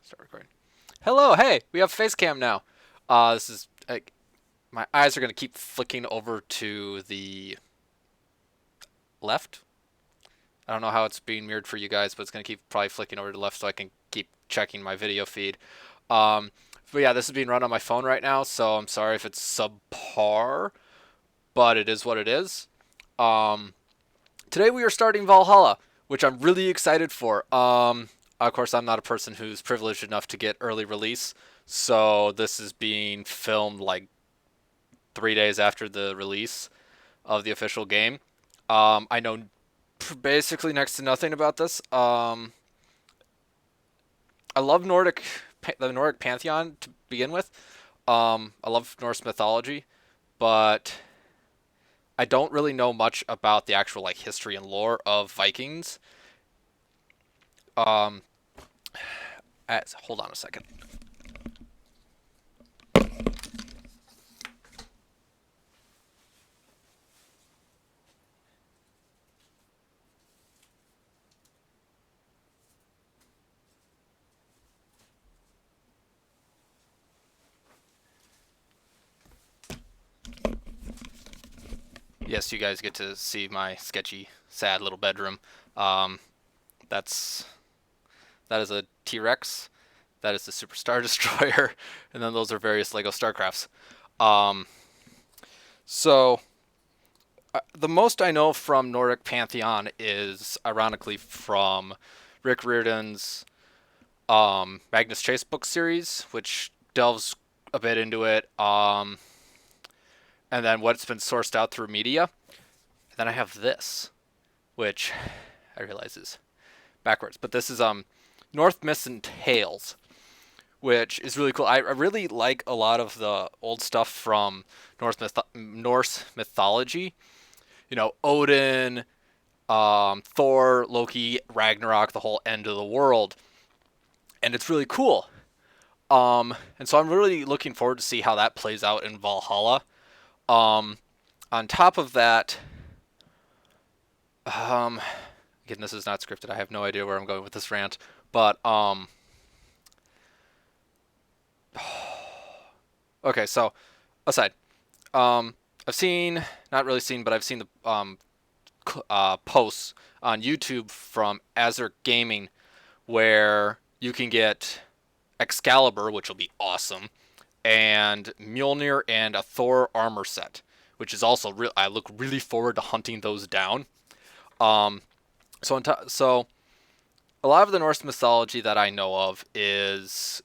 Start recording. Hello, hey, we have face cam now. This is like my eyes are gonna keep flicking over to the left. I don't know how it's being mirrored for you guys, but it's gonna keep probably flicking over to the left so I can keep checking my video feed. Um, but yeah, this is being run on my phone right now, so I'm sorry if it's subpar, but it is what it is. Um, Today we are starting Valhalla, which I'm really excited for. Of course, I'm not a person who's privileged enough to get early release, so this is being filmed like 3 days after the release of the official game. I know basically next to nothing about this. I love the Nordic pantheon to begin with. I love Norse mythology, but I don't really know much about the actual like history and lore of Vikings. Um, Hold on a second. Yes, you guys get to see my sketchy, sad little bedroom. Um, that's that is a T-Rex. That is the Super Star Destroyer, and then those are various Lego Starcrafts. Um, so the most I know from Nordic Pantheon is ironically from Rick Riordan's Magnus Chase book series, which delves a bit into it, and then what's been sourced out through media. And then I have this, which I realize is backwards, but this is North Myths and Tales, which is really cool. I really like a lot of the old stuff from Norse mythology. You know, Odin, Thor, Loki, Ragnarok, the whole end of the world, and it's really cool. And so I'm really looking forward to see how that plays out in Valhalla. Um, on top of that, um, again, this is not scripted. I have no idea where I'm going with this rant, but okay. So aside, um, I've seen, not really seen, but I've seen the posts on YouTube from Azure Gaming where you can get Excalibur, which will be awesome, and Mjolnir and a Thor armor set, which is also real. I look really forward to hunting those down. Um, so a lot of the Norse mythology that I know of it's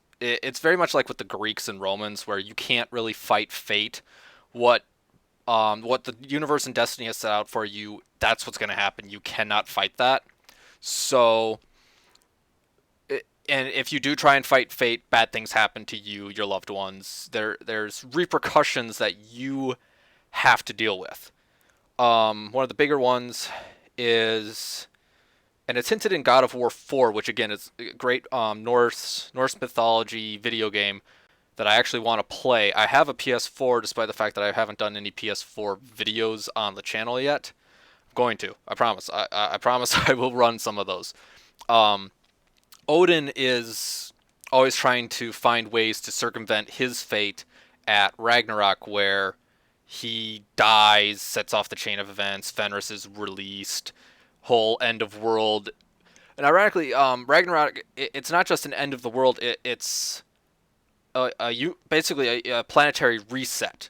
very much like with the Greeks and Romans, where you can't really fight fate. What what the universe and destiny has set out for you, that's what's going to happen. You cannot fight that. So, and if you do try and fight fate, bad things happen to you, your loved ones. There's repercussions that you have to deal with. One of the bigger ones is, and it's hinted in God of War 4, which again is a great Norse mythology video game that I actually want to play. I have a PS4, despite the fact that I haven't done any PS4 videos on the channel yet. I'm going to. I promise. I promise I will run some of those. Um, Odin is always trying to find ways to circumvent his fate at Ragnarok, where he dies, sets off the chain of events. Fenris is released. Whole end of world. And ironically, Ragnarok, it's not just an end of the world. It's basically a planetary reset.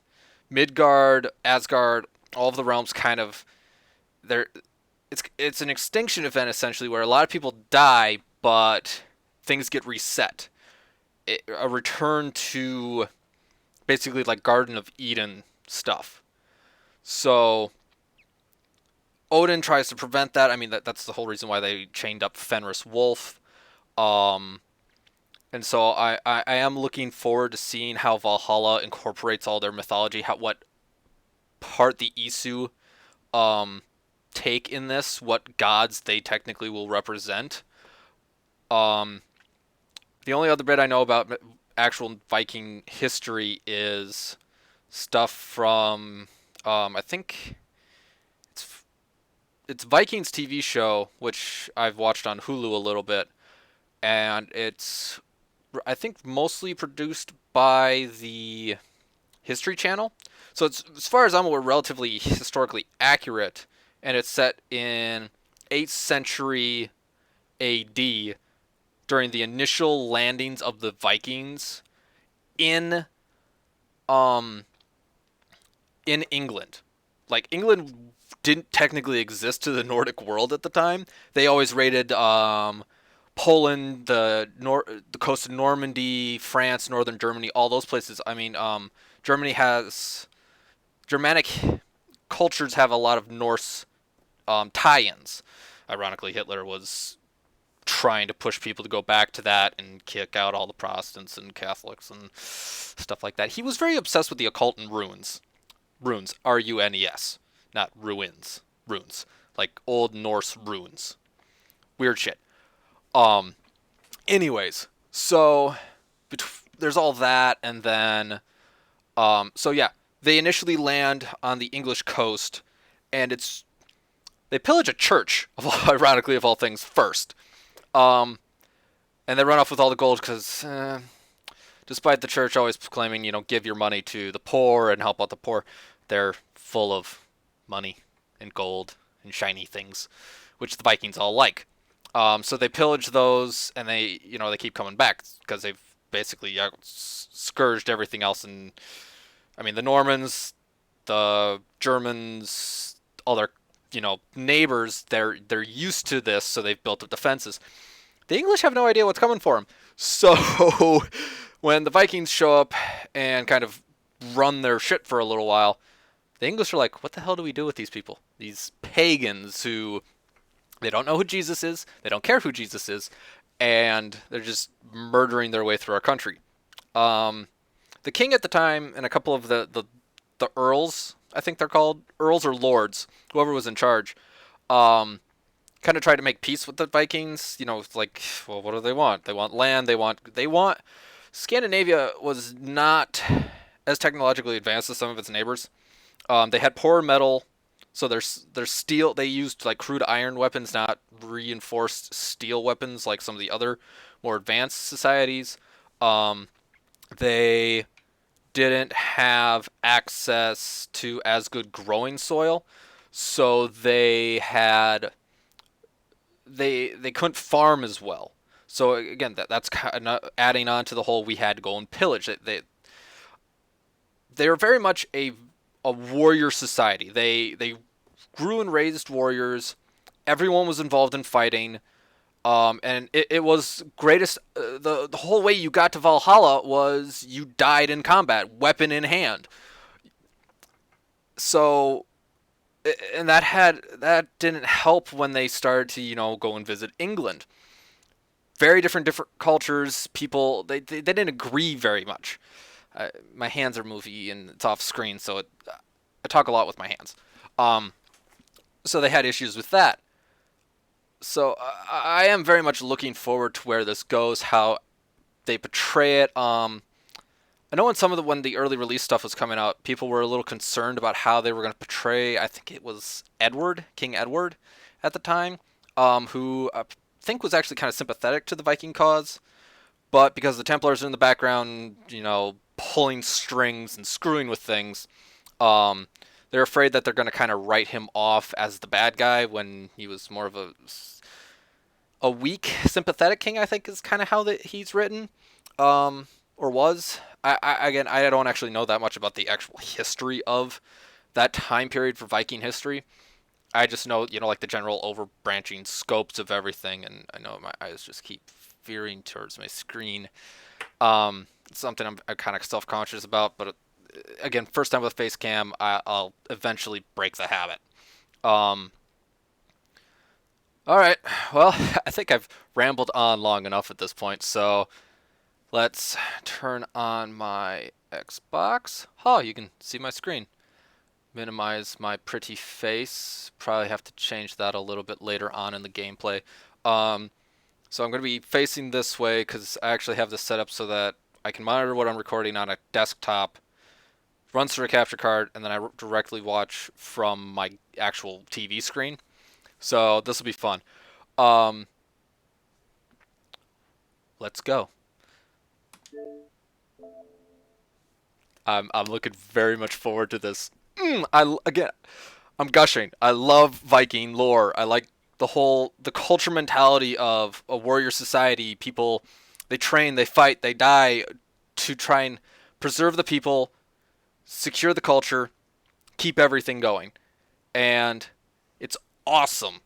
Midgard, Asgard, all of the realms kind of there. It's an extinction event essentially where a lot of people die, but things get reset. A return to basically like Garden of Eden stuff. So Odin tries to prevent that. I mean that's the whole reason why they chained up Fenris Wolf. Um, and so I am looking forward to seeing how Valhalla incorporates all their mythology, what part the Isu um, take in this, what gods they technically will represent. Um, the only other bit I know about actual Viking history is stuff from I think it's it's Vikings TV show, which I've watched on Hulu a little bit, and it's I think mostly produced by the History Channel. So it's, as far as I'm aware, relatively historically accurate, and it's set in 8th century AD during the initial landings of the Vikings in um in England. Like England didn't technically exist to the Nordic world at the time. They always raided Poland, the coast of Normandy, France, northern Germany, all those places. I mean, Germany has Germanic cultures have a lot of Norse tie-ins. Ironically, Hitler was trying to push people to go back to that and kick out all the Protestants and Catholics and stuff like that. He was very obsessed with the occult and runes. Runes, Runes, not ruins. Runes, like Old Norse runes. Weird shit. Um. Anyways, so there's all that, and then so yeah, they initially land on the English coast, and they pillage a church, ironically of all things, first. Um, and they run off with all the gold because, despite the church always claiming, give your money to the poor and help out the poor, they're full of money and gold and shiny things, which the Vikings all like. So they pillage those, and they keep coming back because they've basically scourged everything else. And I mean, the Normans, the Germans, all their neighbors, they're used to this, so they've built up defenses. The English have no idea what's coming for them. So when the Vikings show up and kind of run their shit for a little while, the English are like, what the hell do we do with these people? These pagans who they don't know who Jesus is, they don't care who Jesus is, and they're just murdering their way through our country. The king at the time and a couple of the earls, I think they're called, earls or lords, whoever was in charge, kind of tried to make peace with the Vikings. It's like, well, what do they want? They want land. They want. Scandinavia was not as technologically advanced as some of its neighbors. They had poor metal, so their steel. They used like crude iron weapons, not reinforced steel weapons like some of the other more advanced societies. They didn't have access to as good growing soil, so they couldn't farm as well. So again, that's kind of adding on to the whole we had to go and pillage. They're very much a warrior society. They grew and raised warriors. Everyone was involved in fighting. And it was greatest. The whole way you got to Valhalla was you died in combat, weapon in hand. So, and that didn't help when they started to go and visit England. Very different cultures. People they didn't agree very much. My hands are moving and it's off screen, so I talk a lot with my hands. So they had issues with that. So I am very much looking forward to where this goes, how they portray it. I know when the early release stuff was coming out, people were a little concerned about how they were going to portray. I think it was King Edward, at the time, who I think was actually kind of sympathetic to the Viking cause, but because the Templars are in the background, pulling strings and screwing with things, they're afraid that they're going to kind of write him off as the bad guy when he was more of a weak, sympathetic king. I think is kind of how he's written, or was. Again, I don't actually know that much about the actual history of that time period for Viking history. I just know, like the general overbranching scopes of everything, and I know my eyes just keep veering towards my screen. It's something I'm kind of self-conscious about, but again, first time with face cam, I'll eventually break the habit. All right. Well, I think I've rambled on long enough at this point, so let's turn on my Xbox. Oh, you can see my screen. Minimize my pretty face. Probably have to change that a little bit later on in the gameplay. So I'm going to be facing this way because I actually have this set up so that I can monitor what I'm recording on a desktop, runs through a capture card, and then I directly watch from my actual TV screen. So this will be fun. Let's go. I'm looking very much forward to this. Again, I'm gushing. I love Viking lore. I like the culture mentality of a warrior society. People, they train, they fight, they die to try and preserve the people, secure the culture, keep everything going, and it's awesome.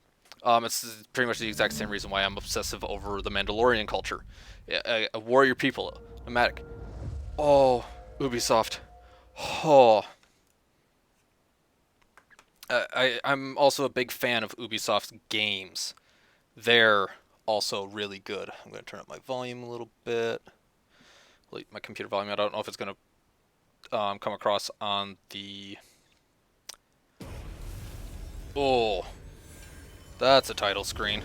It's pretty much the exact same reason why I'm obsessive over the Mandalorian culture. A warrior people, nomadic. Oh, Ubisoft. Oh, I'm also a big fan of Ubisoft's games. They're also really good. I'm going to turn up my volume a little bit. My computer volume. I don't know if it's going to come across on the... Oh, that's a title screen.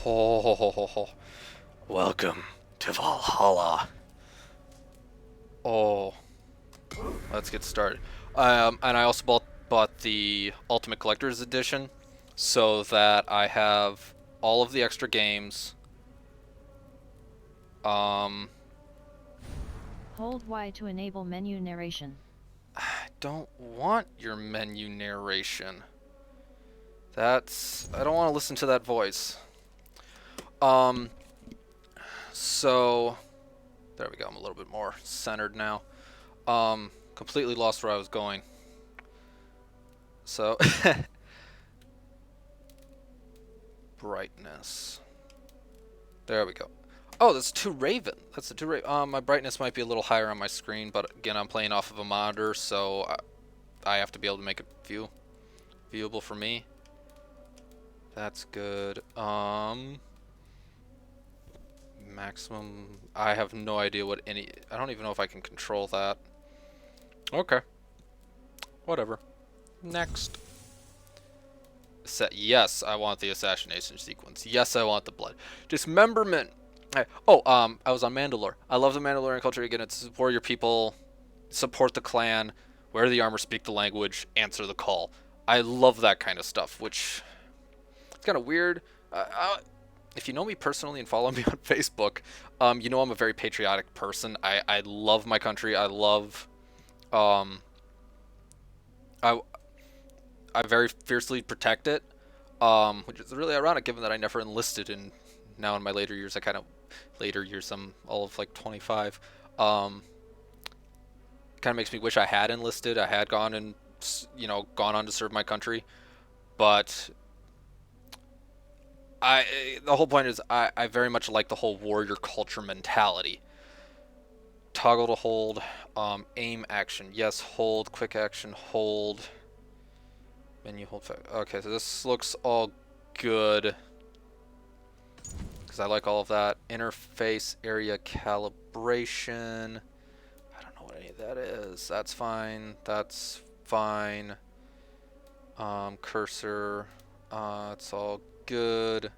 Oh, welcome to Valhalla. Oh, let's get started. And I also bought the Ultimate Collector's Edition so that I have all of the extra games. Hold Y to enable menu narration. I don't want your menu narration. I don't want to listen to that voice. So there we go. I'm a little bit more centered now. Completely lost where I was going. So brightness. There we go. Oh, that's two Raven. That's the two Raven. My brightness might be a little higher on my screen, but again, I'm playing off of a monitor, so I have to be able to make it viewable for me. That's good. Maximum. I have no idea what any. I don't even know if I can control that. Okay. Whatever. Next. Yes, I want the assassination sequence. Yes, I want the blood. Dismemberment. I was on Mandalore. I love the Mandalorian culture. Again, it's warrior people, support the clan, wear the armor, speak the language, answer the call. I love that kind of stuff, which it's kind of weird. If you know me personally and follow me on Facebook, you know I'm a very patriotic person. I love my country. I love, I very fiercely protect it, which is really ironic given that I never enlisted, and now in my later years, I'm all of like 25. Kind of makes me wish I had enlisted. I had gone and, gone on to serve my country, but the whole point is I very much like the whole warrior culture mentality. Toggle to hold, aim action, yes, hold, quick action, hold, menu hold. Okay, so this looks all good because I like all of that. Interface area calibration. I don't know what any of that is. That's fine. That's fine. Cursor. It's all good.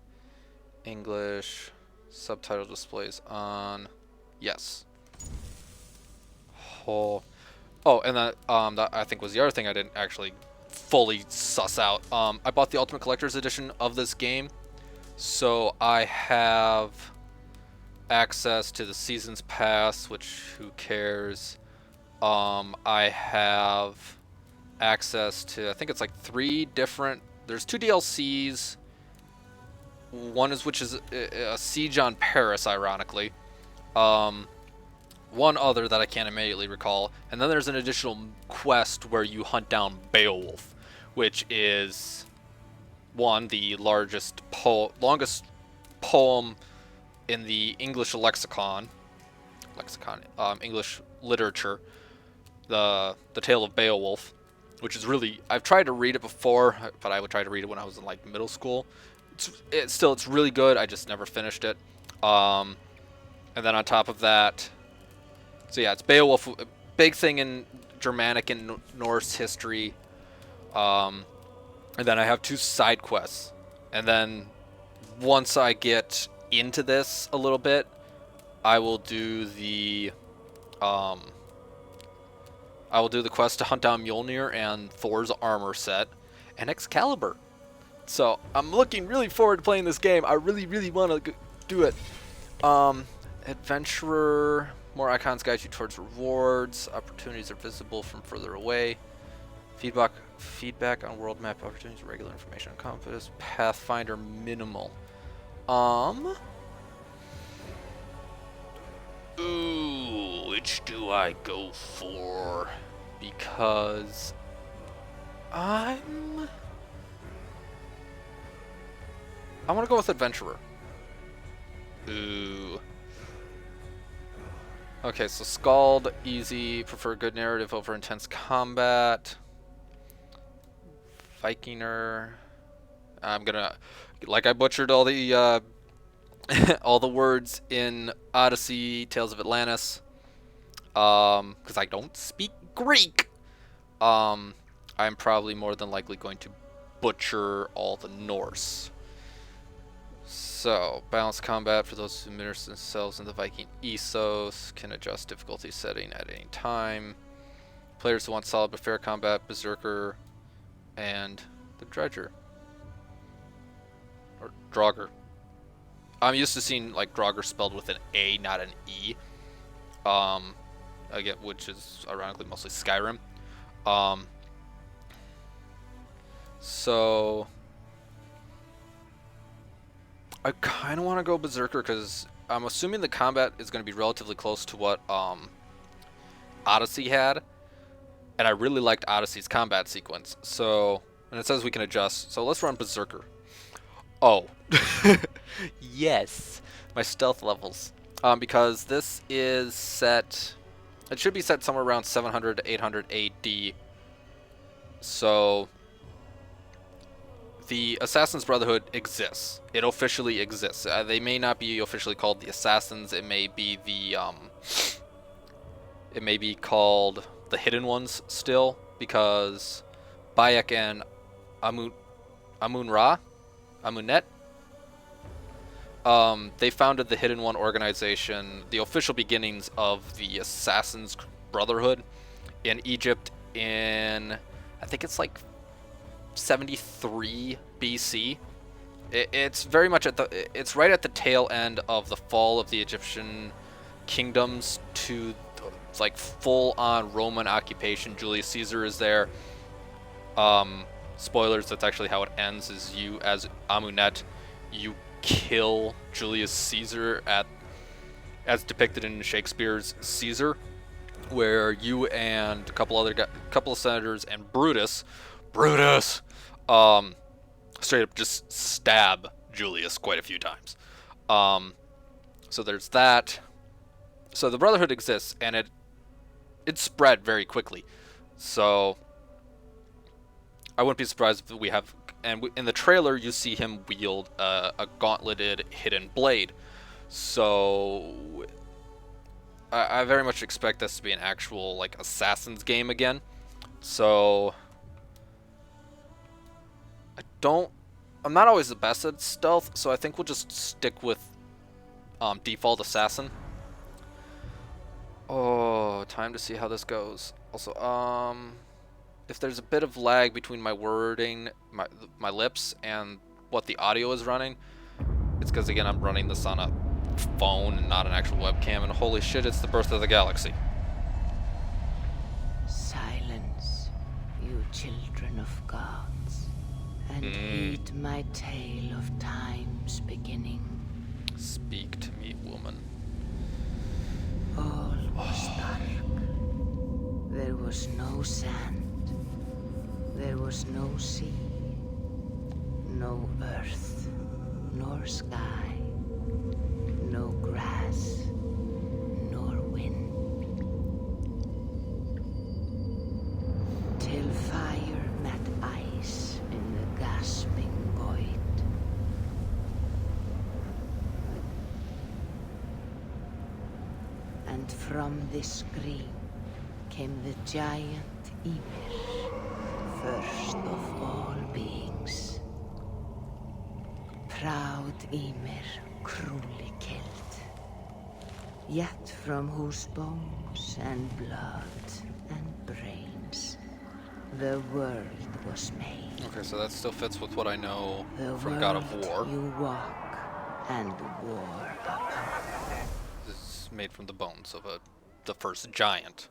English. Subtitle displays on. Yes. Oh, and that I think was the other thing I didn't actually fully suss out. I bought the Ultimate Collector's Edition of this game, so I have access to the Seasons Pass, which who cares. I have access to, I think it's like there's 2 DLCs. One is which is a Siege on Paris, ironically. One other that I can't immediately recall, and then there's an additional quest where you hunt down Beowulf, which is the longest poem in the English English literature, the Tale of Beowulf, which is really, I've tried to read it before, but I would try to read it when I was in like middle school. It's really good. I just never finished it. And then on top of that, so yeah, it's Beowulf, a big thing in Germanic and Norse history. And then I have 2 side quests. And then once I get into this a little bit, I will do the quest to hunt down Mjolnir and Thor's armor set and Excalibur. So I'm looking really forward to playing this game. I really, really want to do it. Adventurer. More icons guide you towards rewards. Opportunities are visible from further away. Feedback on world map opportunities. Regular information on compass. Pathfinder minimal. Ooh, which do I go for? Because I want to go with Adventurer. Ooh. Okay, so Scald, easy, prefer good narrative over intense combat. Vikinger. I'm gonna, like I butchered all the all the words in Odyssey, Tales of Atlantis, because I don't speak Greek. I'm probably more than likely going to butcher all the Norse. So, balanced combat for those who immerse themselves in the Viking ethos, can adjust difficulty setting at any time. Players who want solid but fair combat, Berserker, and the Dredger. Or Draugr. I'm used to seeing like Draugr spelled with an A, not an E. Again, which is ironically mostly Skyrim. So I kind of want to go Berserker because I'm assuming the combat is going to be relatively close to what Odyssey had, and I really liked Odyssey's combat sequence. So, and it says we can adjust. So let's run Berserker. Oh, yes, my stealth levels. Because this is set, it should be set somewhere around 700 to 800 AD. So the Assassin's Brotherhood exists. It officially exists. They may not be officially called the Assassins. It may be the it may be called the Hidden Ones still, because Bayek and Amun-Ra, Amunet, they founded the Hidden One organization, the official beginnings of the Assassin's Brotherhood in Egypt in, I think it's like 73 BC. It's very much it's right at the tail end of the fall of the Egyptian kingdoms to like full-on Roman occupation. Julius Caesar is there. Spoilers, that's actually how it ends, is you, as Amunet, you kill Julius Caesar as depicted in Shakespeare's Caesar, where you and a couple of senators and Brutus, straight up just stab Julius quite a few times. So there's that. So the Brotherhood exists, and it spread very quickly. So I wouldn't be surprised if we have, and in the trailer you see him wield a gauntleted hidden blade. So I very much expect this to be an actual like Assassin's game again. So I'm not always the best at stealth, so I think we'll just stick with default assassin. Oh, time to see how this goes. Also, if there's a bit of lag between my wording, my lips, and what the audio is running, it's because, again, I'm running this on a phone and not an actual webcam, and holy shit, it's the birth of the galaxy. Silence, you children of gods, and heed my tale of time's beginning. Speak to me, woman. All was dark. There was no sand. There was no sea. No earth, nor sky. No grass, nor wind. Till fire met ice in the gasping void. And from this scream came the giant Ymir, first of all beings. Proud Ymir, cruelly killed, yet from whose bones and blood and brains the world was made. Okay, so that still fits with what I know The from God of world War. you walk and war upon. made from the bones of the first giant.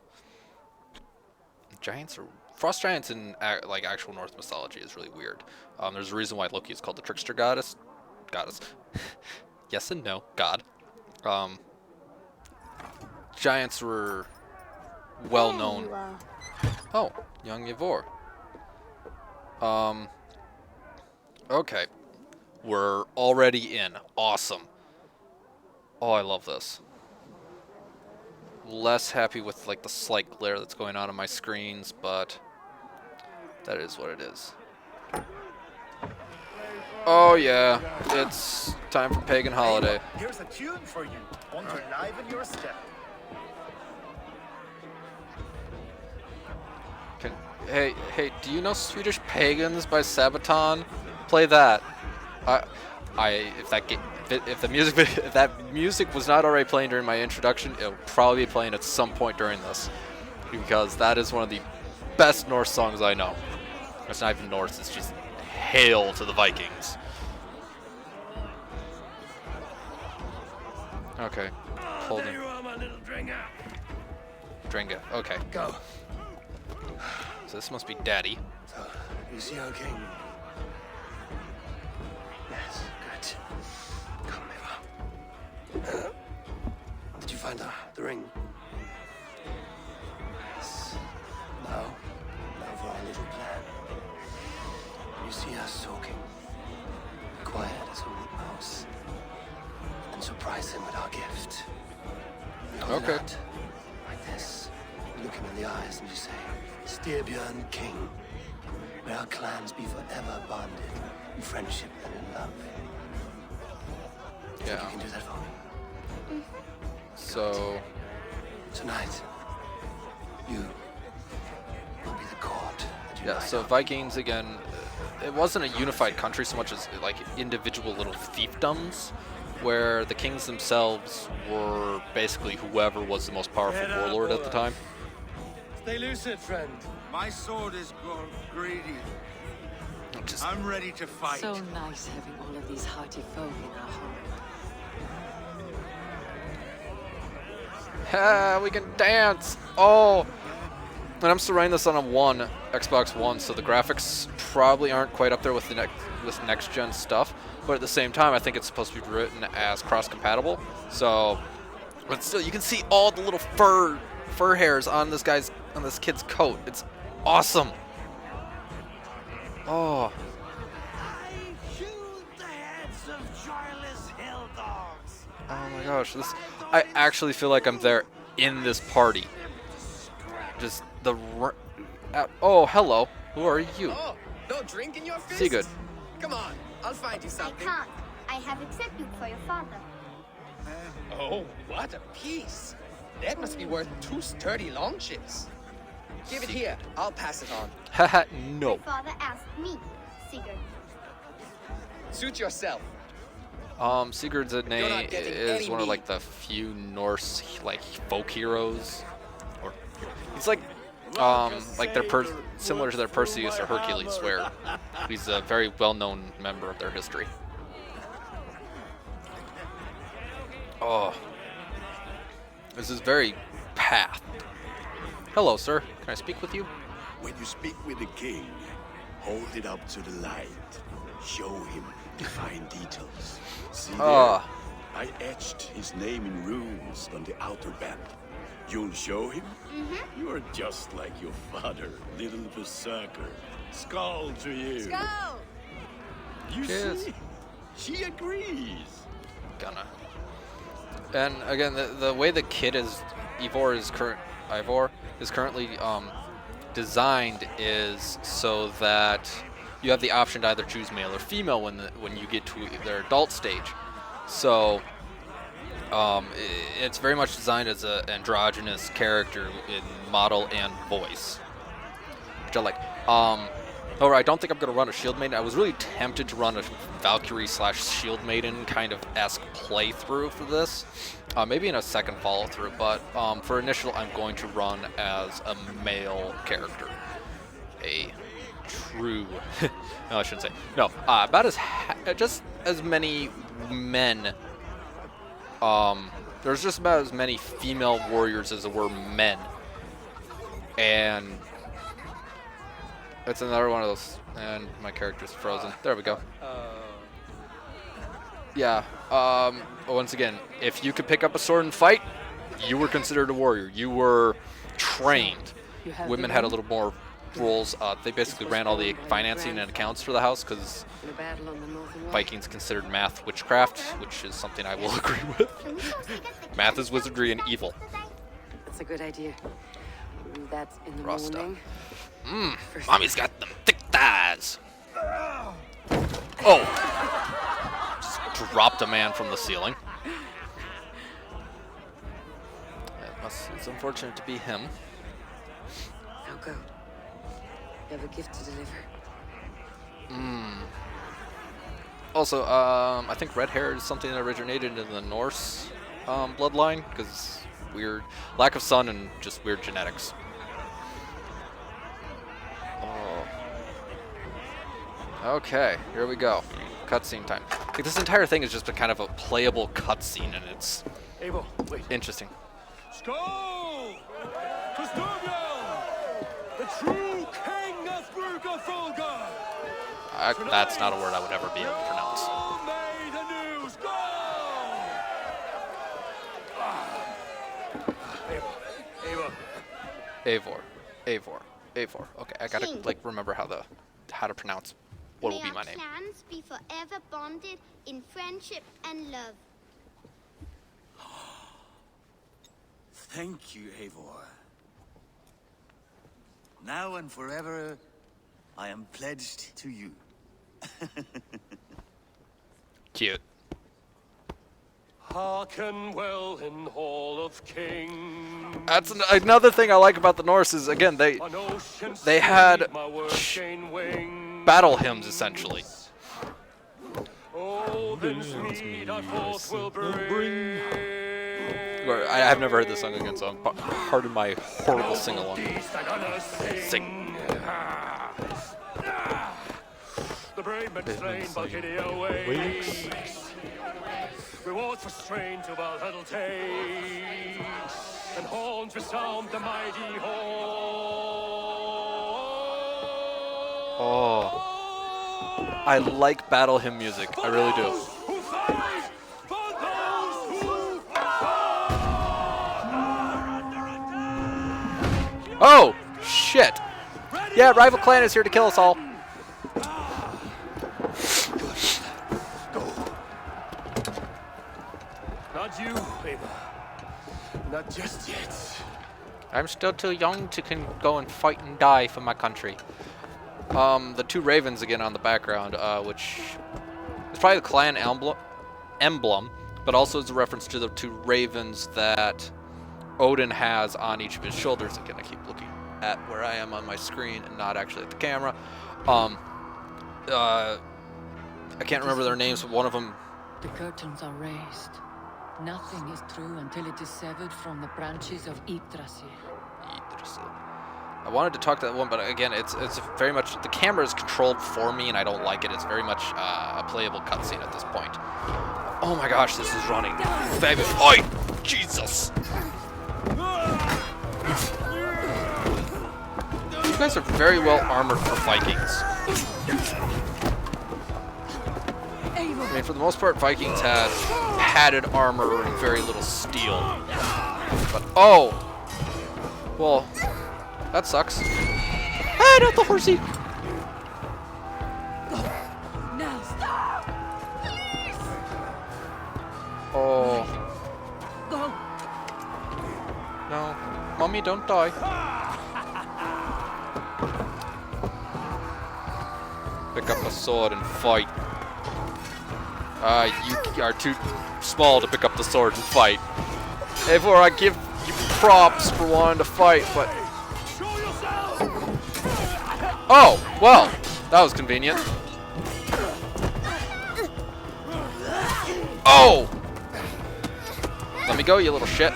Giants are frost giants in like actual Norse mythology is really weird. There's a reason why Loki is called the trickster goddess. Goddess. Yes and no. God. Giants were well known. Oh, young Ivor. Okay. We're already in. Awesome. Oh, I love this. Less happy with like the slight glare that's going on my screens, but that is what it is. Oh yeah, it's time for Pagan Holiday. Here's a tune for you. Want to liven your step? Hey, do you know Swedish Pagans by Sabaton? Play that. If that music was not already playing during my introduction, it'll probably be playing at some point during this, because that is one of the best Norse songs I know. It's not even Norse; it's just hail to the Vikings. Okay, hold There it. you are, my little Dringa. Dringa. Okay, Go. so this must be Daddy. So, you see our king? Yes, good. Come, Eva. Did you find the ring? Yes. Now for our little plan. You see us talking. Be quiet as a wood mouse. And surprise him with our gift. We hold it Okay. out like this. You look him in the eyes and you say, Styrbjörn King. May our clans be forever bonded in friendship and in love. Think Yeah. you can do that for me? So Tonight, you will be the court that yeah, unite so our Vikings again. It wasn't a unified country so much as like individual little fiefdoms, where the kings themselves were basically whoever was the most powerful Head up, warlord at the Olaf. time. Stay lucid, friend. My sword is grown greedy. Just I'm ready to fight. So nice having all of these hearty folk in our home. we can dance. Oh, and I'm still running this on a Xbox One, so the graphics probably aren't quite up there with the next gen stuff. But at the same time, I think it's supposed to be written as cross-compatible. So, but still, you can see all the little fur hairs on this kid's coat. It's awesome. Oh, oh my gosh, I actually feel like I'm there in this party. Just oh, hello. Who are you? Oh, no drink in your fist? Sigurd. Come on, I'll find you I something. can't. I have accepted you for your father. Oh, what a piece. That must be worth 2 sturdy long chips. Give it here. I'll pass it on. Haha, My no. father asked me, Sigurd. Suit yourself. Sigurd's a not name getting is any one of meat. like the few Norse like folk heroes, or it's like they're similar to their Perseus or Hercules, where he's a very well-known member of their history. Oh, this is very path. Hello, sir. Can I speak with you? When you speak with the king, hold it up to the light. Show him the fine details. See there? Ah. I etched his name in runes on the outer band. You'll show him? You are just like your father, little berserker. Skull to you. Go! You Cheers. see? She agrees. Gonna. And again, the way the kid Ivor is currently designed is so that you have the option to either choose male or female when you get to their adult stage. So it's very much designed as an androgynous character in model and voice, which I like. However, I don't think I'm going to run a Shield Maiden. I was really tempted to run a Valkyrie / Shield Maiden kind of esque playthrough for this. Maybe in a second follow through, but for initial, I'm going to run as a male character. A true. No, I shouldn't say. No, about just as many men There's just about as many female warriors as there were men. And it's another one of those. And my character's frozen. There we go. Yeah. Once again, if you could pick up a sword and fight, you were considered a warrior. You were trained. Women had a little more roles. They basically ran all the financing and accounts for the house because Vikings considered math witchcraft, which is something I will agree with. Math is wizardry and evil. That's a good idea. Do that in the Raw morning. stuff. Mommy's got them thick thighs. Oh! Just dropped a man from the ceiling. It's unfortunate to be him. Now go. You have a gift to deliver. Also, I think red hair is something that originated in the Norse bloodline, because weird lack of sun and just weird genetics. Oh. Okay, here we go. Cutscene time. Like, this entire thing has just been kind of a playable cutscene, and it's Abel, wait. interesting. Skål! Custodian! The true king of Brugafolga! That's not a word I would ever be able to pronounce. May the news go! Eivor. Okay, I gotta King. like remember how to pronounce what will be my May our name. clans be forever bonded in friendship and love. Thank you, Eivor. Now and forever, I am pledged to you. Cute. Hearken well in Hall of Kings. That's another thing I like about the Norse is, again, they had battle hymns essentially. Oh, then mead our forth will bring. I have never heard this song again, so pardon my horrible sing-along. Sing. The brave men slain, Valhalla awakes. Rewards for strain to Valhalla takes, and horns resound the mighty horn. Oh, I like battle hymn music. I really do. Who fight for those who fight. Oh, shit. Yeah, rival clan is here to kill us all. Not you, Ava. Not just yet. I'm still too young to go and fight and die for my country. The two ravens again on the background, which is probably the clan emblem, but also is a reference to the two ravens that Odin has on each of his shoulders. Again, I keep looking at where I am on my screen and not actually at the camera. I can't remember their names, but one of them. The curtains are raised. Nothing is true until it is severed from the branches of Yggdrasil. I wanted to talk to that one, but again, it's very much, the camera is controlled for me, and I don't like it. It's very much a playable cutscene at this point. Oh my gosh, this is running fabulous. Oi! Jesus! You guys are very well armored for Vikings. I mean, for the most part, Vikings had padded armor and very little steel. But, oh! Well, that sucks. Ah, not the horsey! Now stop! Please! Oh. Go! No. Mommy, don't die. Pick up a sword and fight. You are too small to pick up the sword and fight. Therefore, I give you props for wanting to fight, but... Oh, well, that was convenient. Oh! Let me go, you little shit.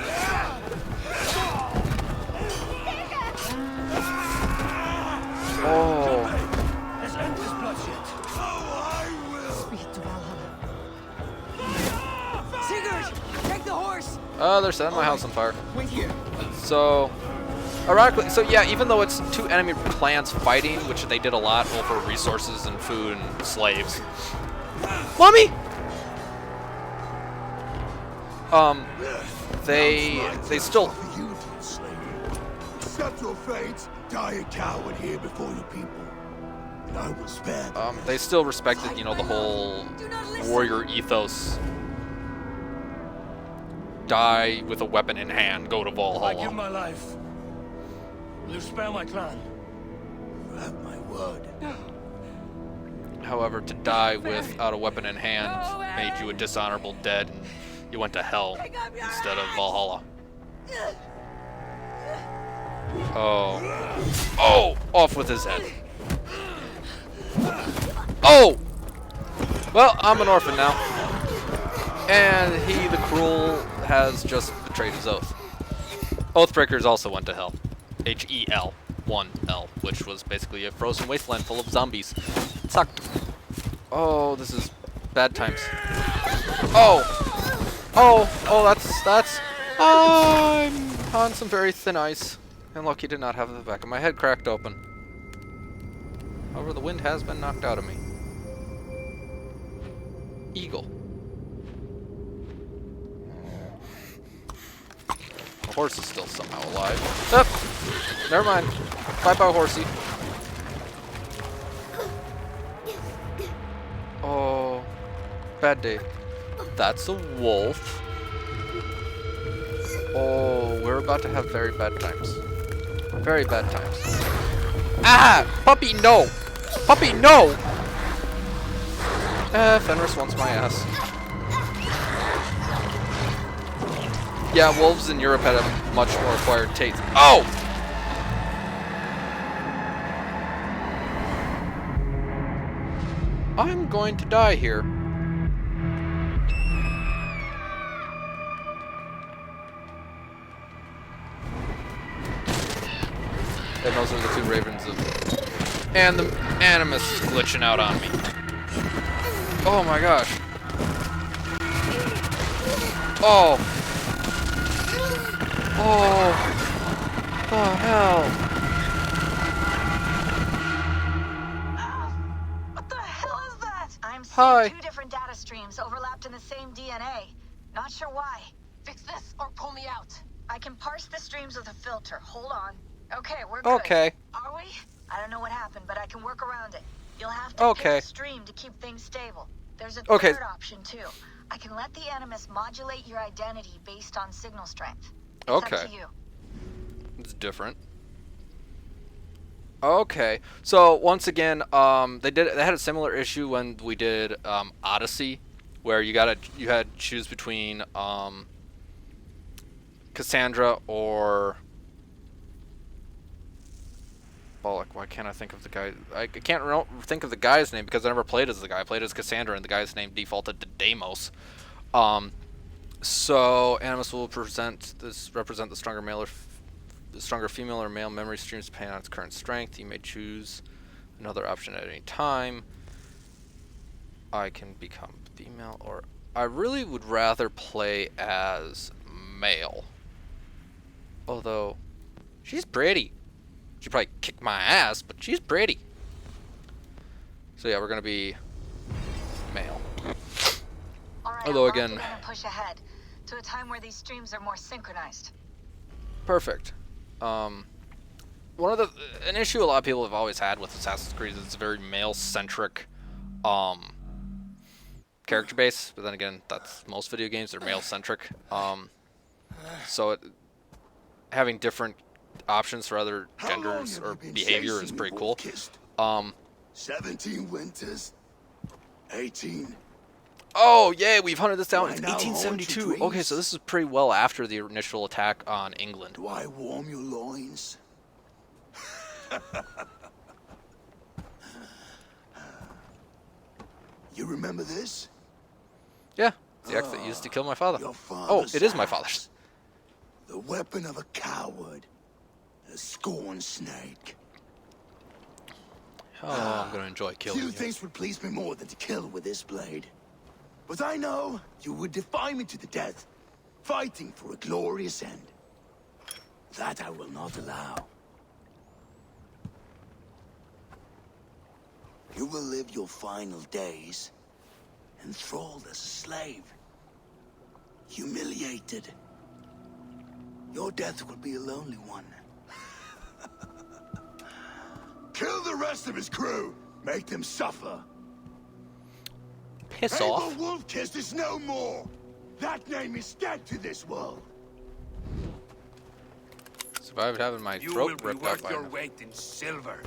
Oh. Speed to Valhalla. Sigurd! Take the horse! Oh, they're setting my house on fire. Wait here. So, ironically, so yeah, even though it's two enemy clans fighting, which they did a lot over resources and food and slaves. Mommy! They still. Accept your fate. Die a coward here before your people. And I will spare them. They still respected, you know, the whole warrior ethos. Die with a weapon in hand, go to Valhalla. I give my life. Will you spare my clan? You have my word. However, to die without a weapon in hand made you a dishonorable dead, and you went to hell instead of Valhalla. Oh. Oh! Off with his head. Oh! Well, I'm an orphan now. And he, the cruel, has just betrayed his oath. Oathbreakers also went to hell. H-E-L. 1-L, which was basically a frozen wasteland full of zombies. It sucked. Oh, this is bad times. Oh! Oh! Oh, that's... I'm on some very thin ice. And lucky to not have the back of my head cracked open. However, the wind has been knocked out of me. Eagle. The horse is still somehow alive. Oh, never mind. Bye-bye, horsey. Oh, bad day. That's a wolf. Oh, we're about to have very bad times. Very bad times. Ah! Puppy, no! Puppy, no! Fenris wants my ass. Yeah, wolves in Europe had a much more acquired taste. Oh! I'm going to die here. And those are the two ravens of... And the animus is glitching out on me. Oh my gosh. Oh. Oh. Oh, hell. What the hell is that? I'm seeing Hi. two different data streams overlapped in the same DNA. Not sure why. Fix this or pull me out. I can parse the streams with a filter. Hold on. Okay, we're good. Okay. Are we? I don't know what happened, but I can work around it. You'll have to pick a stream to keep things stable. There's a third option, too. I can let the Animus modulate your identity based on signal strength. It's up to you. It's different. Okay. So, once again, they had a similar issue when we did Odyssey, where you had to choose between Cassandra or... Bullock. Why can't I think of the guy? I can't think of the guy's name because I never played as the guy. I played as Cassandra, and the guy's name defaulted to Deimos. So Animus will represent the stronger male or the stronger female or male memory streams depending on its current strength. You may choose another option at any time. I can become female, or I really would rather play as male. Although she's pretty. She'd probably kick my ass, but she's pretty. So yeah, we're gonna be male. Alright, although again, push ahead to a time where these streams are more synchronized. Perfect. An issue a lot of people have always had with Assassin's Creed is it's a very male-centric character base, but then again, that's most video games, they're male-centric. So having different options for other genders or behavior is pretty cool. 17 winters, 18. Oh, yay, we've hunted this down. It's 1872. Okay, so this is pretty well after the initial attack on England. Do I warm your loins? You remember this? Yeah, it's the axe that used to kill my father. Oh, it is my father's. The weapon of a coward. A scorned snake. Oh, I'm gonna enjoy killing you. Few things would please me more than to kill with this blade. But I know you would defy me to the death. fighting for a glorious end. That I will not allow. You will live your final days enthralled as a slave, humiliated. Your death will be a lonely one. Kill the rest of his crew. Make them suffer. Piss Abel off. Wolfkiss is no more. That name is dead to this world. Survived having my You throat will be ripped out worth by your him. weight in silver.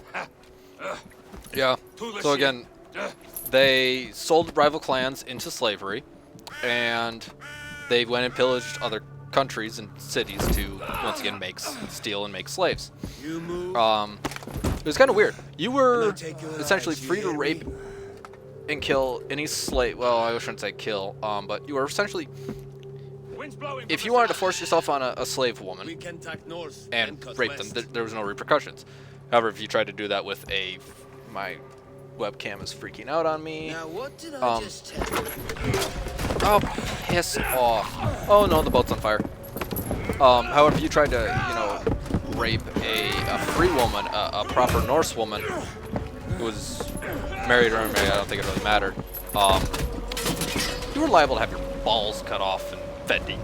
Yeah. So again, they sold rival clans into slavery, and they went and pillaged other countries and cities to once again steal and make slaves. It was kind of weird. You were essentially free to rape and kill any slave. Well, I shouldn't say kill, but you were essentially, if you wanted to force yourself on a slave woman and rape them, there was no repercussions. However, if you tried to do that with my webcam is freaking out on me. Now, what did I just tell you? Oh, piss off. Oh no, the boat's on fire. However, if you tried to, rape a free woman, a proper Norse woman who was married or unmarried, I don't think it really mattered, you were liable to have your balls cut off and fed to you.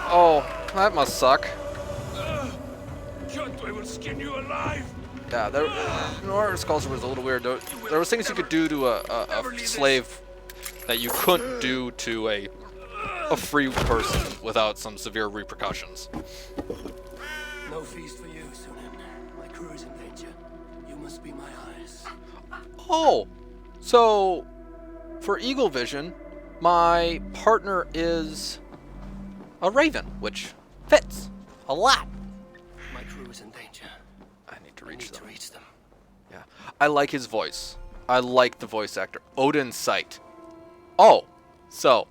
Oh, that must suck. I will skin you alive. Yeah, Norse culture was a little weird. There was things you could do to a slave that you couldn't do to a free person without some severe repercussions. No feast for you, Sunan. My crew is in danger. You must be my eyes. Oh, so for Eagle Vision, my partner is a raven, which fits a lot. My crew is in danger. I need to reach them. them. Yeah, I like his voice. I like the voice actor, Odin Sight. Oh, so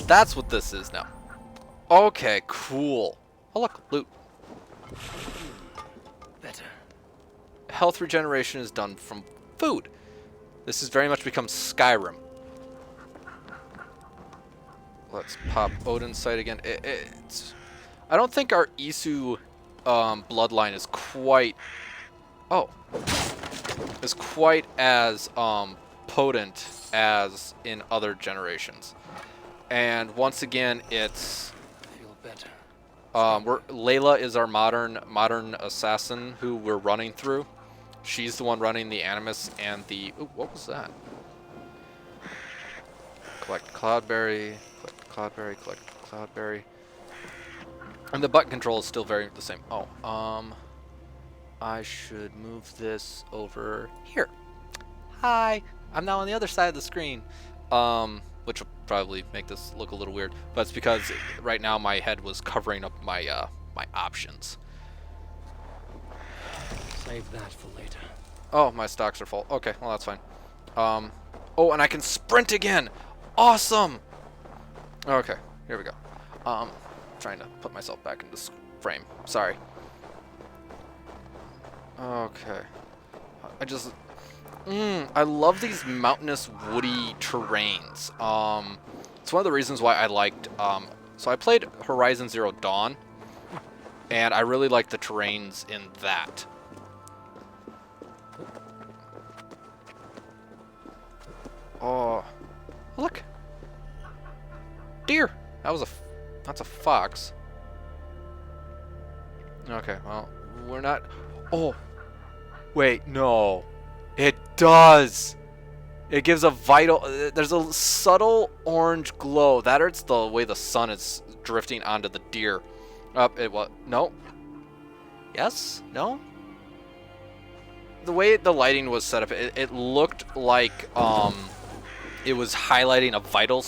that's what this is now. Okay, cool. Oh look, loot. Better. Health regeneration is done from food. This has very much become Skyrim. Let's pop Odin's Sight again. I don't think our Isu bloodline is quite as potent as in other generations. And once again, it's Feel better. Layla is our modern assassin who we're running through. She's the one running the Animus and the... Ooh, what was that? Collect Cloudberry, collect Cloudberry. And the button control is still very the same. Oh, I should move this over here. Hi, I'm now on the other side of the screen. Which will probably make this look a little weird, but it's because right now my head was covering up my my options. Save that for later. Oh, my stocks are full. Okay, well that's fine. Oh, and I can sprint again. Awesome. Okay, here we go. Trying to put myself back in this frame. Sorry. Okay. I love these mountainous, woody terrains. It's one of the reasons why I liked. So I played Horizon Zero Dawn, and I really like the terrains in that. Oh, look, deer. That's a fox. Okay, well, we're not. Oh, wait, no. It does. It gives a vital. There's a subtle orange glow. That or it's the way the sun is drifting onto the deer. It what? No. Yes? No? The way the lighting was set up, it looked like it was highlighting a vital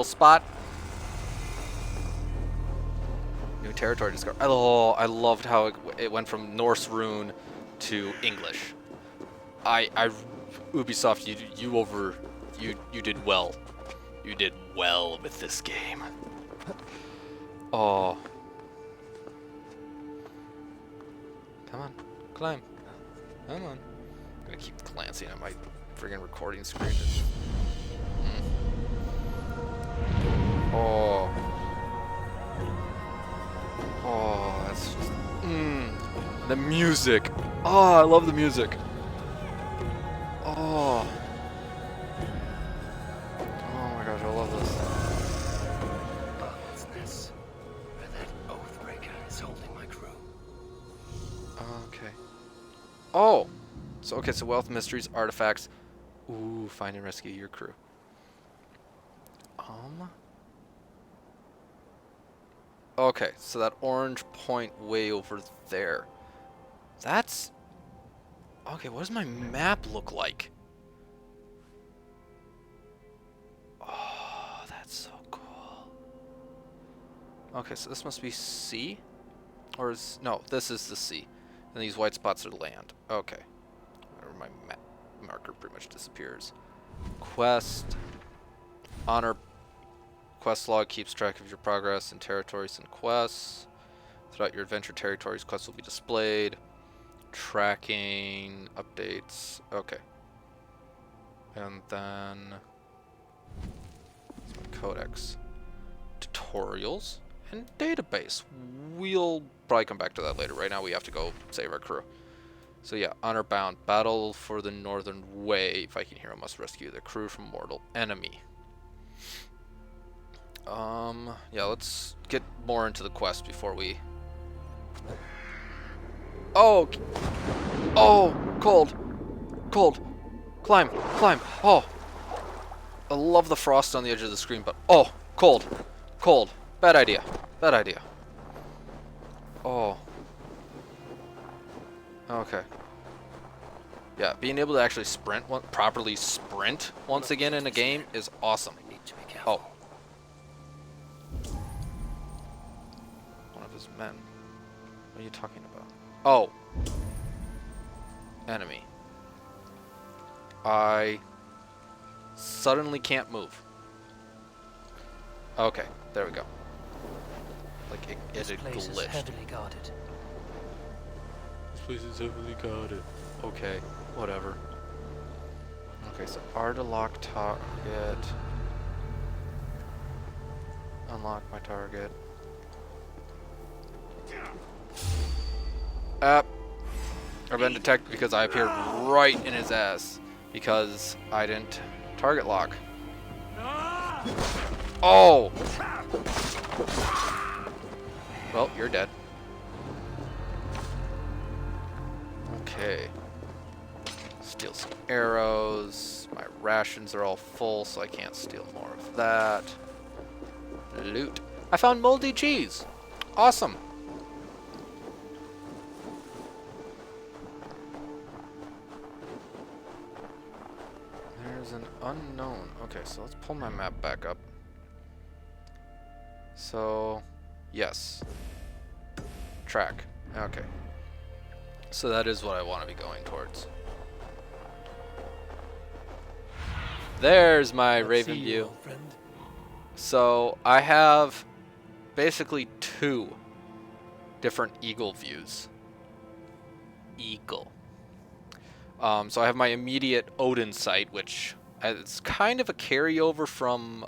spot. New territory discovered. Oh, I loved how it went from Norse rune to English. Ubisoft, you did well. You did well with this game. Oh. Come on, climb. Come on. I'm gonna keep glancing at my friggin' recording screen. Oh. Oh, that's just... The music. Oh, I love the music. Oh. Oh my gosh, I love this. Business. Where that Oathbreaker is holding my crew. Okay. Oh! So, okay, so wealth, mysteries, artifacts. Ooh, find and rescue your crew. Okay, so that orange point way over there. That's... Okay, what does my map look like? Oh, that's so cool. Okay, so this must be sea? Or is... No, this is the sea. And these white spots are land. Okay. Or my map marker pretty much disappears. Quest. Honor. Quest log keeps track of your progress in territories and quests. Throughout your adventure territories, quests will be displayed. Tracking, updates. Okay. And then codex, tutorials, and database. We'll probably come back to that later. Right now we have to go save our crew. So yeah, honor bound. Battle for the Northern Way. Viking hero must rescue their crew from mortal enemy. Yeah, let's get more into the quest before we... Oh! Oh! Cold! Cold! Climb! Climb! Oh! I love the frost on the edge of the screen, but... Oh! Cold! Cold! Bad idea. Bad idea. Oh. Okay. Yeah, being able to actually sprint, properly sprint once again in a game is awesome. Oh. One of his men. What are you talking about? Oh. Enemy. I suddenly can't move. Okay, there we go. Like it had glitched. Is heavily guarded. This place is heavily guarded. Okay, whatever. Okay, so R to lock target. Unlock my target. I've been detected because I appeared right in his ass because I didn't target lock. Oh! Well, you're dead. Okay. Steal some arrows. My rations are all full, so I can't steal more of that. Loot. I found moldy cheese. Awesome. There's an unknown. Okay, so let's pull my map back up. So, yes. Track. Okay. So that is what I want to be going towards. There's my Raven view. So I have basically two different eagle views. Eagle. So I have my immediate Odin sight, which is kind of a carryover from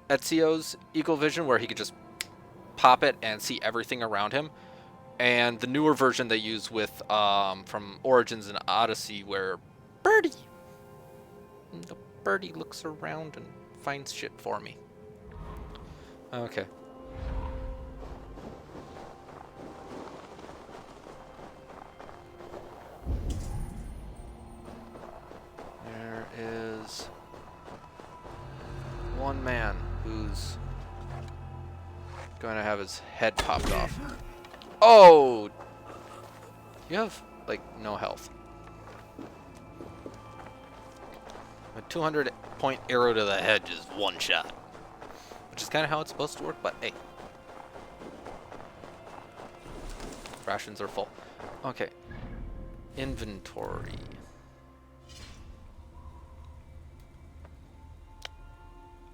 Ezio's Eagle Vision, where he could just pop it and see everything around him. And the newer version they use with from Origins and Odyssey, where the birdie looks around and finds shit for me. Okay. There is one man who's going to have his head popped off. Oh! You have, like, no health. A 200-point arrow to the head is one shot. Which is kind of how it's supposed to work, but hey. Rations are full. Okay. Inventory.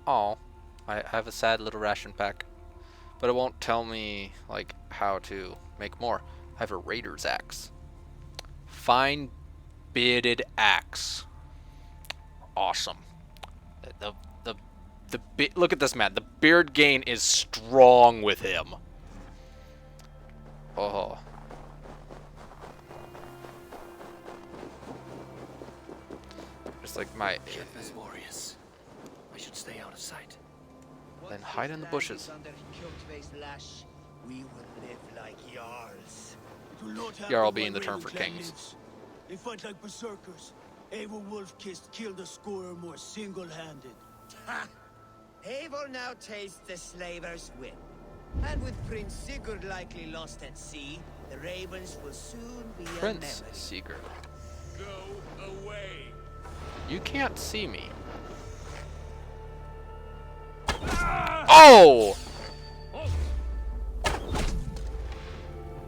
Oh, I have a sad little ration pack. But it won't tell me, like, how to make more. I have a raider's axe. Fine bitted axe. Awesome. The Look at this man. The beard gain is strong with him. Oh. Just like my... Kith's warriors. I should stay out of sight. Then hide in the bushes. We will live like Jarls. Jarl being the term for kings. They fight like berserkers. Eivor Wolf-Kissed killed a score or more single-handed. Ha! Eivor now tastes the slaver's win. And with Prince Sigurd likely lost at sea, the ravens will soon be Prince Sigurd. Go away. You can't see me. Oh!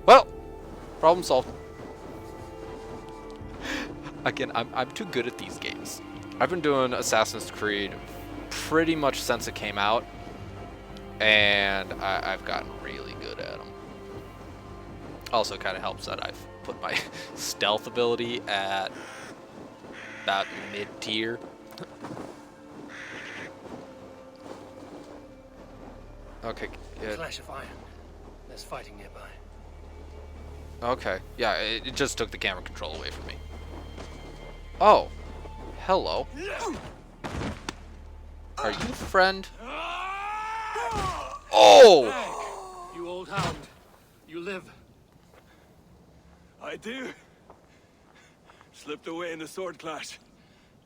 Well, problem solved. Again, I'm too good at these games. I've been doing Assassin's Creed pretty much since it came out, and I've gotten really good at them. Also, kind of helps that I've put my stealth ability at about mid-tier. Okay, good. Flash of iron. There's fighting nearby. Okay, yeah, it just took the camera control away from me. Oh, hello. Are you friend? Oh! You old hound. You live. I do. Slipped away in the sword clash.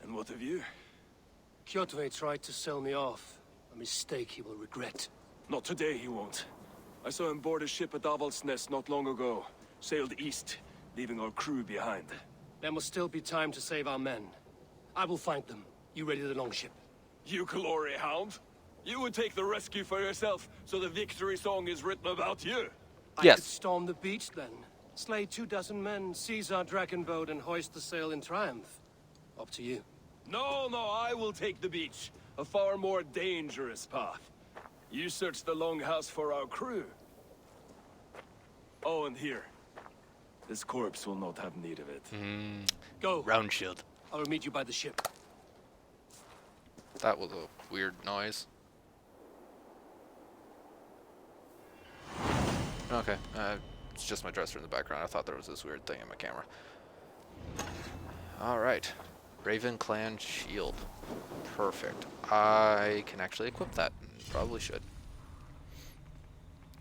And what of you? Kjotve tried to sell me off. A mistake he will regret. Not today, he won't. I saw him board a ship at Avaldsnes not long ago. Sailed east, leaving our crew behind. There must still be time to save our men. I will find them. You ready the longship? You glory hound? You would take the rescue for yourself, so the victory song is written about you. I could storm the beach then. Slay 24 men, seize our dragon boat, and hoist the sail in triumph. Up to you. No, I will take the beach. A far more dangerous path. You search the longhouse for our crew. Oh, and here. This corpse will not have need of it. Go. Round shield. I will meet you by the ship. That was a weird noise. Okay, it's just my dresser in the background. I thought there was this weird thing in my camera. Alright. Raven Clan Shield. Perfect. I can actually equip that. Probably should.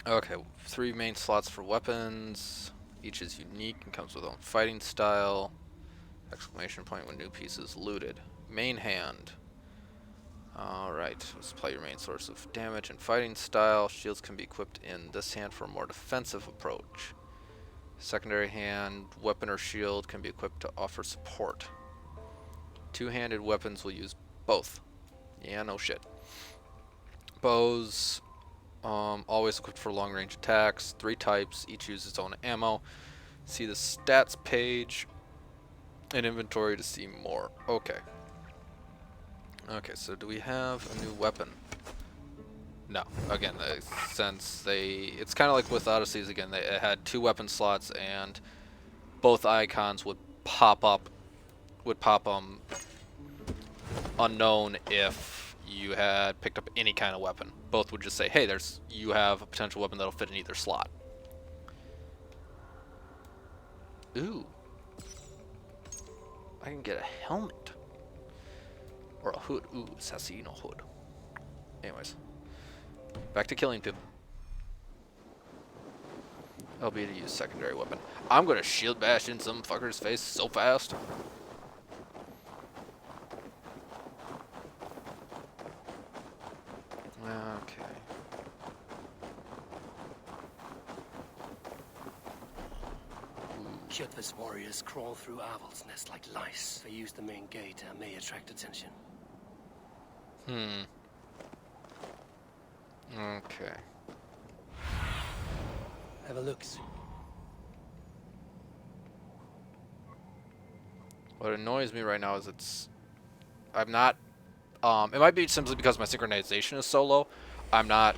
Okay, 3 main slots for weapons. Each is unique and comes with its own fighting style. Exclamation point when new piece is looted. Main hand. Alright, display your main source of damage and fighting style. Shields can be equipped in this hand for a more defensive approach. Secondary hand, weapon or shield can be equipped to offer support. Two-handed weapons will use both. Yeah, no shit. Bows, always equipped for long-range attacks. 3 types, each use its own ammo. See the stats page in inventory to see more. Okay. Okay, so do we have a new weapon? No. Again, since it's kind of like with Odysseys again, it had 2 weapon slots and both icons would pop unknown if you had picked up any kind of weapon. Both would just say, hey, you have a potential weapon that'll fit in either slot. Ooh. I can get a helmet. Or a hood. Ooh, Assassino hood. Anyways. Back to killing people. LB to use secondary weapon. I'm gonna shield bash in some fucker's face so fast. Okay. Kjotve's warriors crawl through Avaldsnes like lice. They use the main gate and may attract attention. Okay. Have a look. What annoys me right now is I'm not, it might be simply because my synchronization is so low. I'm not,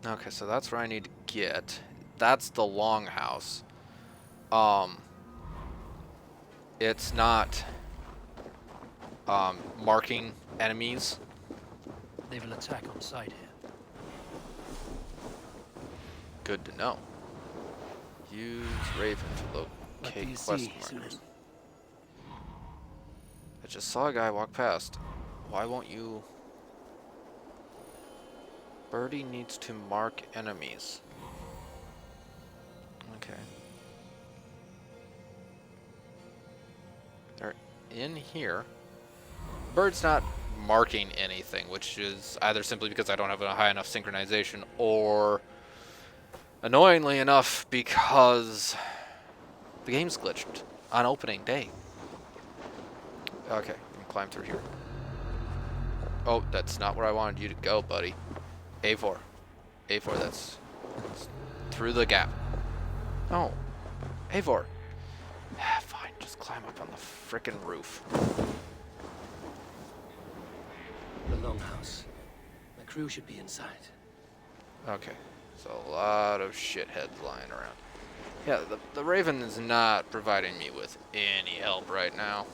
okay, so that's where I need to get. That's the longhouse. It's not, marking enemies. They will attack on sight here. Good to know. Use Raven to What do locate you quest see, markers. Susan? I just saw a guy walk past. Why won't you... Birdie needs to mark enemies. Okay. They're in here. Bird's not marking anything, which is either simply because I don't have a high enough synchronization, or annoyingly enough because the game's glitched on opening day. Okay, we can climb through here. Oh, that's not where I wanted you to go, buddy. A4. A4, that's through the gap. Oh. A4. Fine, just climb up on the frickin' roof. The longhouse. My crew should be inside. Okay, so a lot of shitheads lying around. Yeah, the Raven is not providing me with any help right now.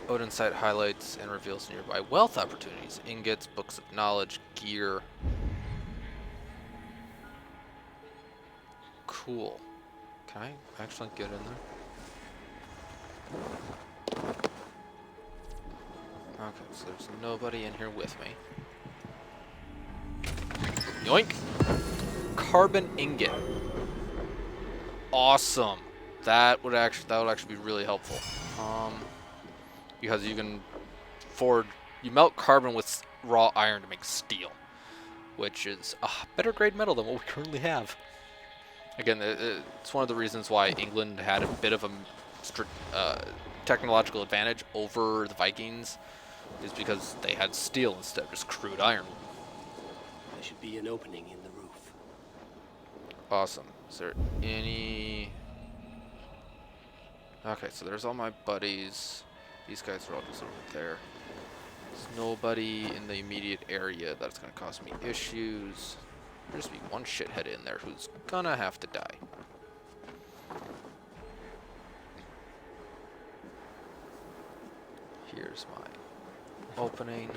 Odin's site highlights and reveals nearby wealth opportunities. Ingots, books of knowledge, gear. Cool. Can I actually get in there? Okay, so there's nobody in here with me. Yoink! Carbon ingot. Awesome. That would actually be really helpful. Because you can you melt carbon with raw iron to make steel, which is a better grade metal than what we currently have. Again, it's one of the reasons why England had a bit of a technological advantage over the Vikings, is because they had steel instead of just crude iron. There should be an opening in the roof. Awesome. Is there any... Okay, so there's all my buddies. These guys are all just over there. There's nobody in the immediate area that's going to cause me issues. There's just be one shithead in there who's gonna have to die. Here's my opening.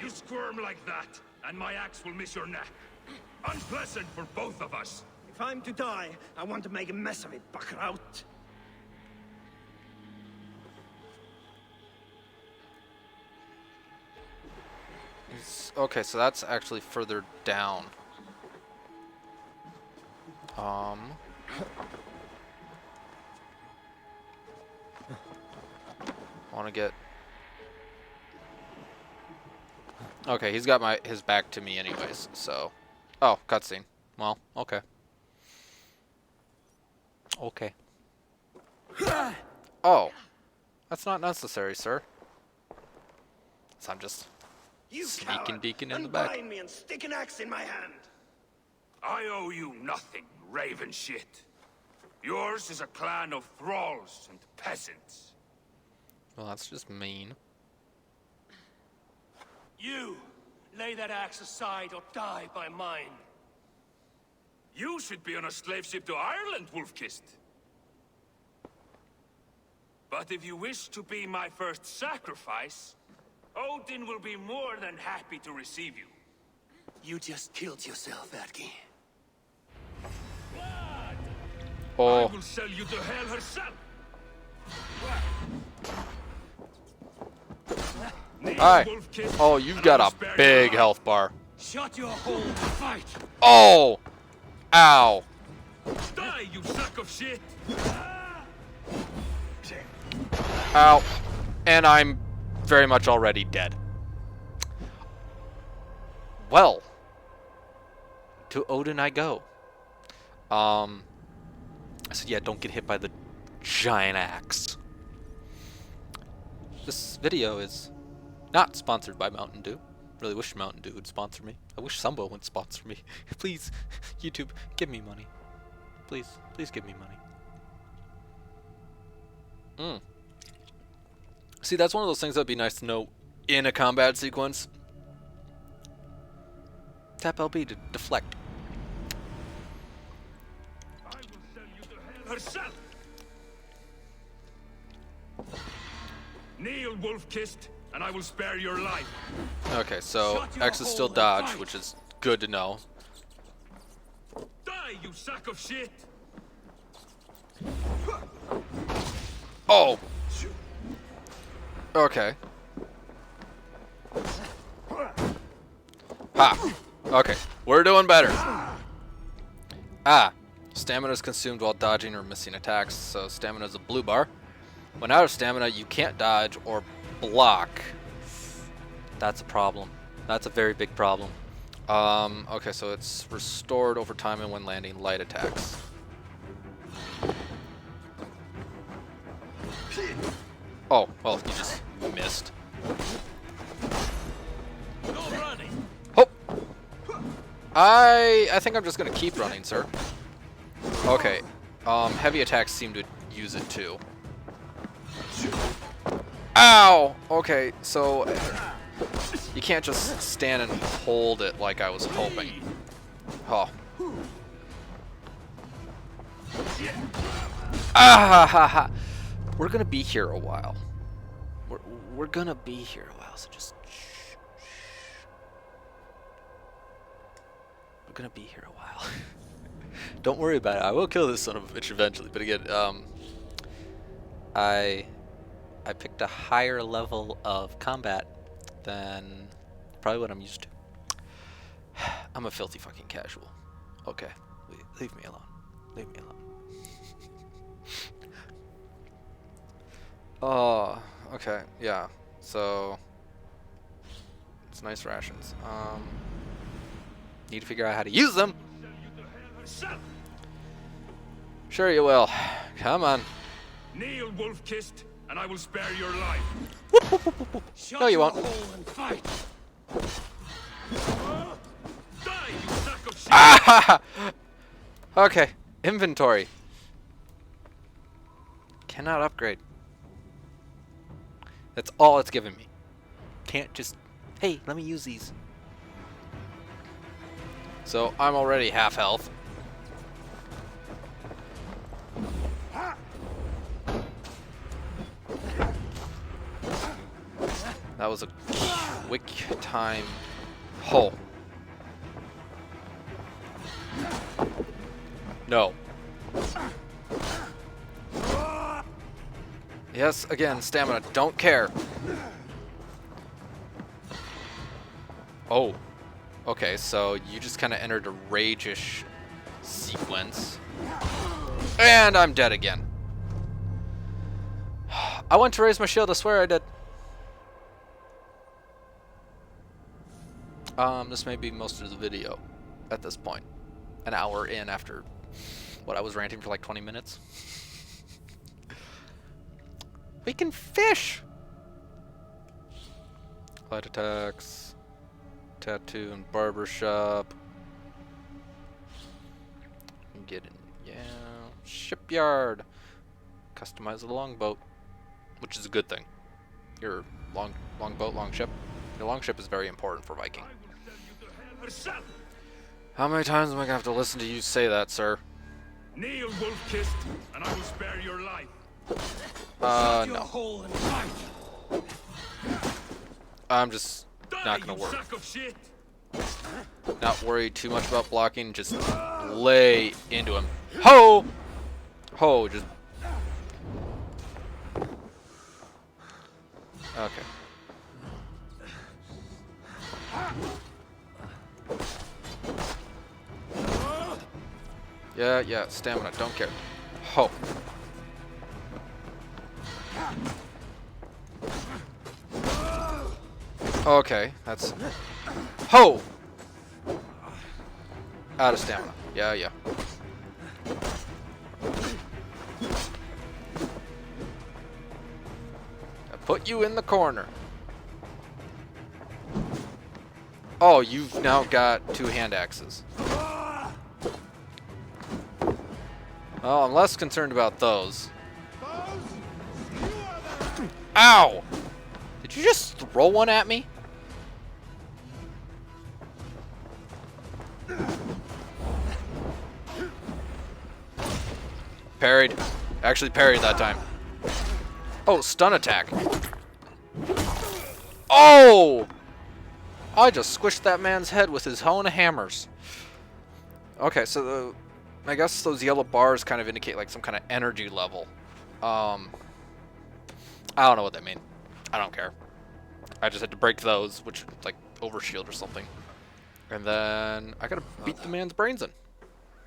You squirm like that, and my axe will miss your neck. Unpleasant for both of us. If I'm to die, I want to make a mess of it, Buckraut. Okay, so that's actually further down. Want to get... Okay, he's got his back to me anyways, so... Oh, cutscene. Well, okay. Okay. Oh. That's not necessary, sir. So I'm just sneaking deacon in the back. Unbind me and stick an axe in my hand. I owe you nothing, raven shit. Yours is a clan of thralls and peasants. Well, that's just mean. You! Lay that axe aside or die by mine. You should be on a slave ship to Ireland, Wolfkist. But if you wish to be my first sacrifice, Odin will be more than happy to receive you. You just killed yourself, Adki. Oh. I will sell you to hell herself. Alright. Oh, you've got a big health bar. Shut your hole and fight. Oh! Ow. Die, you sack of shit. Ow. And I'm very much already dead. Well. To Odin I go. So yeah, don't get hit by the giant axe. This video is not sponsored by Mountain Dew. Really wish Mountain Dew would sponsor me. I wish someone would sponsor me. Please, YouTube, give me money. Please, please give me money. See, that's one of those things that'd be nice to know in a combat sequence. Tap LB to deflect. herself. Kneel, wolf-kissed, and I will spare your life. Okay, so X is still dodge, which is good to know. Die, you sack of shit! Oh! Okay. Ha! Okay, we're doing better. Ah! Stamina is consumed while dodging or missing attacks, so stamina is a blue bar. When out of stamina, you can't dodge or block. That's a problem. That's a very big problem. Okay, so it's restored over time and when landing light attacks. Oh, well, you just missed. Oh! I think I'm just gonna keep running, sir. Okay. Heavy attacks seem to use it too. Ow! Okay, so you can't just stand and hold it like I was hoping. Oh. Ah ha ha ha! We're gonna be here a while. We're gonna be here a while, so just shh. We're gonna be here a while. Don't worry about it. I will kill this son of a bitch eventually. But again, I picked a higher level of combat than probably what I'm used to. I'm a filthy fucking casual. Okay, leave me alone. Leave me alone. Oh, okay, yeah. So it's nice rations. Need to figure out how to use them. Sure you will. Come on. Kneel, wolf-kissed, and I will spare your life. Whoop, whoop, whoop, whoop, whoop. No, you won't. Die, you sack of shit. Ah! Okay, inventory. Cannot upgrade. That's all it's given me. Can't just, hey, let me use these. So I'm already half health. That was a quick time. Oh. No. Yes, again, stamina. Don't care. Oh. Okay, so you just kind of entered a rage-ish sequence. And I'm dead again. I went to raise my shield, I swear I did. This may be most of the video at this point. An hour in after, what, I was ranting for like 20 minutes? We can fish! Light attacks. Tattoo and barber shop. Get in, yeah. Shipyard. Customize the longboat, which is a good thing. Your longboat, longship. Your longship is very important for Viking. How many times am I gonna have to listen to you say that, sir? Kneel, wolf-kissed, and I will spare your life. No. I'm just not gonna worry. Not worry too much about blocking, just lay into him. Ho! Ho, just... Okay. Yeah, stamina, don't care. Ho. Okay, that's... Ho! Out of stamina. Yeah. I put you in the corner. Oh, you've now got 2 hand axes. Oh, I'm less concerned about those. Ow! Did you just throw one at me? Parried. Actually parried that time. Oh, stun attack. Oh! I just squished that man's head with his hoe and hammers. Okay, so I guess those yellow bars kind of indicate like some kind of energy level. I don't know what they mean. I don't care. I just had to break those, which like overshield or something. And then I gotta beat the man's brains in.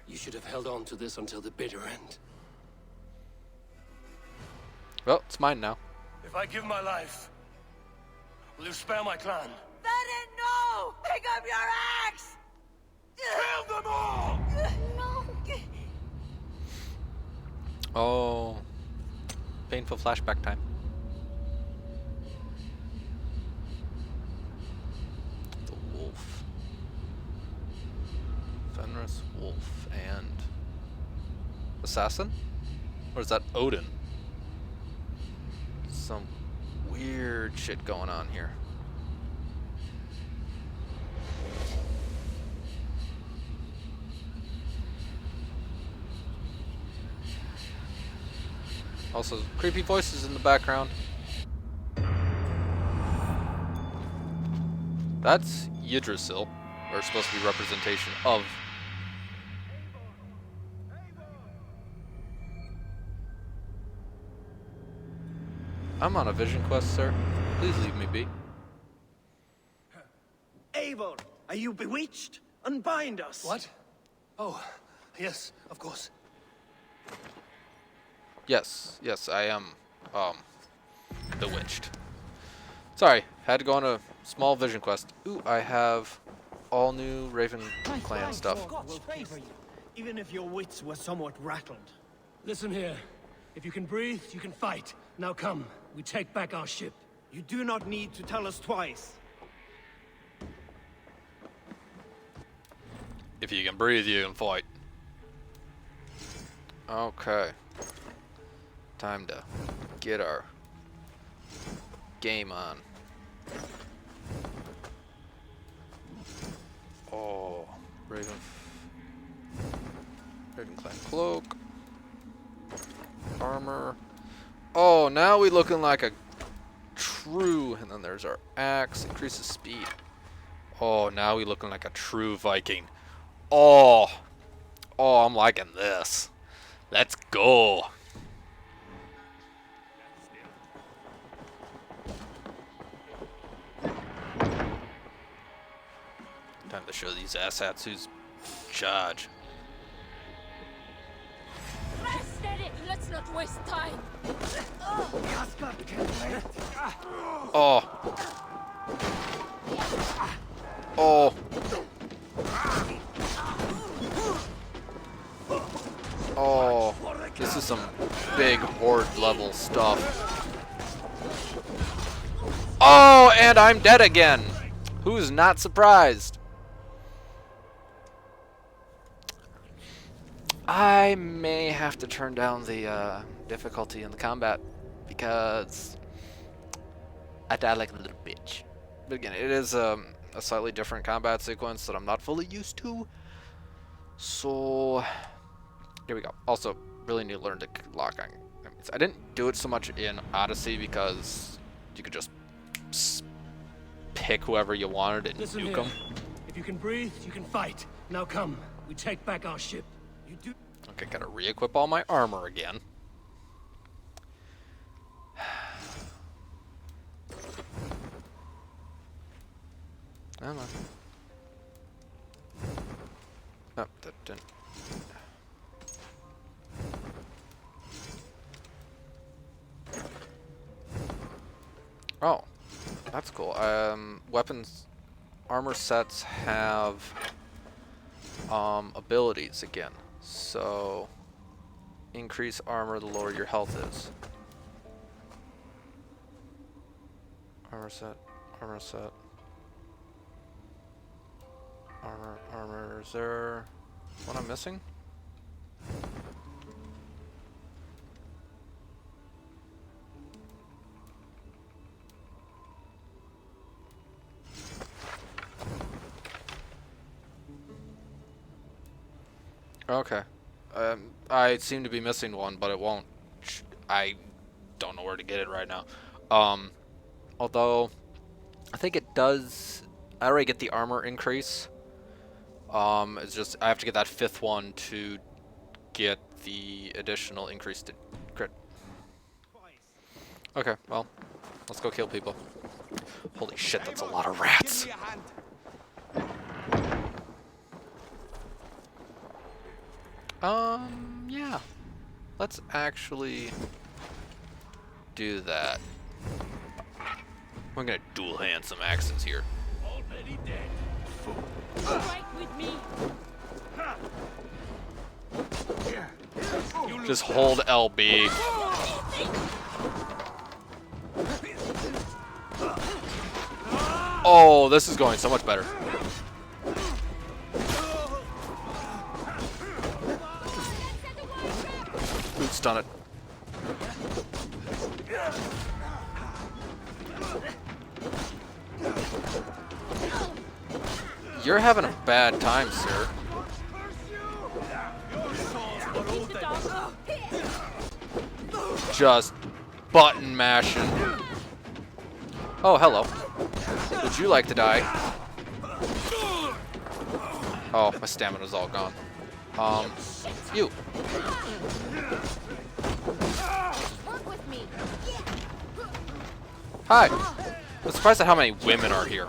You should have held on to this until the bitter end. Well, it's mine now. If I give my life, will you spare my clan? Bennett, no! Pick up your axe! Kill them all! No! Oh. Painful flashback time. The wolf. Fenris, wolf, and... assassin? Or is that Odin? Some weird shit going on here. Also, creepy voices in the background. That's Yggdrasil, or supposed to be representation of. I'm on a vision quest, sir. Please leave me be. Eivor, are you bewitched? Unbind us. What? Oh, yes, of course. Yes, I am, bewitched. Sorry, had to go on a small vision quest. Ooh, I have all new Raven clan stuff. Even if your wits were somewhat rattled. Listen here. If you can breathe, you can fight. Now come, we take back our ship. You do not need to tell us twice. If you can breathe, you can fight. Okay. Time to get our game on. Oh, Raven Clan cloak, armor. Oh, now we looking like a true. And then there's our axe, increases speed. Oh, now we looking like a true Viking. Oh, I'm liking this. Let's go. Time to show these asshats who's in charge. Let's not waste time. Oh. Oh. Oh. This is some big horde level stuff. Oh, and I'm dead again. Who's not surprised? I may have to turn down the difficulty in the combat because I die like a little bitch. But again, it is a slightly different combat sequence that I'm not fully used to. So here we go. Also, really need to learn to lock on. I didn't do it so much in Odyssey because you could just pick whoever you wanted and nuke them. If you can breathe, you can fight. Now come, we take back our ship. You do. Okay, gotta re-equip all my armor again. Come on. Oh, that didn't. Oh, that's cool. Weapons, armor sets have abilities again. So, increase armor the lower your health is. Armor set, armor set. Armor, is there one I'm missing? Okay. I seem to be missing one, but it won't. I don't know where to get it right now. Although I think it does. I already get the armor increase. It's just I have to get that 5th one to get the additional increase to crit. Okay, well, let's go kill people. Holy shit, that's a lot of rats. Yeah. Let's actually do that. We're gonna dual hand some axes here. Already dead. Fight with me. Just hold LB. Oh, this is going so much better. Ooh, stun it. You're having a bad time, sir. Just button mashing. Oh, hello. Would you like to die? Oh, my stamina's all gone. You. Hi. I'm surprised at how many women are here.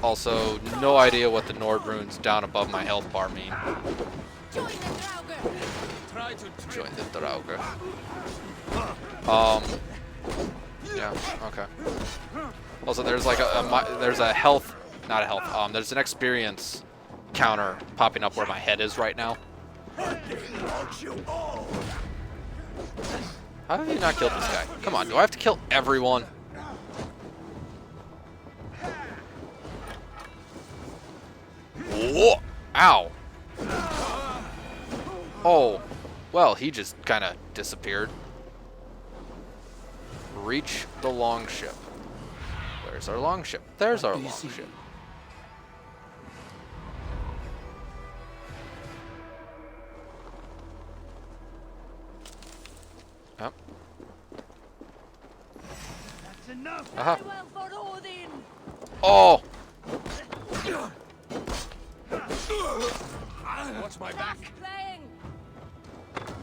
Also, no idea what the Nord runes down above my health bar mean. Join the Draugr. Yeah, okay. Also, there's like there's a health, not a health, there's an experience counter popping up where my head is right now. How have you not killed this guy? Come on, do I have to kill everyone? Whoa! Ow! Oh, well, he just kind of disappeared. Reach the longship. Where's our longship? There's our longship. Yep. That's enough. Aha. Oh! Watch my back.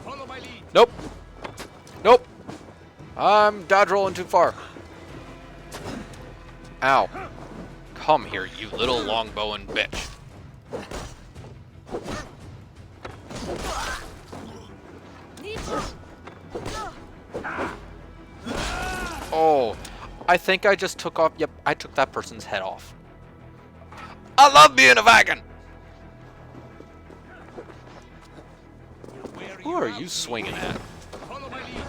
Follow my lead. Nope. Nope. I'm dodge rolling too far. Ow. Come here, you little longbowing bitch. Oh, I think I just took off. Yep, I took that person's head off. I love being a Viking. Who are you swinging at? Follow my lead.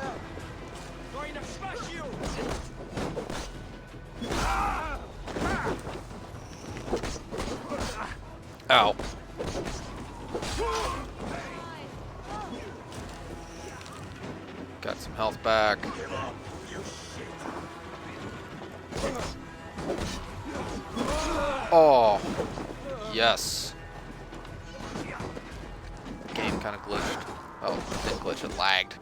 Going to smash you. Ow. Got some health back. Oh, yes. Game kind of glitched. Oh, it didn't glitch, it lagged.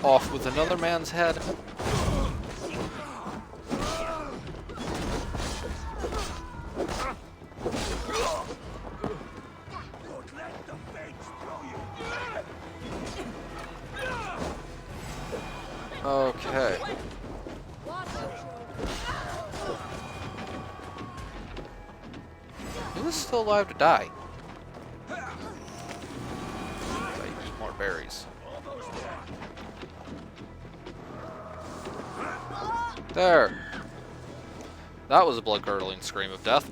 Off with another man's head. Okay. Who is still alive to die? I eat more berries. There. That was a blood-curdling scream of death.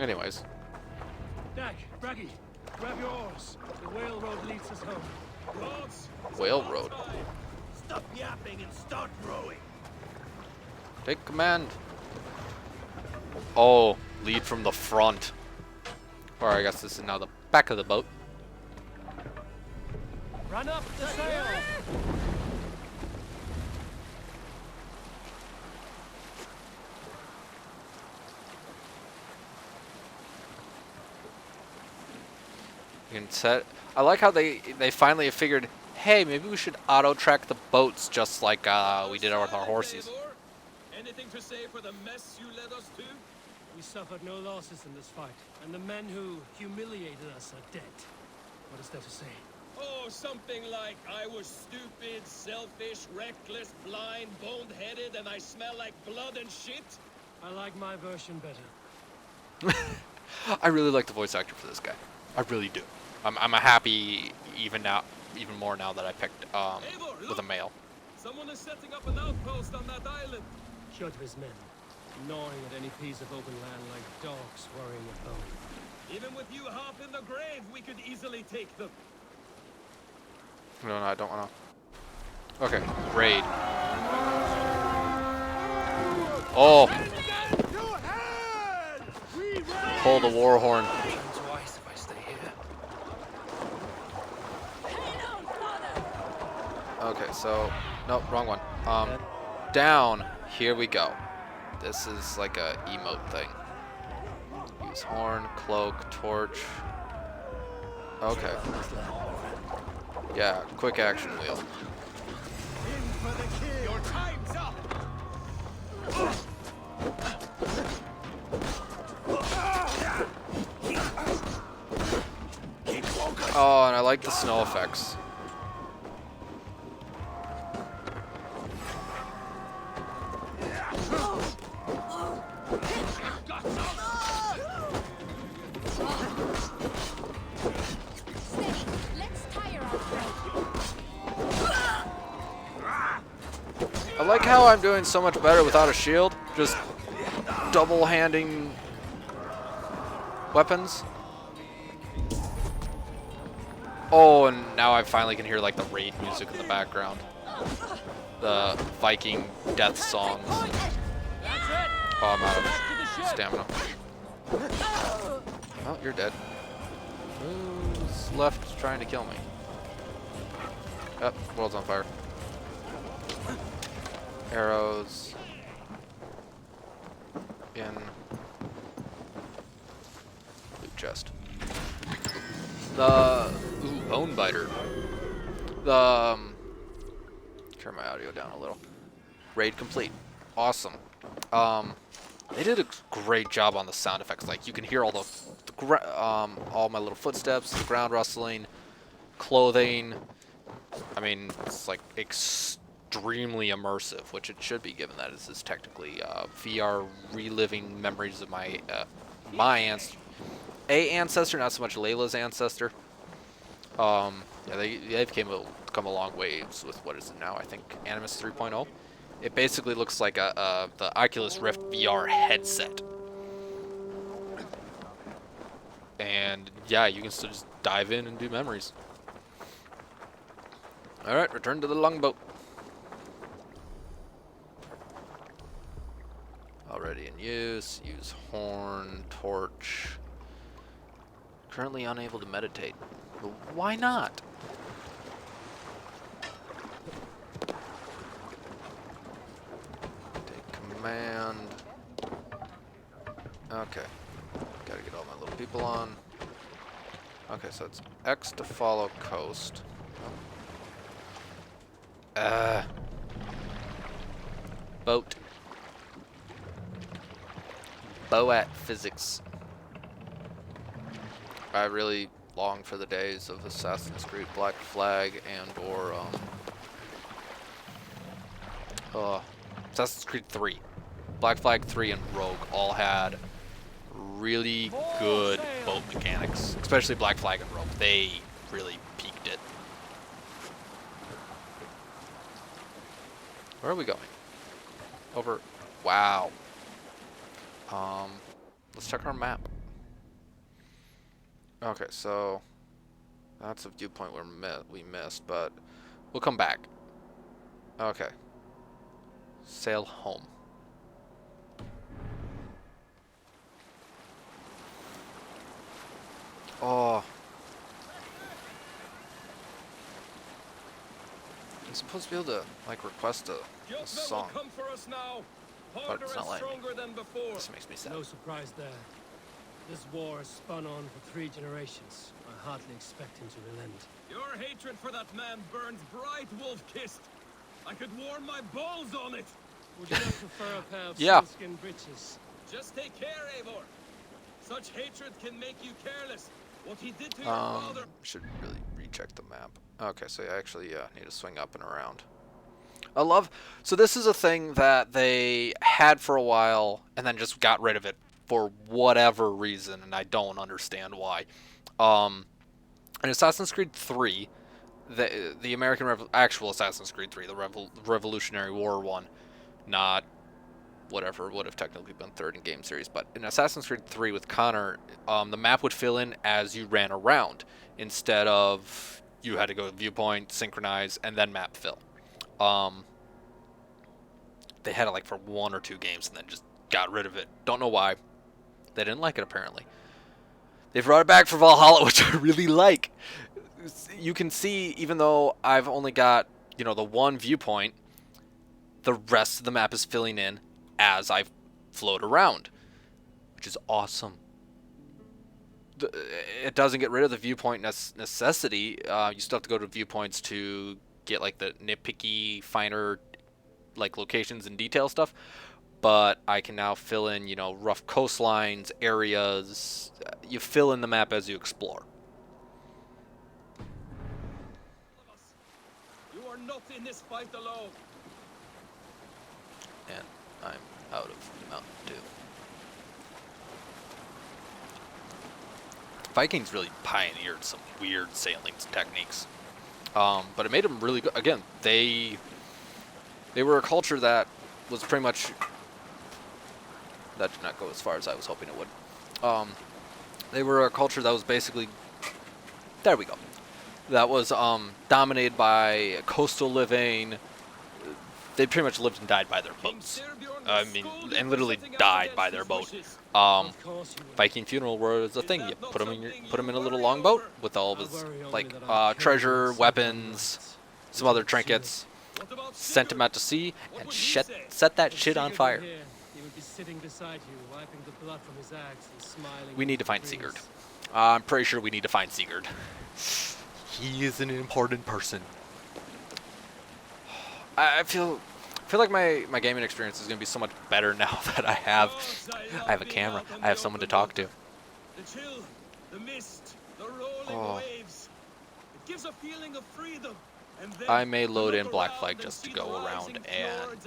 Anyways. Dak, Braggy, grab your oars. The whale road leads us home. Lords, Whale road. Stop yapping and start rowing. Take command. Oh, lead from the front. Or I guess this is now the back of the boat. run up the sail. You can set. I like how they finally have figured, hey, maybe we should auto track the boats just like we did with our horses. Anything to say for the mess you led us to? We suffered no losses in this fight, and the men who humiliated us are dead. What is there to say? Oh, something like, I was stupid, selfish, reckless, blind, bone-headed, and I smell like blood and shit? I like my version better. I really like the voice actor for this guy. I really do. I'm a happy even more now that I picked with a male. Someone is setting up an outpost on that island. Short of his men, gnawing at any piece of open land like dogs worrying at home. Even with you half in the grave, we could easily take them. No, I don't want to. Okay, raid. Oh! Pull the war horn. Twice if I stay here. Okay, so nope, wrong one. Down. Here we go. This is like a emote thing. Use horn, cloak, torch. Okay. Yeah, quick action wheel. Your time's up. Oh, and I like the snow effects. I like how I'm doing so much better without a shield, just double-handing weapons. Oh, and now I finally can hear like the raid music in the background. The Viking death songs. Oh, I'm out of stamina. Oh, you're dead. Who's left trying to kill me? Oh, world's on fire. Arrows. In. Loot chest. The bone biter. The turn my audio down a little. Raid complete. Awesome. They did a great job on the sound effects. Like you can hear all all my little footsteps, the ground rustling, clothing. I mean, it's like extremely immersive, which it should be, given that this is technically VR reliving memories of my ancestor, not so much Layla's ancestor. Yeah, they've come a long ways with what is it now? I think Animus 3.0. It basically looks like the Oculus Rift VR headset. And yeah, you can still just dive in and do memories. Alright, return to the longboat. Already in use. Use horn, torch. Currently unable to meditate. But why not? Take command. Okay. Gotta get all my little people on. Okay, so it's X to follow coast. Boat. Boat physics. I really long for the days of Assassin's Creed Black Flag and or Assassin's Creed 3. Black Flag 3 and Rogue all had really good boat mechanics, especially Black Flag and Rogue. They really peaked it. Where are we going? Over. Wow. Let's check our map. Okay, so that's a viewpoint we missed, but we'll come back. Okay. Sail home. Oh. I'm supposed to be able to, like, request a song. But it's not letting me. This makes me sad. No surprise there. This war has spun on for 3 generations. I hardly expect him to relent. Your hatred for that man burns bright, wolf-kissed. I could warm my balls on it. Would you not prefer a pair of Yeah. sealskin breeches? Just take care, Eivor. Such hatred can make you careless. What he did to your father. Should really recheck the map. Okay, so I actually need to swing up and around. I love. So this is a thing that they had for a while and then just got rid of it for whatever reason, and I don't understand why. In Assassin's Creed 3, the American actual Assassin's Creed 3, the Revolutionary War one, not whatever would have technically been third in game series, but in Assassin's Creed 3 with Connor, the map would fill in as you ran around instead of you had to go to viewpoint, synchronize, and then map fill. They had it like for 1 or 2 games and then just got rid of it. Don't know why. They didn't like it apparently. They brought it back for Valhalla, which I really like. You can see, even though I've only got, the one viewpoint, the rest of the map is filling in as I float around, which is awesome. It doesn't get rid of the viewpoint necessity. You still have to go to viewpoints to get like the nitpicky, finer, like locations and detail stuff. But I can now fill in, rough coastlines, areas. You fill in the map as you explore. You are not in this fight alone. And I'm out of Mountain Dew. Vikings really pioneered some weird sailing techniques, but it made them really good. Again, they were a culture that was pretty much. That did not go as far as I was hoping it would. They were a culture that was basically. There we go. That was dominated by coastal living. They pretty much lived and died by their boats. I mean, and literally died by their boat. Viking funeral was a thing. You put him in a little longboat with all of his treasure, weapons, some other trinkets. Sent him out to sea and set that shit on fire. We need to find Sigurd. I'm pretty sure we need to find Sigurd. He is an important person. I feel like my gaming experience is going to be so much better now that I have a camera. I have someone to talk to. The chill, the mist, the rolling waves. It gives a feeling of freedom. And then I may load in Black Flag just to go around and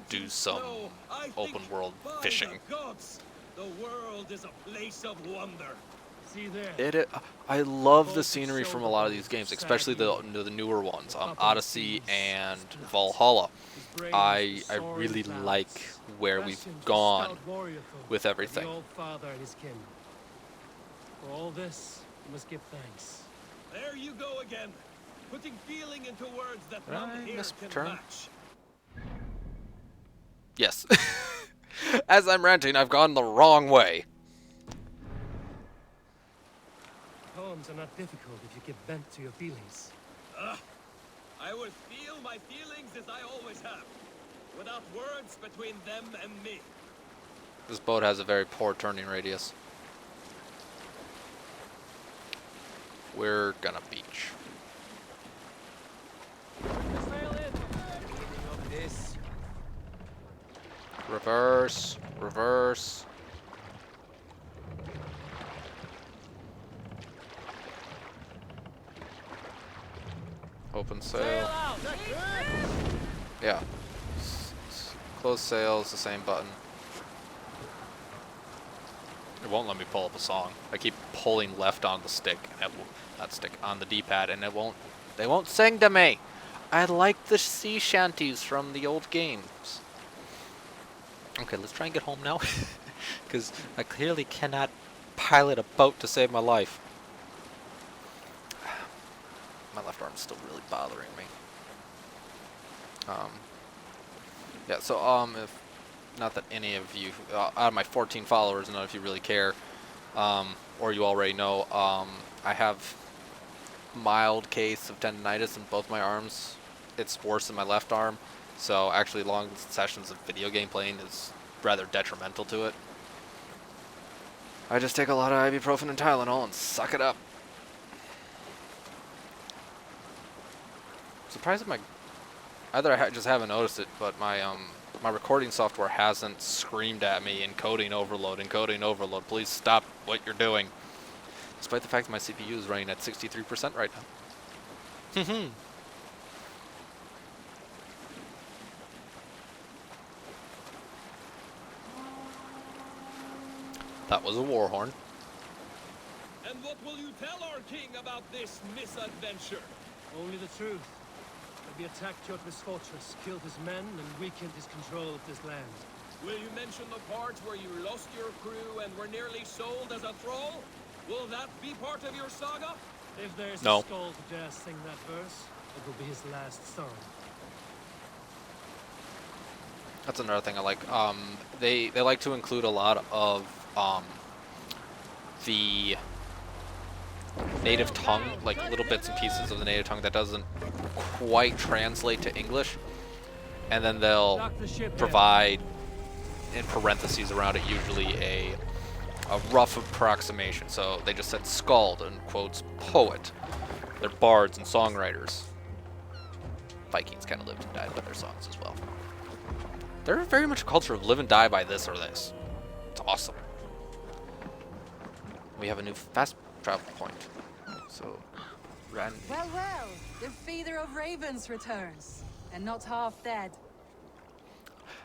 do some open world fishing. The world is a place of wonder. See there. I love the scenery from a lot of these games, especially the newer ones, Odyssey and Valhalla. I really like where we've gone with everything. For all this, you must give thanks. There you go again, putting feeling into words that none here can match. Yes. As I'm ranting, I've gone the wrong way. Poems are not difficult if you give vent to your feelings. I will feel my feelings as I always have, without words between them and me. This boat has a very poor turning radius. We're gonna beach. Reverse, reverse. Open sail. Yeah. Close sail is the same button. It won't let me pull up a song. I keep pulling left on the stick, and not stick, on the D-pad, and they won't sing to me. I like the sea shanties from the old games. Okay, let's try and get home now, because I clearly cannot pilot a boat to save my life. My left arm's still really bothering me. Yeah, so if not that any of you out of my 14 followers, none of you really care, or you already know, I have mild case of tendonitis in both my arms. It's worse in my left arm, so actually long sessions of video game playing is rather detrimental to it. I just take a lot of ibuprofen and Tylenol and suck it up. Surprised if my... Either I just haven't noticed it, but my recording software hasn't screamed at me, encoding overload, please stop what you're doing. Despite the fact that my CPU is running at 63% right now. That was a war horn. And what will you tell our king about this misadventure? Only the truth. That we attacked Kjotve's fortress, killed his men, and weakened his control of this land. Will you mention the part where you lost your crew and were nearly sold as a thrall? Will that be part of your saga? If there's No. a skull to dare sing that verse, it will be his last song. That's another thing I like. They like to include a lot of the native tongue, like little bits and pieces of the native tongue that doesn't quite translate to English, and then they'll provide in parentheses around it usually a rough approximation. So they just said skald and quotes poet. They're bards and songwriters. Vikings kind of lived and died by their songs as well. They're very much a culture of live and die by this or this. It's awesome. We have a new fast travel point. So, Randy. Well, well, the feeder of ravens returns, and not half dead.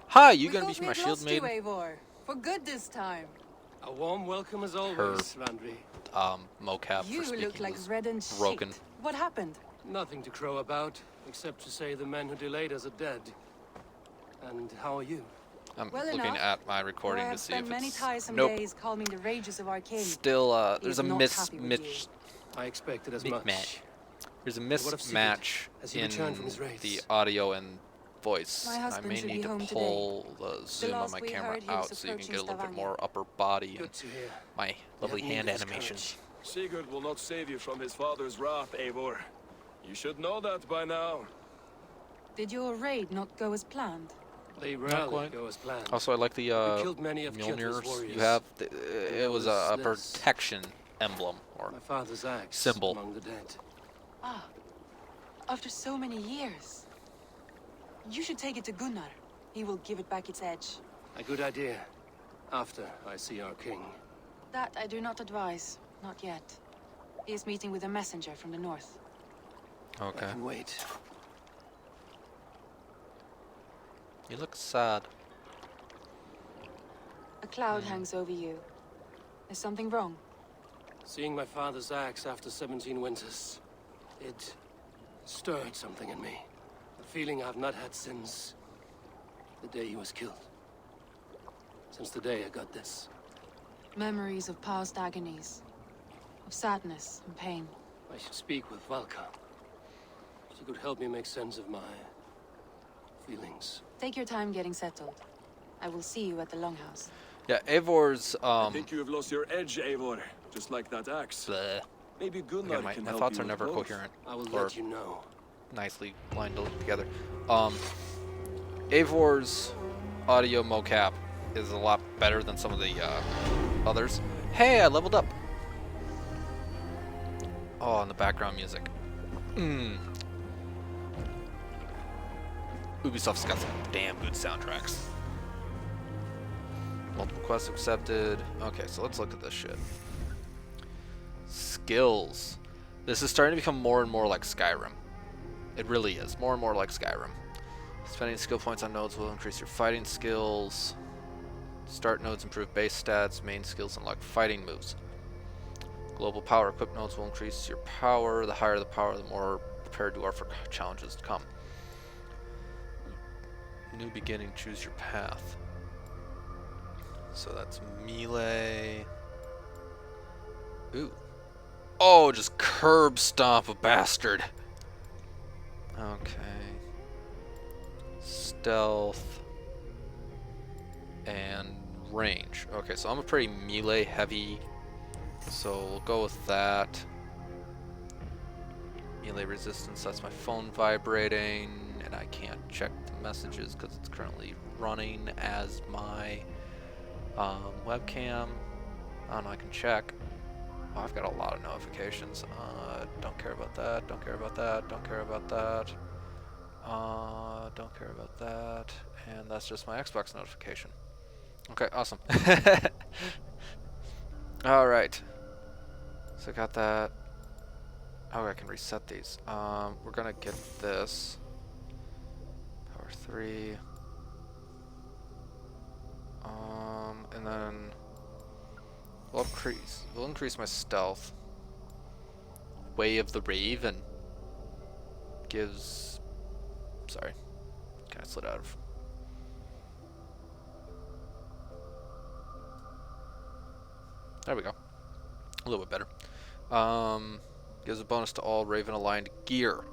Hi, you We gonna be thought my we'd shield lost you, maiden? Eivor, for good this time. A warm welcome as always, Her Randri. mocap You for speaking look like was reddened broken. shit. What happened? Nothing to crow about, except to say the men who delayed us are dead. And how are you? I'm Well looking enough. at my recording I to have see spent if many it's tiresome nope. days calming the rages of our king. Still, He there's is a not happy with mismatch. I expected as much. There's a And what of Sigurd? mismatch Has he in returned from his raids? the audio and voice. My I husband may should need be to home pull the zoom on last my we camera heard, he was out so you can approaching get a little bit Stavanger. more upper body Good and to hear. my lovely You have hand need of his animations. Sigurd will not save you from his father's wrath, Eivor. You should know that by now. Did your raid not go as planned? They Not rarely quite. go as planned. Also, I like the We killed many of Kjotve's Mjolnirs warriors. you have. And It was there a was this. protection emblem or My father's axe symbol. among the dead. Ah, after so many years. You should take it to Gunnar. He will give it back its edge. A good idea. After I see our king. That I do not advise. Not yet. He is meeting with a messenger from the north. Okay. I can wait. You look sad. A cloud hangs over you. Is something wrong? Seeing my father's axe after 17 winters, it stirred something in me. A feeling I've not had since the day he was killed. Since the day I got this. Memories of past agonies. Of sadness and pain. I should speak with Valka. She could help me make sense of my feelings. Take your time getting settled. I will see you at the Longhouse. Yeah, Eivor's I think you have lost your edge, Eivor. Just like that axe. bleh. Maybe Gunnar Again, my can my help thoughts you are with never both. coherent I will or let you know. nicely blind together. Eivor's audio mocap is a lot better than some of the others. Hey, I leveled up. Oh, and the background music. Ubisoft's got some damn good soundtracks. Multiple quests accepted. Okay, so let's look at this shit. Skills. This is starting to become more and more like Skyrim. It really is. More and more like Skyrim. Spending skill points on nodes will increase your fighting skills. Start nodes improve base stats. Main skills unlock fighting moves. Global power equipped nodes will increase your power. The higher the power, the more prepared you are for challenges to come. New beginning, choose your path. So that's melee. Ooh. Oh, just curb stomp a bastard. Okay. Stealth. And range. Okay, so I'm a pretty melee heavy. So we'll go with that. Melee resistance, that's my phone vibrating. And I can't check the messages because it's currently running as my webcam. I don't know, I can check. Oh, I've got a lot of notifications. Don't care about that, don't care about that, don't care about that. Don't care about that. And that's just my Xbox notification. Okay, awesome. Alright. So I got that. Oh, I can reset these. We're gonna get this. Power 3. And then we'll increase my stealth. Way of the Raven gives, sorry, kind of slid out of. There we go. A little bit better. Gives a bonus to all Raven aligned gear.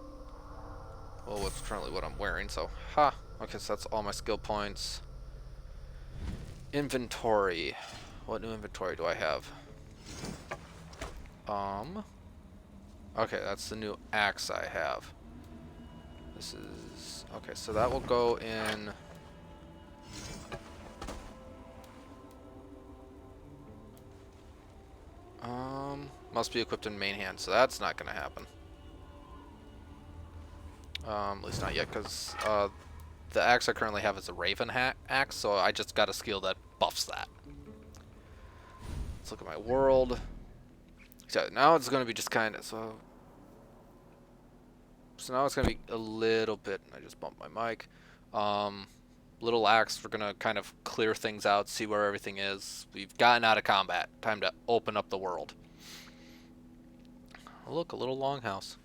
Well, it's currently what I'm wearing, so ha. Okay, so that's all my skill points. Inventory. What new inventory do I have? Okay, that's the new axe I have. This is okay, so that will go in. Must be equipped in main hand, so that's not gonna happen. At least not yet, because the axe I currently have is a Raven axe, so I just got a skill that buffs that. Let's look at my world. So now it's gonna be just kind of so now it's gonna be a little bit. I just bumped my mic. Little axe. We're gonna kind of clear things out, see where everything is. We've gotten out of combat. Time to open up the world. Oh, look, a little longhouse.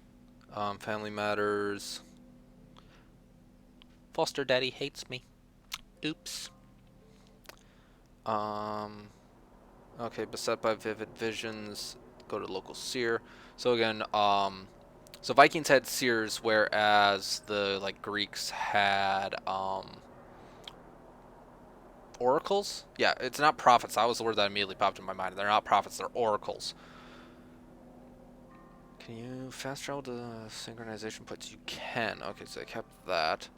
Family matters. Foster daddy hates me. Oops. Okay, beset by vivid visions. Go to local seer. So again, so Vikings had seers, whereas the Greeks had oracles. Yeah, it's not prophets. That was the word that immediately popped in my mind. They're not prophets. They're oracles. Can you fast travel to synchronization points? You can. Okay, so I kept that.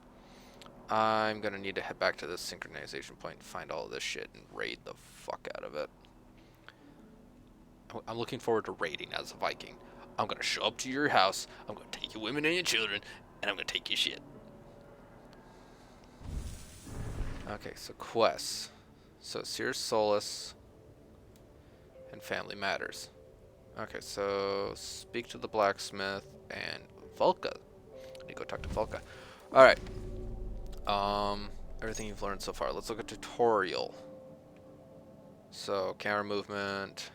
I'm gonna need to head back to this synchronization point and find all of this shit and raid the fuck out of it. I'm looking forward to raiding as a Viking. I'm gonna show up to your house, I'm gonna take your women and your children, and I'm gonna take your shit. Okay, so quests. So Seer's Solace and Family Matters. Okay, so speak to the blacksmith and Volka. I need to go talk to Volka. Alright. Everything you've learned so far. Let's look at tutorial. So camera movement,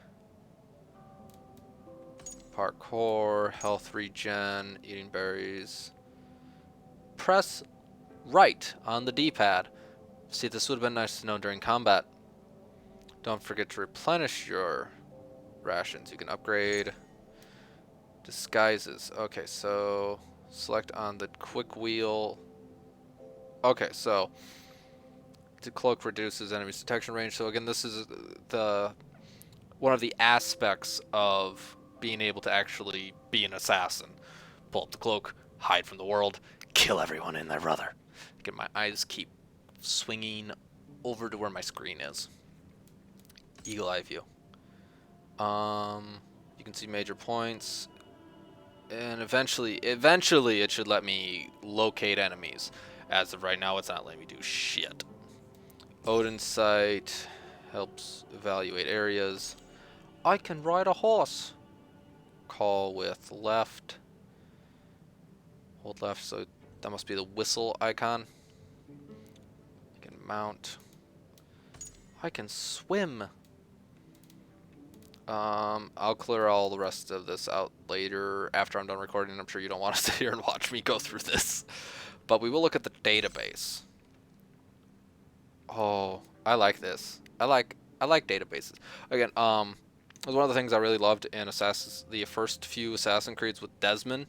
parkour, health regen, eating berries. Press right on the D-pad. See, this would have been nice to know during combat. Don't forget to replenish your rations. You can upgrade disguises. Okay, so select on the quick wheel. Okay, so the cloak reduces enemies' detection range. So again, this is one of the aspects of being able to actually be an assassin. Pull up the cloak, hide from the world, kill everyone and their brother. Again, my eyes keep swinging over to where my screen is. Eagle eye view. You can see major points, and eventually it should let me locate enemies. As of right now, it's not letting me do shit. Odin's sight helps evaluate areas. I can ride a horse. Call with left. Hold left, so that must be the whistle icon. You can mount. I can swim. I'll clear all the rest of this out later after I'm done recording. I'm sure you don't want to sit here and watch me go through this. But we will look at the database. Oh, I like this. I like databases. Again, it was one of the things I really loved in the first few Assassin's Creeds with Desmond,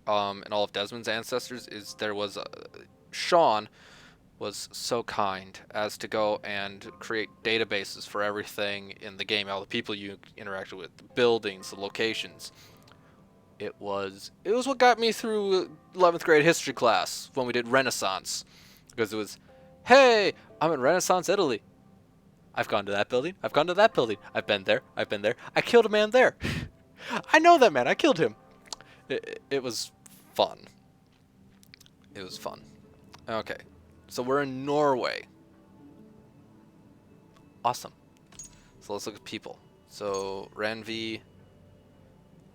and all of Desmond's ancestors, is there was Sean was so kind as to go and create databases for everything in the game, all the people you interacted with, the buildings, the locations. It was what got me through 11th grade history class when we did Renaissance, because it was, hey, I'm in Renaissance Italy. I've gone to that building. I've gone to that building. I've been there. I've been there. I killed a man there. I know that man. I killed him. It was fun. It was fun. Okay. So we're in Norway. Awesome. So let's look at people. So Ranvi.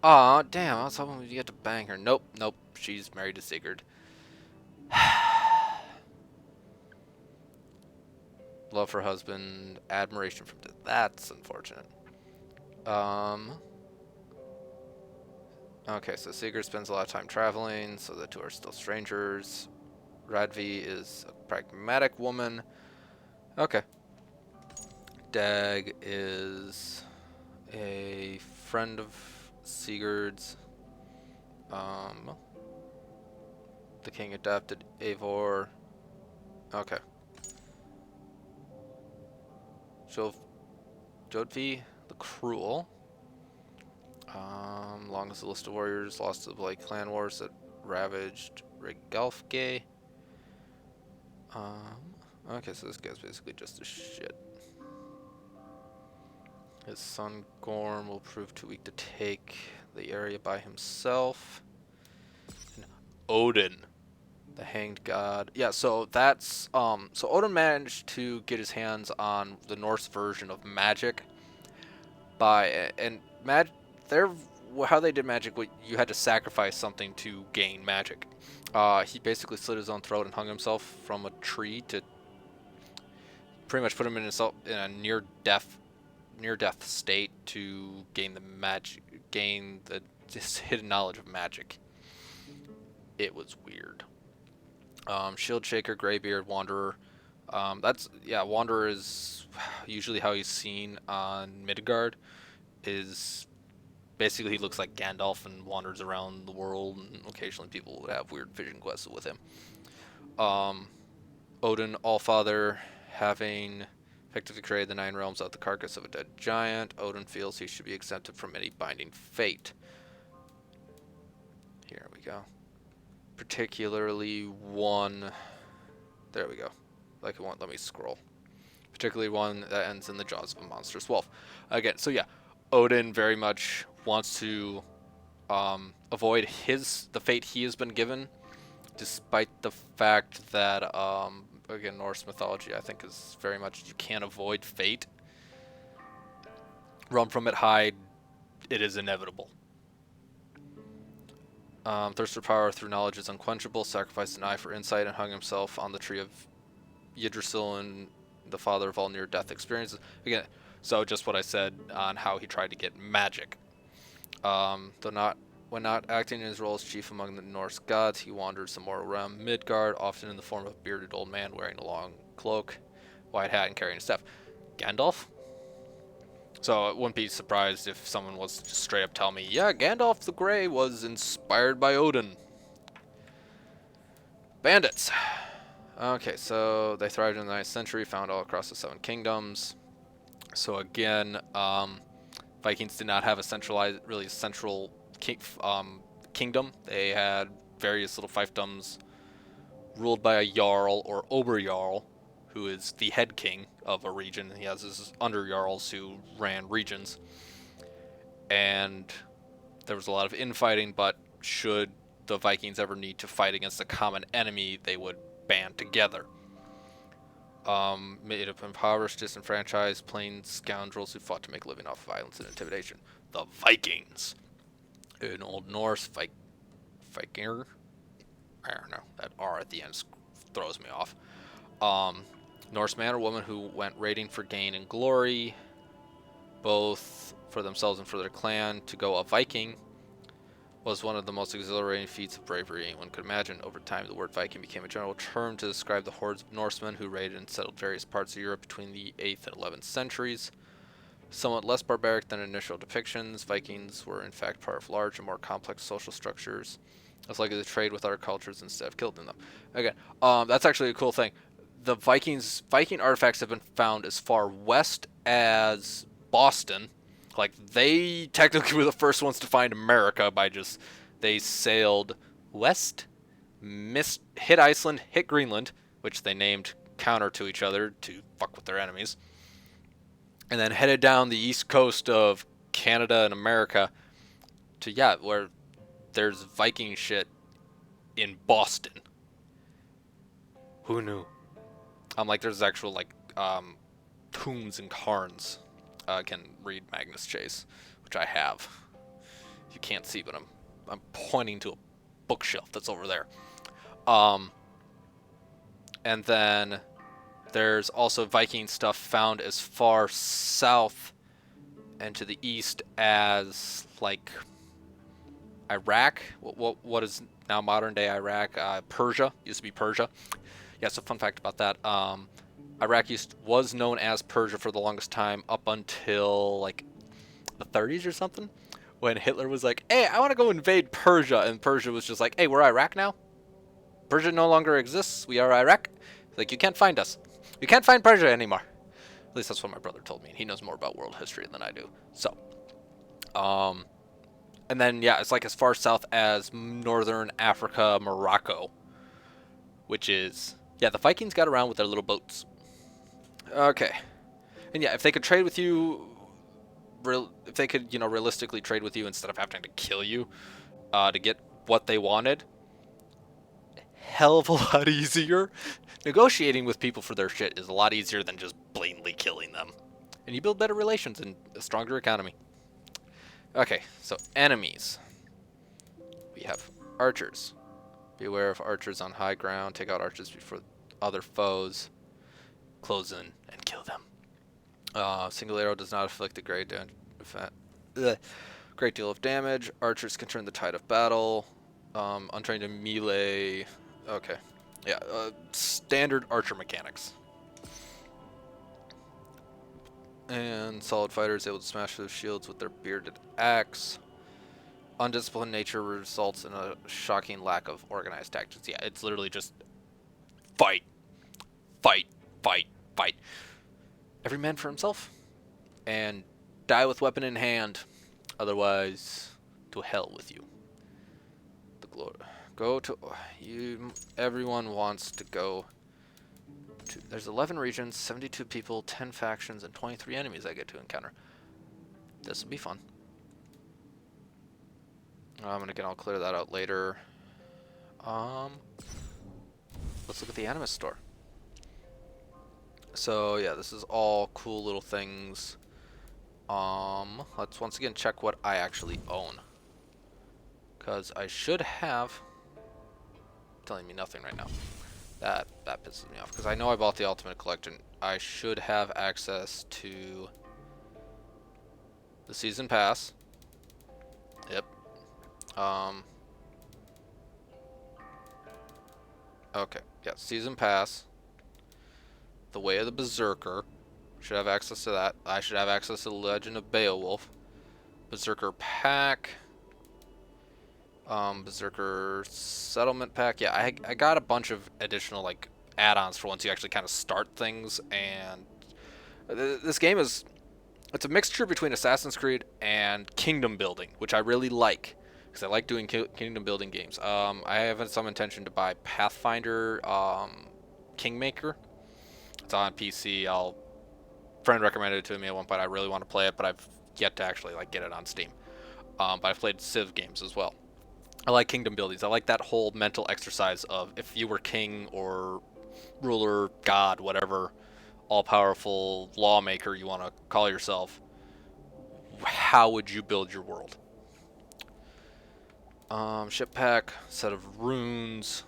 Aw, damn. I was hoping we'd get to bang her. Nope. Nope. She's married to Sigurd. Love her husband. Admiration from death. That's unfortunate. Okay, so Sigurd spends a lot of time traveling, so the two are still strangers. Radvi is a pragmatic woman. Okay. Dag is a friend of Sigurd's. The king adopted Eivor. Okay. Jodvi, the Cruel. Longest list of warriors, lost to the Blake clan wars that ravaged Regalfge. Okay, so this guy's basically just a shit. His son Gorm will prove too weak to take the area by himself. And Odin, the hanged god. Yeah, so that's so Odin managed to get his hands on the Norse version of magic by how they did magic, you had to sacrifice something to gain magic. He basically slit his own throat and hung himself from a tree to pretty much put him in a near death state to gain this hidden knowledge of magic. It was weird. Shield Shaker, Greybeard, Wanderer. Wanderer is usually how he's seen on Midgard. Is basically he looks like Gandalf and wanders around the world, and occasionally people would have weird vision quests with him. Odin, Allfather, having effectively created the 9 realms out of the carcass of a dead giant, Odin feels he should be exempted from any binding fate. Here we go. Particularly one... There we go. Like it won't let me scroll. Particularly one that ends in the jaws of a monstrous wolf. Again, so yeah, Odin very much wants to avoid the fate he has been given, despite the fact that, again, Norse mythology, I think, is very much you can't avoid fate. Run from it, hide, it is inevitable. Thirst for power through knowledge is unquenchable, sacrificed an eye for insight, and hung himself on the tree of Yggdrasil, and the father of all near-death experiences. Again, so just what I said on how he tried to get magic. When not acting in his role as chief among the Norse gods, he wanders the mortal realm Midgard, often in the form of a bearded old man wearing a long cloak, white hat, and carrying a staff. Gandalf? So I wouldn't be surprised if someone was to just straight up tell me, yeah, Gandalf the Grey was inspired by Odin. Bandits. Okay, so they thrived in the 9th century, found all across the 7 kingdoms. So again, Vikings did not have a central kingdom. They had various little fiefdoms ruled by a jarl or oberjarl, who is the head king of a region. He has his under-jarls who ran regions. And there was a lot of infighting, but should the Vikings ever need to fight against a common enemy, they would band together. Made up impoverished, disenfranchised, plain scoundrels who fought to make a living off violence and intimidation. The Vikings. In Old Norse, Vikingr. I don't know. That R at the end throws me off. Norse man or woman who went raiding for gain and glory, both for themselves and for their clan. To go a Viking was one of the most exhilarating feats of bravery anyone could imagine. Over time, the word Viking became a general term to describe the hordes of Norsemen who raided and settled various parts of Europe between the 8th and 11th centuries. Somewhat less barbaric than initial depictions, Vikings were in fact part of large and more complex social structures, as likely to trade with other cultures instead of killing them. Again, that's actually a cool thing. The Viking artifacts have been found as far west as Boston. Like, they technically were the first ones to find America by they sailed west, hit Iceland, hit Greenland, which they named counter to each other to fuck with their enemies, and then headed down the east coast of Canada and America to, yeah, where there's Viking shit in Boston. Who knew? Like, there's actual, like, tombs and cairns. Can read Magnus Chase, which I have. You can't see, but I'm pointing to a bookshelf that's over there. And then there's also Viking stuff found as far south and to the east as, like, Iraq. What is now modern day Iraq? Persia. Used to be Persia. Yeah, so fun fact about that. Iraq was known as Persia for the longest time up until, like, the 30s or something, when Hitler was like, hey, I want to go invade Persia, and Persia was just like, hey, we're Iraq now? Persia no longer exists. We are Iraq. Like, you can't find us. You can't find Persia anymore. At least that's what my brother told me. He knows more about world history than I do. So, and then, yeah, it's like as far south as northern Africa, Morocco, which is, yeah, the Vikings got around with their little boats. Okay. And yeah, if they could trade with you, if they could, you know, realistically trade with you instead of having to kill you to get what they wanted, hell of a lot easier. Negotiating with people for their shit is a lot easier than just blatantly killing them. And you build better relations and a stronger economy. Okay, so enemies. We have archers. Beware of archers on high ground. Take out archers before other foes. Close in and kill them. Single arrow does not inflict a great deal of damage. Archers can turn the tide of battle. Untrained in melee. Okay. Yeah, standard archer mechanics. And solid fighters able to smash those shields with their bearded axe. Undisciplined nature results in a shocking lack of organized tactics. Yeah, it's literally just fight, fight, fight, fight. Every man for himself. And die with weapon in hand. Otherwise, to hell with you. The glory. Go to you. Everyone wants to go to. There's 11 regions, 72 people, 10 factions, and 23 enemies I get to encounter. This will be fun. I'll clear that out later. Let's look at the Animus store. So yeah, this is all cool little things. Let's once again check what I actually own, because I should have. Telling me nothing right now. That pisses me off, because I know I bought the Ultimate Collection. I should have access to the Season Pass. Yep. Okay. Yeah, Season Pass. The Way of the Berserker. Should have access to that. I should have access to the Legend of Beowulf. Berserker Pack. Berserker Settlement Pack. Yeah, I got a bunch of additional, like, add-ons for once you actually kind of start things, and this game is, it's a mixture between Assassin's Creed and kingdom building, which I really like, because I like doing kingdom building games. I have some intention to buy Pathfinder Kingmaker. It's on PC. Friend recommended it to me at one point. I really want to play it, but I've yet to actually, like, get it on Steam. But I've played Civ games as well. I like kingdom buildings. I like that whole mental exercise of, if you were king or ruler, god, whatever, all-powerful lawmaker you want to call yourself, how would you build your world? Ship pack, set of runes.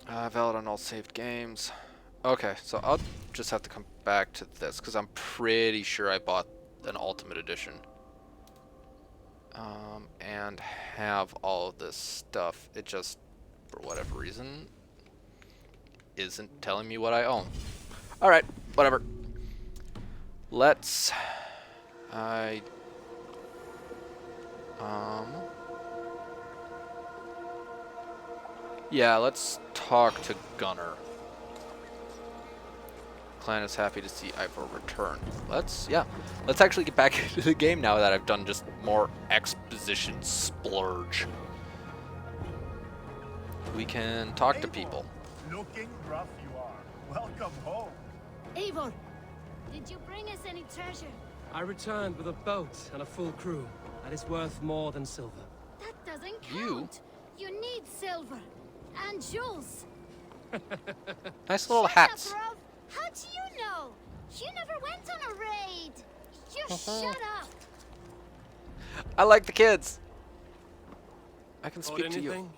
Valid on all saved games. Okay, so I'll just have to come back to this, because I'm pretty sure I bought an Ultimate Edition. And have all of this stuff. It just, for whatever reason, isn't telling me what I own. Alright, whatever. Let's... Yeah, let's talk to Gunnar. Clan is happy to see Ivor return. Let's actually get back into the game now that I've done just more exposition splurge. We can talk to people. Looking rough you are. Welcome home. Eivor, Did you bring us any treasure? I returned with a boat and a full crew. That is worth more than silver. That doesn't count. You need silver. And jewels. Nice little hats. Up, how do you know? You never went on a raid. Just shut up. I like the kids. I can Caught speak to you. anything?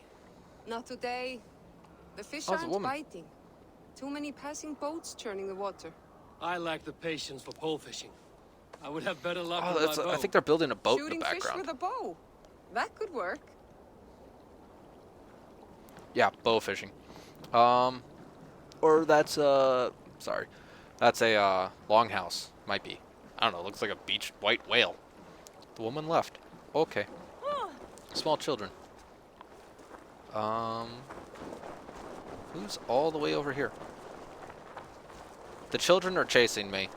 Not today. The fish Oh, it's a aren't woman. biting. Too many passing boats churning the water. I lack the patience for pole fishing. I would have better luck Oh, with that's, my bow. I think they're building a boat Shooting in the fish background. with a bow. That could work. Yeah, bow fishing. Or that's sorry, that's a longhouse. Might be. I don't know. Looks like a beached white whale. The woman left. Okay. Small children. Who's all the way over here? The children are chasing me.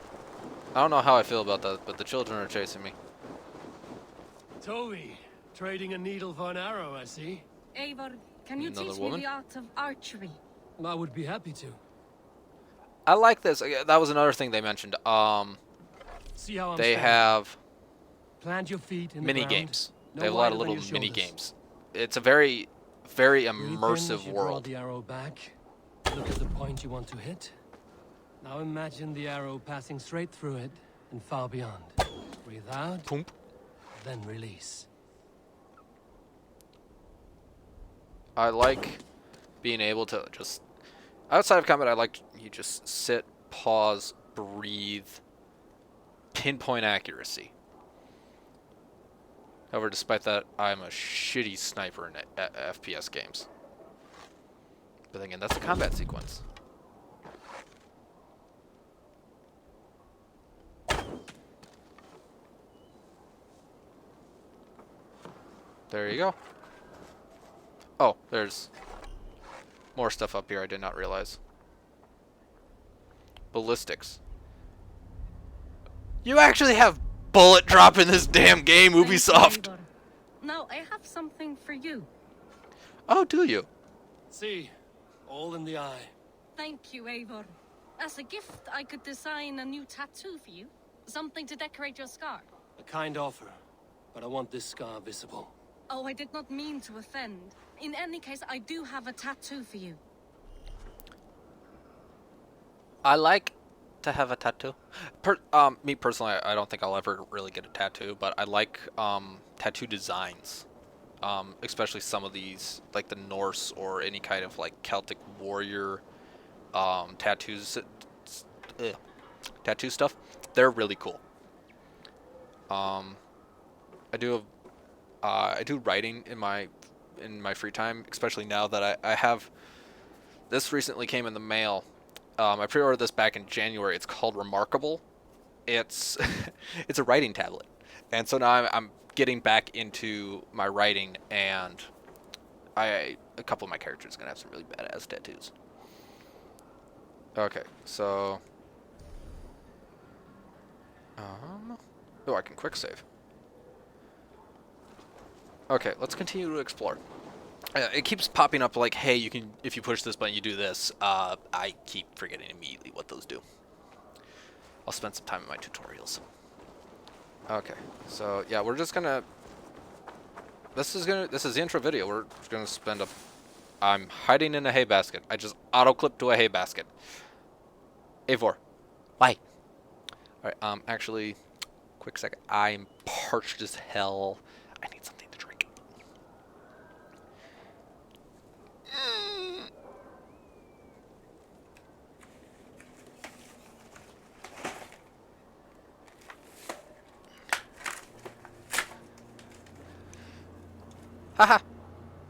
I don't know how I feel about that, but the children are chasing me. Toby, trading a needle for an arrow, I see. Eivor, can you Another teach woman? me the art of archery? I would be happy to. I like this. That was another thing they mentioned. See how I'm They standing? have Plant your feet in the mini ground, games. no They have a lot wider of than little your mini shoulders. games. It's a very, very Breathe in immersive as you draw world. the arrow back. Look at the point you want to hit. Now imagine the arrow passing straight through it and far beyond. Breathe out, Pump. then release. I like being able to just outside of combat. I like you just sit, pause, breathe, pinpoint accuracy. However, despite that, I'm a shitty sniper in FPS games. But again, that's a combat sequence. There you go. Oh, there's more stuff up here I did not realize. Ballistics. You actually have bullet drop in this damn game, Thank you, Ubisoft. Eivor. Now, I have something for you. Oh, do you? See, all in the eye. Thank you, Eivor. As a gift, I could design a new tattoo for you. Something to decorate your scar. A kind offer, but I want this scar visible. Oh, I did not mean to offend. In any case, I do have a tattoo for you. I like to have a tattoo. Me personally, I don't think I'll ever really get a tattoo, but I like tattoo designs. Especially some of these, like the Norse or any kind of like Celtic warrior tattoos, tattoo stuff. They're really cool. I do writing in my free time, especially now that I have. This recently came in the mail. I pre-ordered this back in January. It's called Remarkable. It's it's a writing tablet, and so now I'm getting back into my writing, and a couple of my characters are gonna have some really badass tattoos. Okay, so oh, I can quick save. Okay, let's continue to explore. It keeps popping up like, hey, you can, if you push this button, you do this. I keep forgetting immediately what those do. I'll spend some time in my tutorials. Okay, so yeah, we're just gonna. This is the intro video. We're gonna spend a. I'm hiding in a hay basket. I just auto clipped to a hay basket. A4, why? All right. Actually, quick second. I'm parched as hell. I need something to drink. Haha!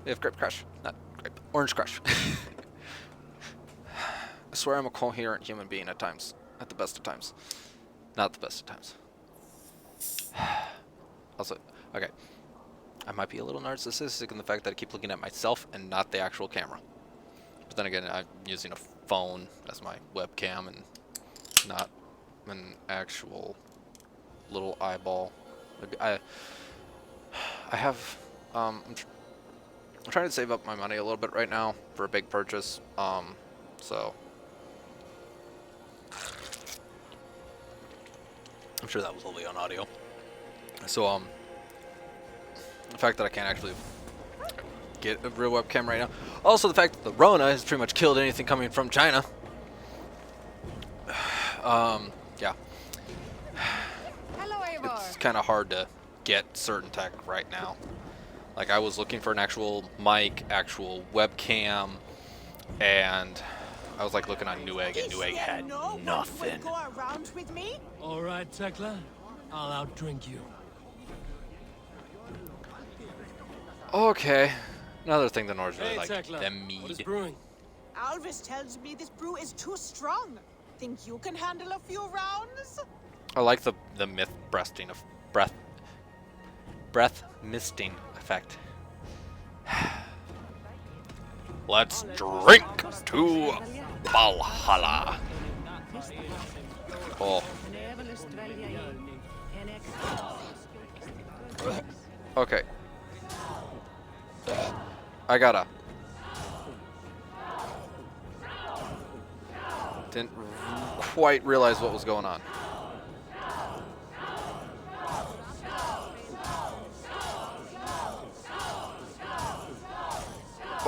We have grape crush. Not grape. Orange crush. I swear I'm a coherent human being at times. At the best of times. Not the best of times. Also, okay. I might be a little narcissistic in the fact that I keep looking at myself and not the actual camera. But then again, I'm using a phone as my webcam and not an actual little eyeball. Maybe I have I'm trying to save up my money a little bit right now for a big purchase. So I'm sure that was only on audio. So, the fact that I can't actually get a real webcam right now. Also, the fact that the Rona has pretty much killed anything coming from China. Yeah. It's kind of hard to get certain tech right now. Like, I was looking for an actual mic, actual webcam, and I was like looking on Newegg, and Newegg had nothing. All right, Tekla. I'll outdrink you. Okay. Another thing the Nords really Hey, like, Tekla. them mead. What is brewing? Alvis tells me this brew is too strong. Think you can handle a few rounds? I like the myth breasting of breath misting effect. Let's drink to Valhalla. Oh. Okay. I gotta. Didn't quite realize what was going on.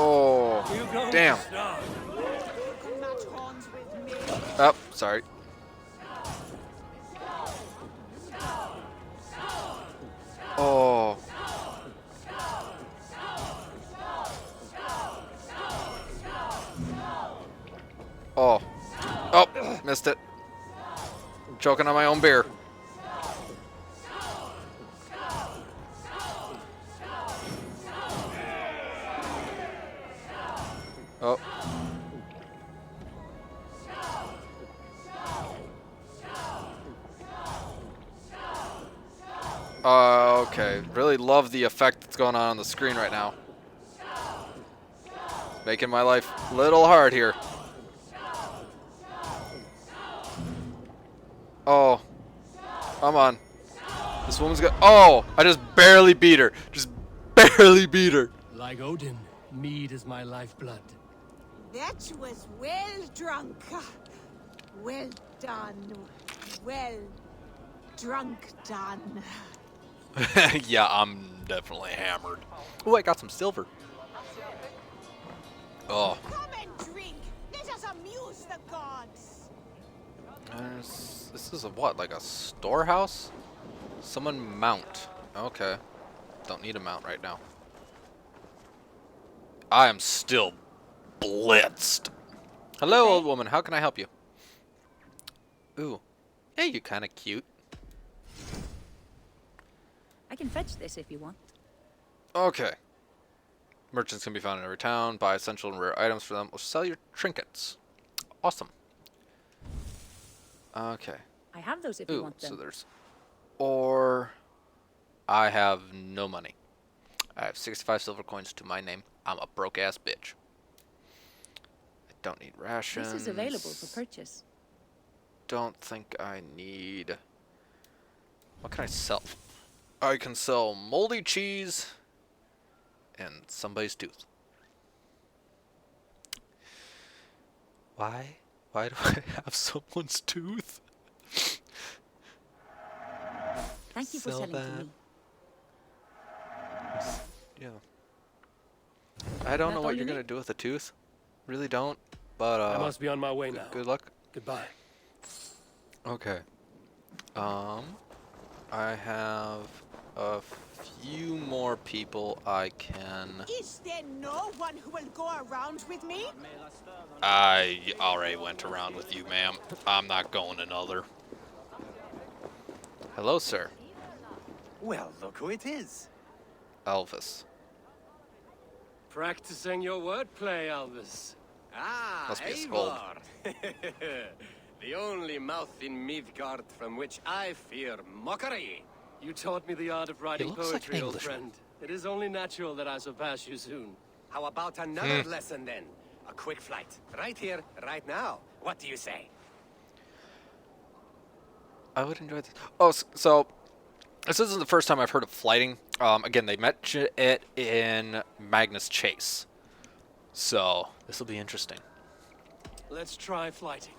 Oh, damn. Oh, sorry. Oh. Oh. Oh, missed it. Choking on my own beer. Oh. Okay. Really love the effect that's going on the screen right now. Making my life a little hard here. Oh. Come on. This woman's got... Oh! I just barely beat her. Just barely beat her. Like Odin, mead is my lifeblood. That was well drunk. Well done. Well drunk done. Yeah, I'm definitely hammered. Oh, I got some silver. Oh. Come and drink. Let us amuse the gods. This is a what? Like a storehouse? Someone mount. Okay. Don't need a mount right now. I am still blitzed. Hello, old woman. How can I help you? Ooh. Hey, you kind of cute. I can fetch this if you want. Okay. Merchants can be found in every town. Buy essential and rare items for them. Or sell your trinkets. Awesome. Okay. I have those if you want them. So there's... Or... I have no money. I have 65 silver coins to my name. I'm a broke-ass bitch. I don't need rations. This is available for purchase. Don't think I need... What can I sell? I can sell moldy cheese and somebody's tooth. Why? Why do I have someone's tooth? Thank you for selling to me. Yeah. I don't know what you're gonna do with a tooth. Really don't. But I must be on my way now. Good luck. Goodbye. Okay. I have a few more people I can... Is there no one who will go around with me? I already went around with you, ma'am. I'm not going another. Hello, sir. Well, look who it is. Elvis. Practicing your wordplay, Elvis. Ah, Must be a scold. Eivor. The only mouth in Midgard from which I fear mockery. You taught me the art of writing looks like an poetry, old Englishman. friend. It is only natural that I surpass you soon. How about another lesson then? A quick flight. Right here, right now. What do you say? I would enjoy this. Oh, so this isn't the first time I've heard of flighting. Again, they mentioned it in Magnus Chase. So this will be interesting. Let's try flighting.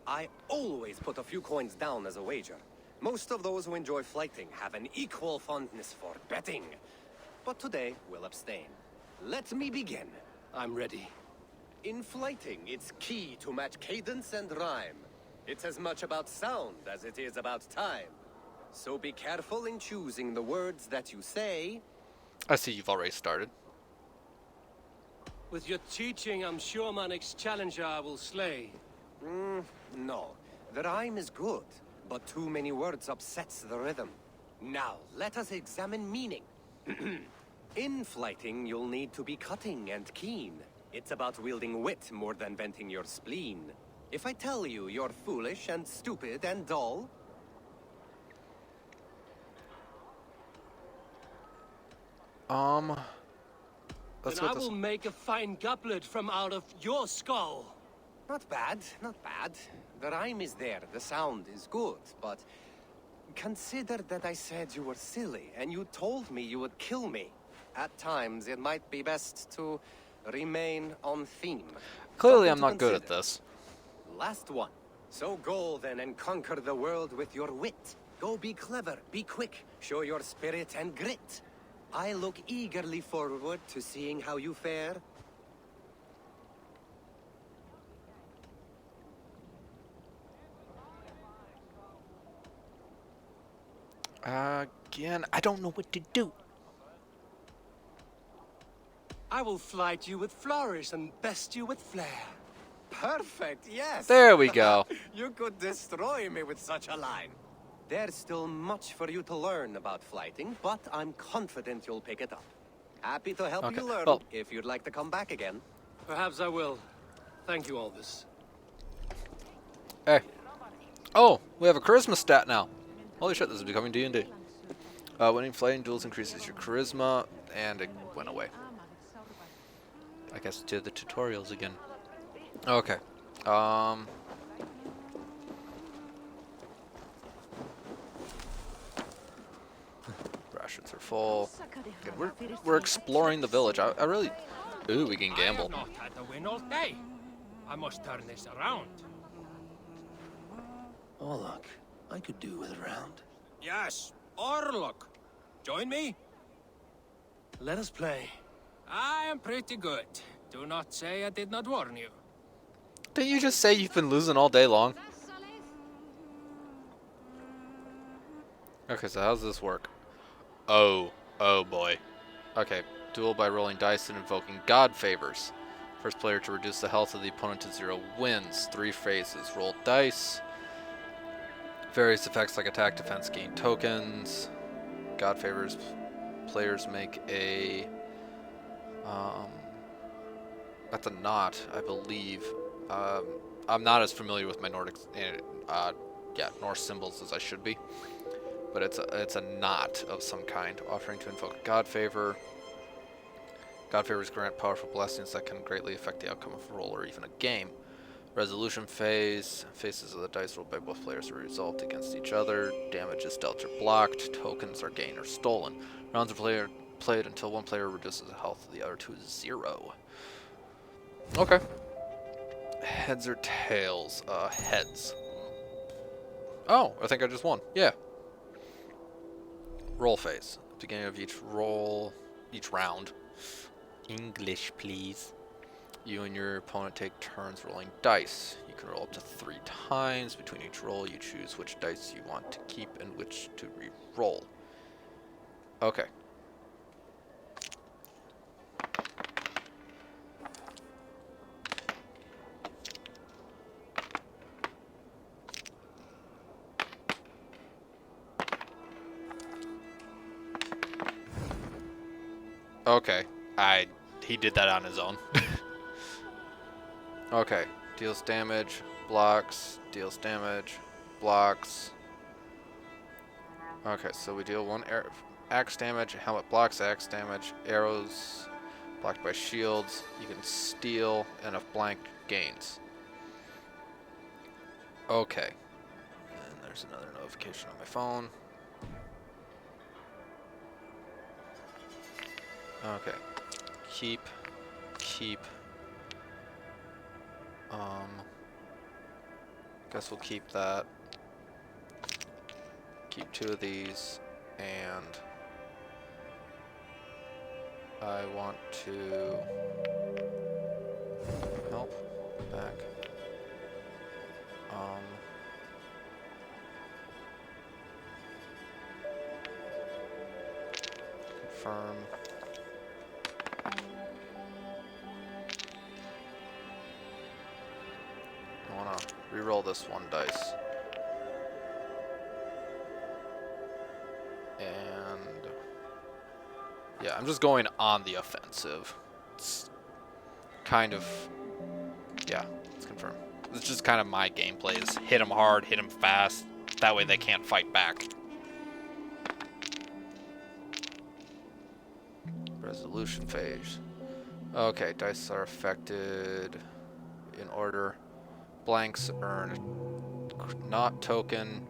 I always put a few coins down as a wager. Most of those who enjoy flighting have an equal fondness for betting. But today, we'll abstain. Let me begin. I'm ready. In flighting, it's key to match cadence and rhyme. It's as much about sound as it is about time. So be careful in choosing the words that you say. I see you've already started. With your teaching, I'm sure my next challenger I will slay. No. The rhyme is good, but too many words upsets the rhythm. Now, let us examine meaning. In flighting, you'll need to be cutting and keen. It's about wielding wit more than venting your spleen. If I tell you you're foolish and stupid and dull... Then I will make a fine goblet from out of your skull. Not bad, not bad. The rhyme is there, the sound is good, but... Consider that I said you were silly, and you told me you would kill me. At times, it might be best to remain on theme. Clearly, I'm not good at this. Last one. So go then and conquer the world with your wit. Go be clever, be quick, show your spirit and grit. I look eagerly forward to seeing how you fare. Again, I don't know what to do. I will flight you with flourish and best you with flair. Perfect, yes. There we go. You could destroy me with such a line. There's still much for you to learn about flighting, but I'm confident you'll pick it up. Happy to help you learn if you'd like to come back again. Perhaps I will. Thank you, Aldous. Hey. Oh, we have a charisma stat now. Holy shit, this is becoming D&D. Winning flighting duels increases your charisma, and it went away. I guess to the tutorials again. Okay. Rations are full. Again, we're exploring the village. I really... Ooh, we can gamble. I have not had to win all day. I must turn this around. Oh, look. I could do with a round. Yes, or look. Join me? Let us play. I am pretty good. Do not say I did not warn you. Didn't you just say you've been losing all day long? Okay, so how's this work? Oh boy. Okay, duel by rolling dice and invoking god favors. First player to reduce the health of the opponent to 0 wins. 3 phases. Roll dice. Various effects like attack, defense gain tokens. God favors. Players make a... that's a knot, I believe. I'm not as familiar with my Nordic... Norse symbols as I should be. But it's a knot of some kind, offering to invoke a god favor. God favors grant powerful blessings that can greatly affect the outcome of a roll or even a game. Resolution phase. Faces of the dice rolled by both players are resolved against each other. Damage is dealt or blocked. Tokens are gained or stolen. Rounds are played until one player reduces the health of the other to 0. Okay. Heads or tails? Heads. Oh, I think I just won. Yeah. Roll phase. Beginning of each round. English, please. You and your opponent take turns rolling dice. You can roll up to 3 times. Between each roll, you choose which dice you want to keep and which to re-roll. Okay. Okay. He did that on his own. Okay. Deals damage, blocks, deals damage, blocks. Okay, so we deal 1 axe damage, helmet blocks axe damage, arrows blocked by shields, you can steal, and if blank gains. Okay. And there's another notification on my phone. Okay. Keep. Guess we'll keep that. keep 2 of these, and I want to help back. Confirm. I want to reroll this 1 dice. And yeah, I'm just going on the offensive. It's kind of, yeah, let's confirm. It's just kind of my gameplay is hit them hard, hit them fast. That way they can't fight back. Resolution phase. Okay, dice are affected in order. Blanks earn not token.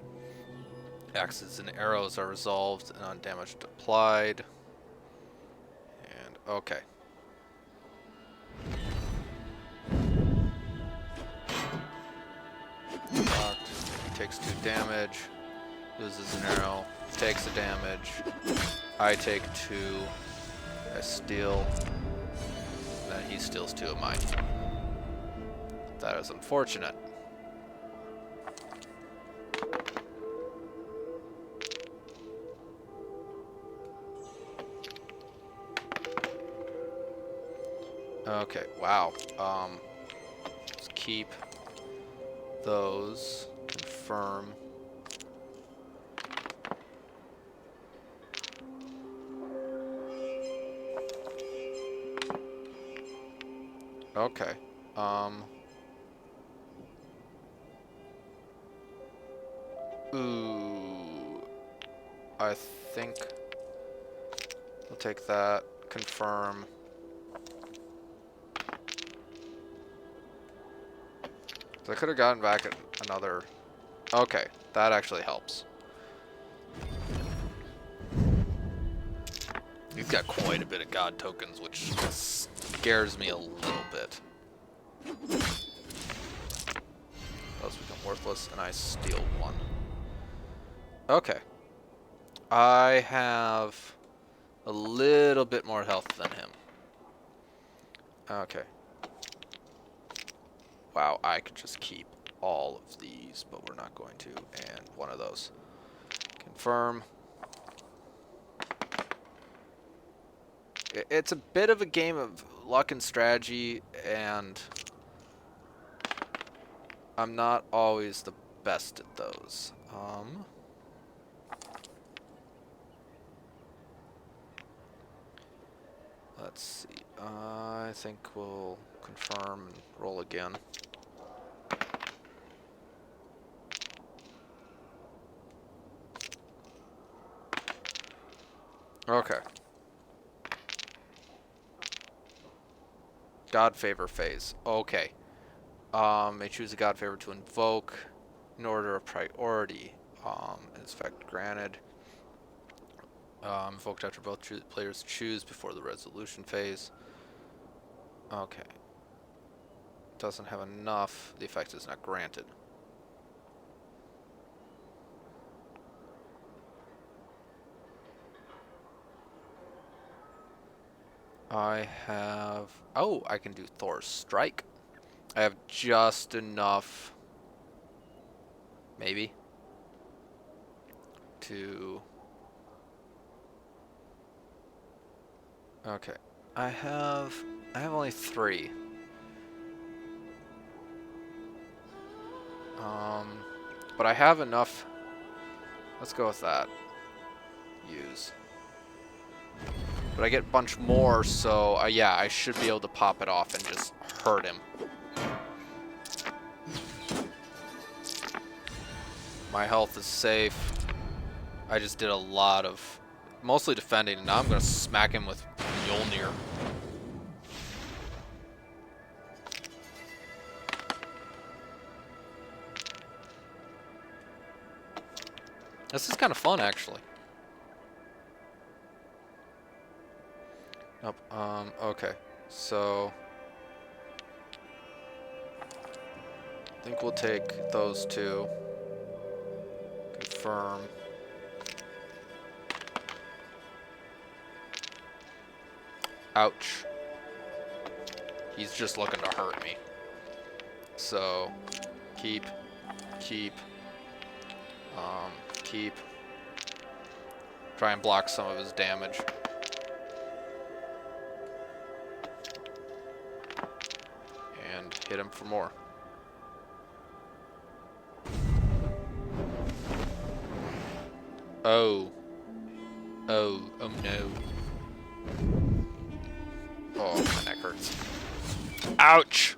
Axes and arrows are resolved and undamaged applied. And okay. Locked. He takes 2 damage. Loses an arrow. Takes a damage. I take 2. I steal. And then he steals 2 of mine. That is unfortunate. Okay, wow. Let's keep those. Confirm. Okay. Ooh. I think we'll take that. Confirm. So I could have gotten back another. Okay, that actually helps. He's got quite a bit of god tokens, which scares me a little bit. Those become worthless, and I steal 1. Okay. I have a little bit more health than him. Okay. Wow, I could just keep all of these, but we're not going to. And 1 of those. Confirm. It's a bit of a game of luck and strategy, and I'm not always the best at those. Let's see. I think we'll confirm and roll again. Okay. God favor phase. Okay. May choose a god favor to invoke in order of priority. Its effect granted. Invoked after both players choose before the resolution phase. Okay. Doesn't have enough. The effect is not granted. I have... Oh, I can do Thor's Strike. I have just enough... Maybe. To... Okay. I have only 3. But I have enough. Let's go with that. Use. But I get a bunch more, so yeah, I should be able to pop it off and just hurt him. My health is safe. I just did a lot of mostly defending, and now I'm going to smack him with Mjolnir. This is kind of fun, actually. Nope. Okay. So I think we'll take those 2. Confirm. Ouch. He's just looking to hurt me. So, keep. Try and block some of his damage. And hit him for more. Oh. Oh no. Oh, my neck hurts. Ouch!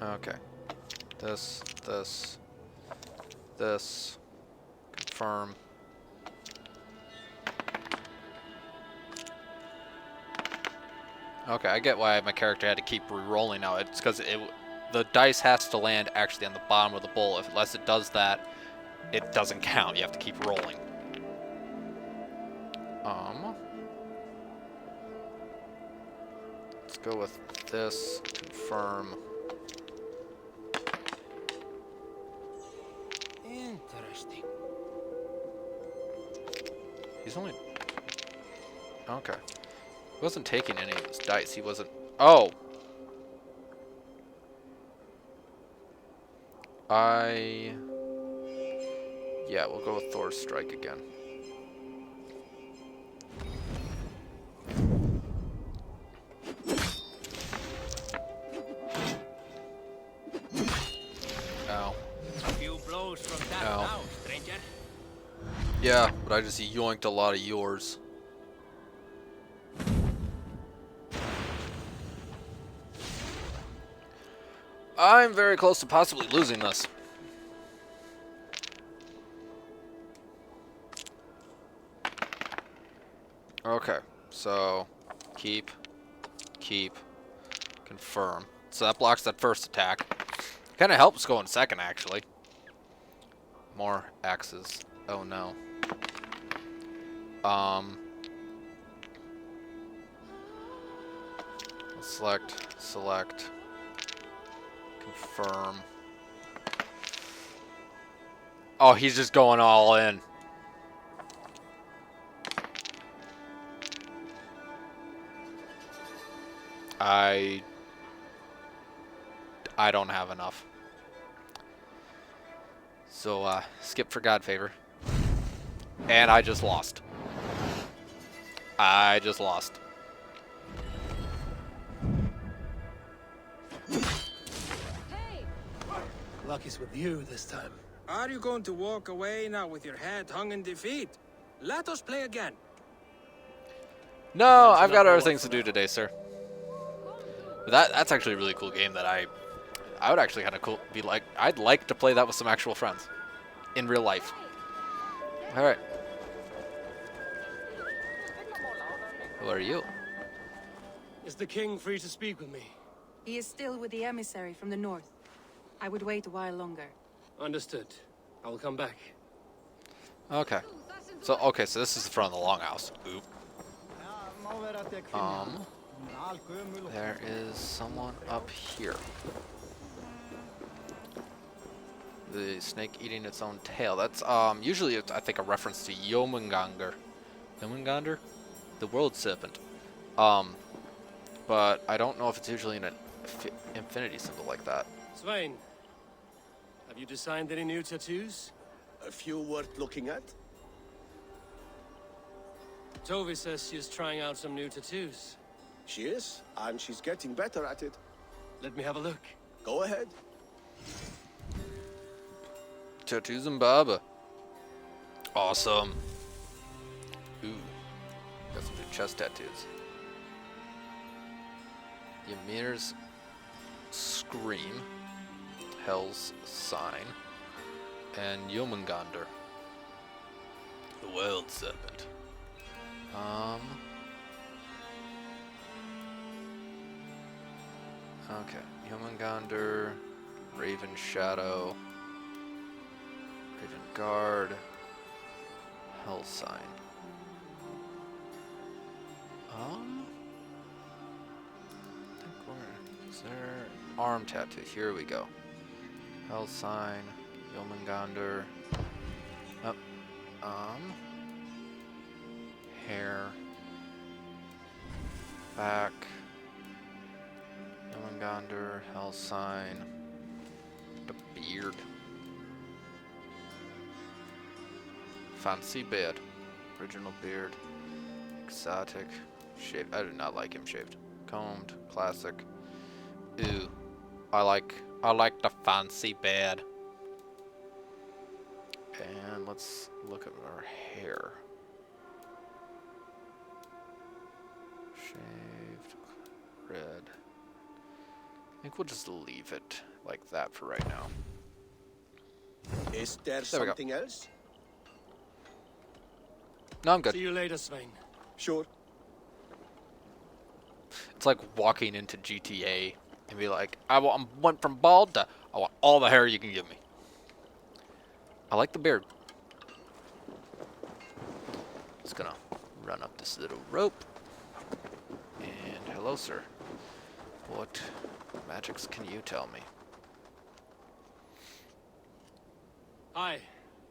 Okay. This. Confirm. Okay, I get why my character had to keep re-rolling now. It's because the dice has to land actually on the bottom of the bowl. Unless it does that, it doesn't count. You have to keep rolling. Let's go with this. Confirm. Interesting. He's only... Okay. He wasn't taking any of his dice. He wasn't... Oh! Yeah, we'll go with Thor's Strike again. Ow. A few blows from that now, stranger. Yeah, but I just yoinked a lot of yours. I'm very close to possibly losing this. Okay, so keep, confirm. So that blocks that first attack. Kind of helps go in second, actually. More axes. Oh no. Select, confirm. Oh, he's just going all in. I don't have enough. So, skip for God favor. And I just lost. Luck is with you this time. Are you going to walk away now with your head hung in defeat? Let us play again. No, I've got other things to do today, sir. But that's actually a really cool game that I would actually kind of I'd like to play that with some actual friends in real life. All right. Who are you? Is the king free to speak with me? He is still with the emissary from the north. I would wait a while longer. Understood. I will come back. Okay. So this is the front of the longhouse. Oop. There is someone up here. The snake eating its own tail. That's usually I think a reference to Yomungander. Yomungander? The world serpent. But I don't know if it's usually an infinity symbol like that. Svein, have you designed any new tattoos? A few worth looking at? Tovi says she's trying out some new tattoos. She is, and she's getting better at it. Let me have a look. Go ahead. Tattoos and Baba. Awesome. Ooh. Got some new chest tattoos. Ymir's Scream. Hell's Sign. And Yomungander. The World Serpent. Okay. Yomungander. Raven Shadow. Raven Guard. Hell Sign. I think we're Is there arm tattoo? Here we go. Hell sign, Yomengander. Oh, hair, back, Yomengander, hell sign, the beard, fancy beard, original beard, exotic, shaved. I do not like him shaved. Combed, classic. Ooh, I like the fancy beard. And let's look at our hair. Shaved, red. I think we'll just leave it like that for right now. Is there something else? No, I'm good. See you later, Svein. Sure. It's like walking into GTA and be like, I went from bald to I want all the hair you can give me. I like the beard. Just gonna run up this little rope. And hello, sir. What magics can you tell me? Hi.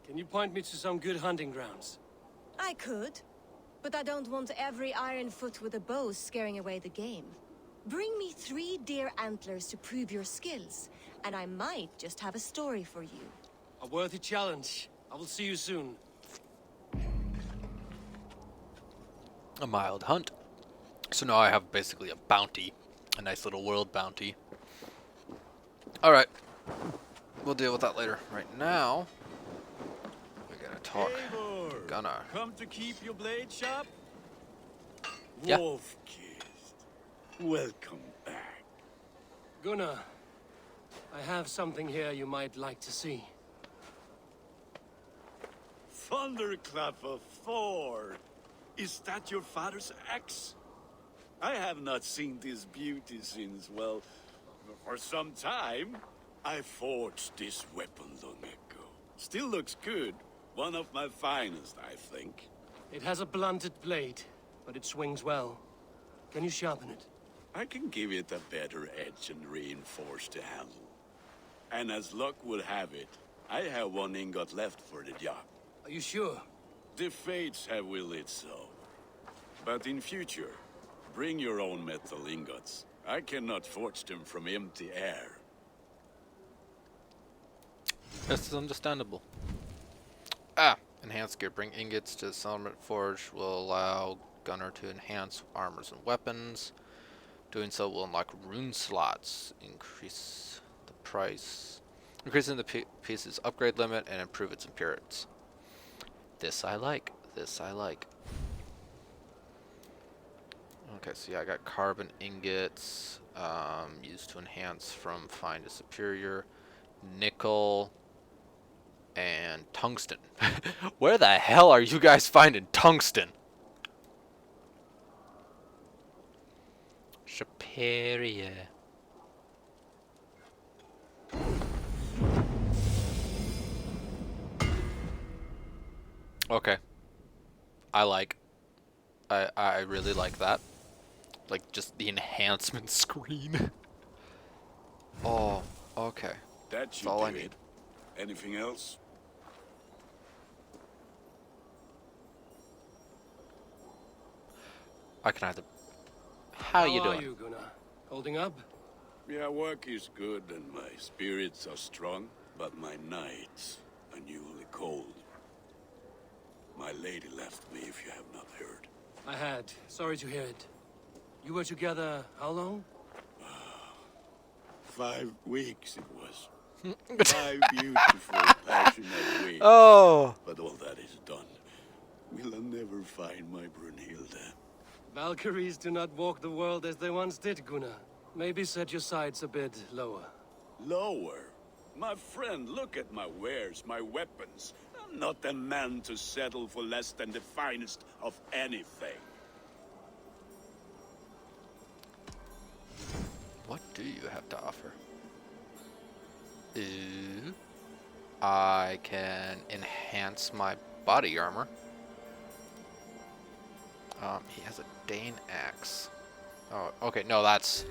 Can you point me to some good hunting grounds? I could, but I don't want every iron foot with a bow scaring away the game. Bring me 3 deer antlers to prove your skills, and I might just have a story for you. A worthy challenge. I will see you soon. A mild hunt. So now I have basically a bounty. A nice little world bounty. Alright. We'll deal with that later. Right now, we gotta talk. Eivor, Gunnar. come to keep your blade sharp? Yeah. Wolf-kissed, welcome back. Gunnar, I have something here you might like to see. Thunderclap of Thor! Is that your father's axe? I have not seen this beauty since, well, for some time. I forged this weapon long ago. Still looks good. One of my finest, I think. It has a blunted blade, but it swings well. Can you sharpen it? I can give it a better edge and reinforce the handle. And as luck would have it, I have 1 ingot left for the job. Are you sure? The fates have willed it so. But in future, bring your own metal ingots. I cannot forge them from empty air. This is understandable. Ah! Enhanced gear. Bring ingots to the settlement forge will allow Gunner to enhance armors and weapons. Doing so will unlock rune slots. Increase the price. Increasing the piece's upgrade limit and improve its appearance. This I like. This I like. Okay, so yeah, I got carbon ingots. Used to enhance from fine to superior. Nickel. And tungsten. Where the hell are you guys finding tungsten? Superior. Okay. I really like that. Like just the enhancement screen. Oh, okay. That should all do I need. it. Anything else? I can either. How you doing? How are you, Gunnar? Holding up? Yeah, work is good and my spirits are strong, but my nights are newly cold. My lady left me, if you have not heard. I had. Sorry to hear it. You were together how long? 5 weeks it was. 5 beautiful, passionate weeks. Oh! But all that is done. Will I never find my Brunhilde? Valkyries do not walk the world as they once did, Gunnar. Maybe set your sights a bit lower. Lower? My friend, look at my wares, my weapons. I'm not a man to settle for less than the finest of anything. What do you have to offer? Ooh. I can enhance my body armor. He has a Dane axe. Oh, okay. No, that's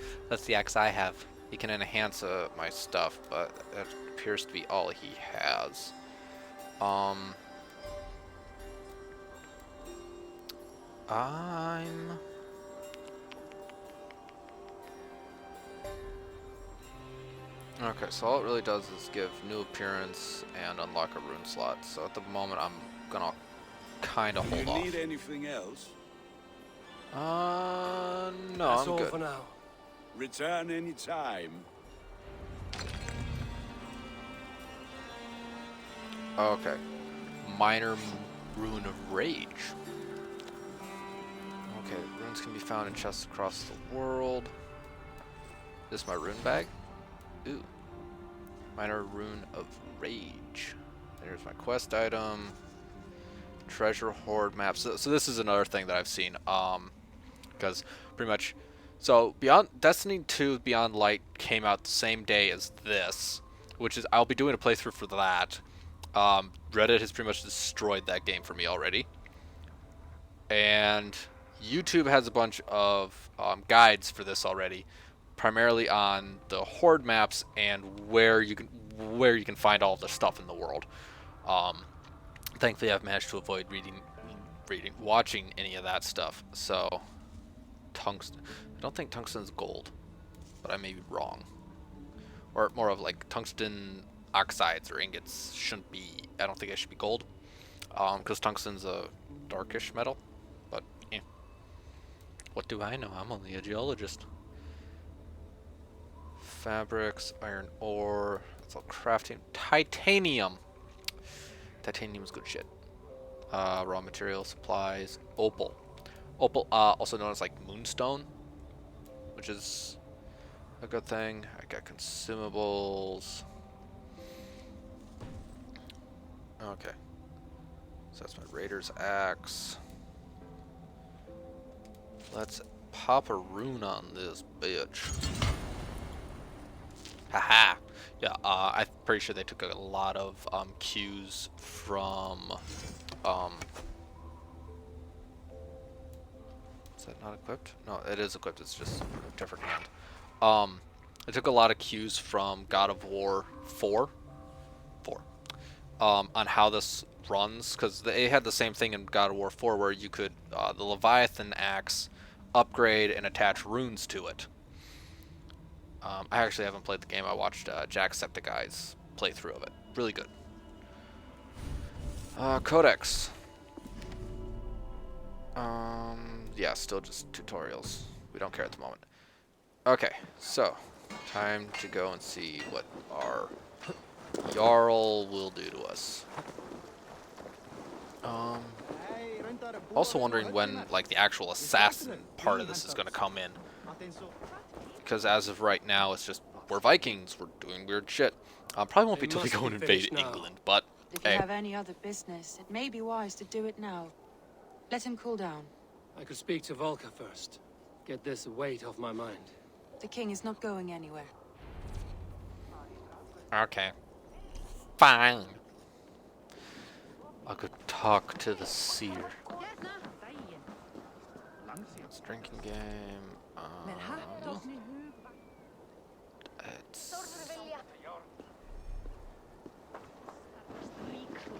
the axe I have. He can enhance my stuff, but that appears to be all he has. I'm... Okay, so all it really does is give new appearance and unlock a rune slot. So at the moment, I'm gonna kind of hold Do you off. need anything else? No, That's I'm all good. for now. Return any time. Okay. Minor Rune of Rage. Okay, runes can be found in chests across the world. This is my rune bag. Ooh. Minor Rune of Rage. There's my quest item. Treasure hoard maps. So this is another thing that I've seen. Because pretty much, so Beyond Destiny 2 Beyond Light came out the same day as this, which is I'll be doing a playthrough for that. Reddit has pretty much destroyed that game for me already, and YouTube has a bunch of guides for this already, primarily on the horde maps and where you can find all the stuff in the world. Thankfully, I've managed to avoid watching any of that stuff. So, tungsten. I don't think tungsten's gold, but I may be wrong. Or more of like tungsten oxides or ingots shouldn't be. I don't think it should be gold, because tungsten's a darkish metal. But yeah, what do I know? I'm only a geologist. Fabrics, iron ore. That's all crafting. Titanium. Titanium's good shit. Raw material supplies. Opal. Opal, also known as like moonstone, which is a good thing. I got consumables. Okay. So that's my Raider's axe. Let's pop a rune on this bitch. Haha. Yeah, I'm pretty sure they took a lot of cues from is that not equipped? No, it is equipped. It's just a different hand. I took a lot of cues from God of War 4, on how this runs, because they had the same thing in God of War 4, where you could the Leviathan axe upgrade and attach runes to it. I actually haven't played the game. I watched Jacksepticeye's playthrough of it. Really good. Codex. Yeah, still just tutorials. We don't care at the moment. Okay, so time to go and see what our Jarl will do to us. Also wondering when like the actual assassin part of this is going to come in, because as of right now it's just we're Vikings, we're doing weird shit. Probably won't be till we go and invade England, but If you have any other business, it may be wise to do it now. Let him cool down. I could speak to Volker first. Get this weight off my mind. The king is not going anywhere. Okay. Fine. I could talk to the seer. It's drinking game.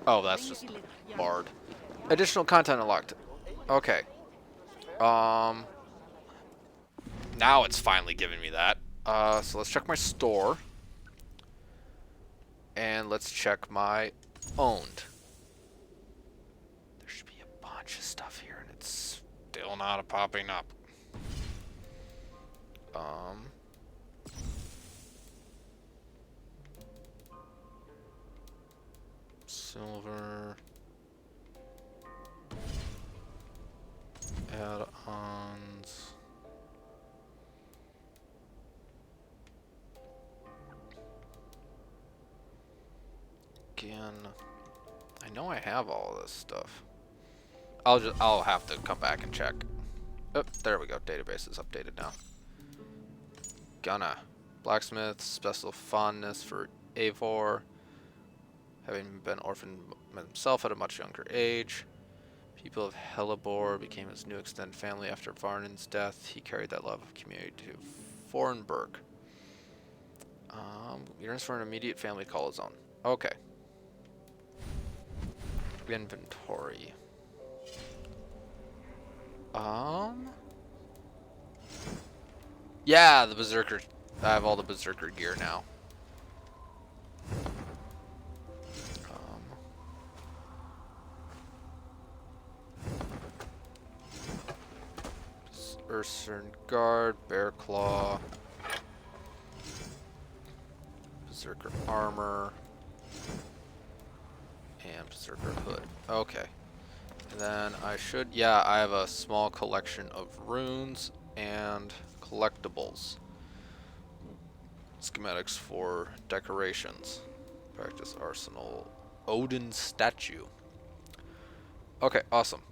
Oh, that's just Bard. Additional content unlocked. Okay. Now it's finally giving me that. So let's check my store. And let's check my owned. There should be a bunch of stuff here, and it's still not popping up. Silver. Add-ons. Again, I know I have all this stuff. I'll have to come back and check. Oh, there we go. Database is updated now. Gunna. Blacksmith, special fondness for Eivor. Having been orphaned himself at a much younger age. People of Hellebore became his new extended family after Varnen's death. He carried that love of community to Fornburg. Yearns for an immediate family to call his own. Okay. Inventory. Yeah, the Berserker. I have all the Berserker gear now. Ursern Guard, Bear Claw, Berserker Armor, and Berserker Hood. Okay. And then I should, yeah, I have a small collection of runes and collectibles. Schematics for decorations. Practice Arsenal. Odin Statue. Okay, awesome.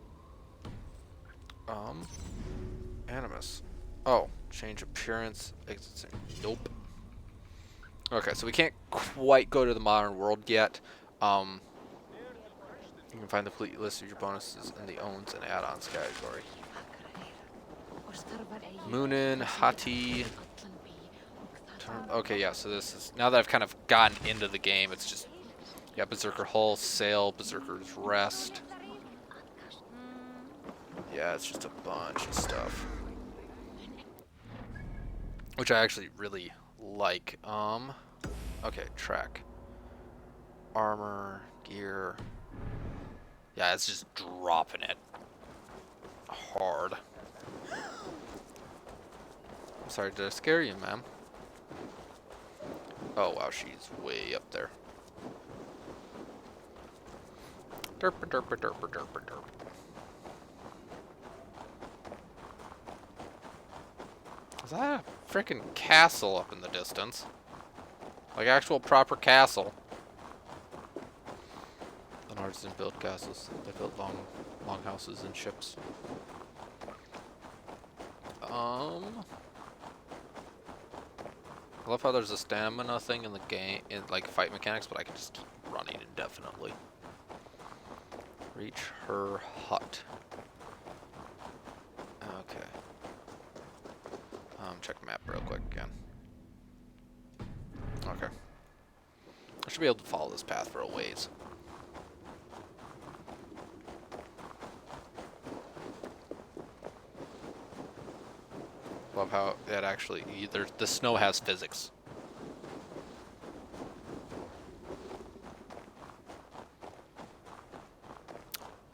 Animus. Oh, change appearance. Exiting. Nope. Okay, so we can't quite go to the modern world yet. You can find the complete list of your bonuses in the owns and add-ons category. Moonin, Hati. Okay, yeah, so this is, now that I've kind of gotten into the game, it's just, yeah, Berserker Hull, Sail, Berserker's Rest. Yeah, it's just a bunch of stuff. Which I actually really like. Okay, track. Armor, gear. Yeah, it's just dropping it hard. I'm sorry, did I scare you, ma'am? Oh, wow, she's way up there. Derp, derp, derp, derp, derp. Is that a freaking castle up in the distance? Like actual proper castle. The Nords didn't build castles. They built long houses and ships. I love how there's a stamina thing in the game, in like fight mechanics, but I can just keep running indefinitely. Reach her hut. Okay. Check the map real quick again. Okay. I should be able to follow this path for a ways. Love how it actually, either the snow has physics.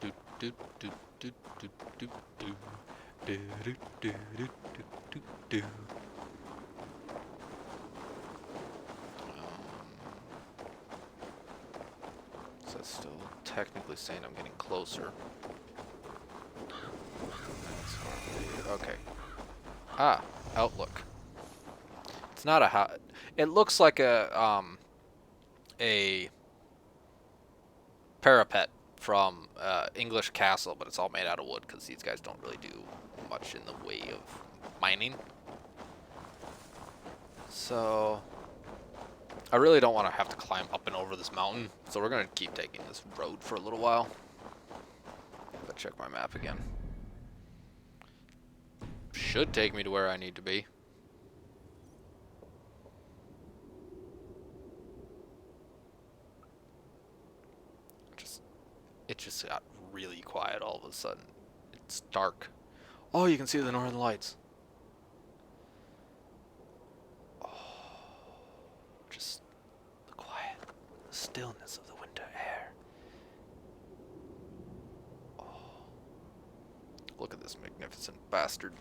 Do do do do do do do do do do do do do. So it's still technically saying I'm getting closer. Okay. Ah, outlook. It's not a house. It looks like a parapet from English Castle, but it's all made out of wood because these guys don't really do much in the way of mining. So I really don't want to have to climb up and over this mountain, so we're gonna keep taking this road for a little while. Let's check my map again. Should take me to where I need to be. It just got really quiet all of a sudden. It's dark. Oh, you can see the northern lights. Oh, just the quiet, the stillness of the winter air. Oh, look at this magnificent bastard.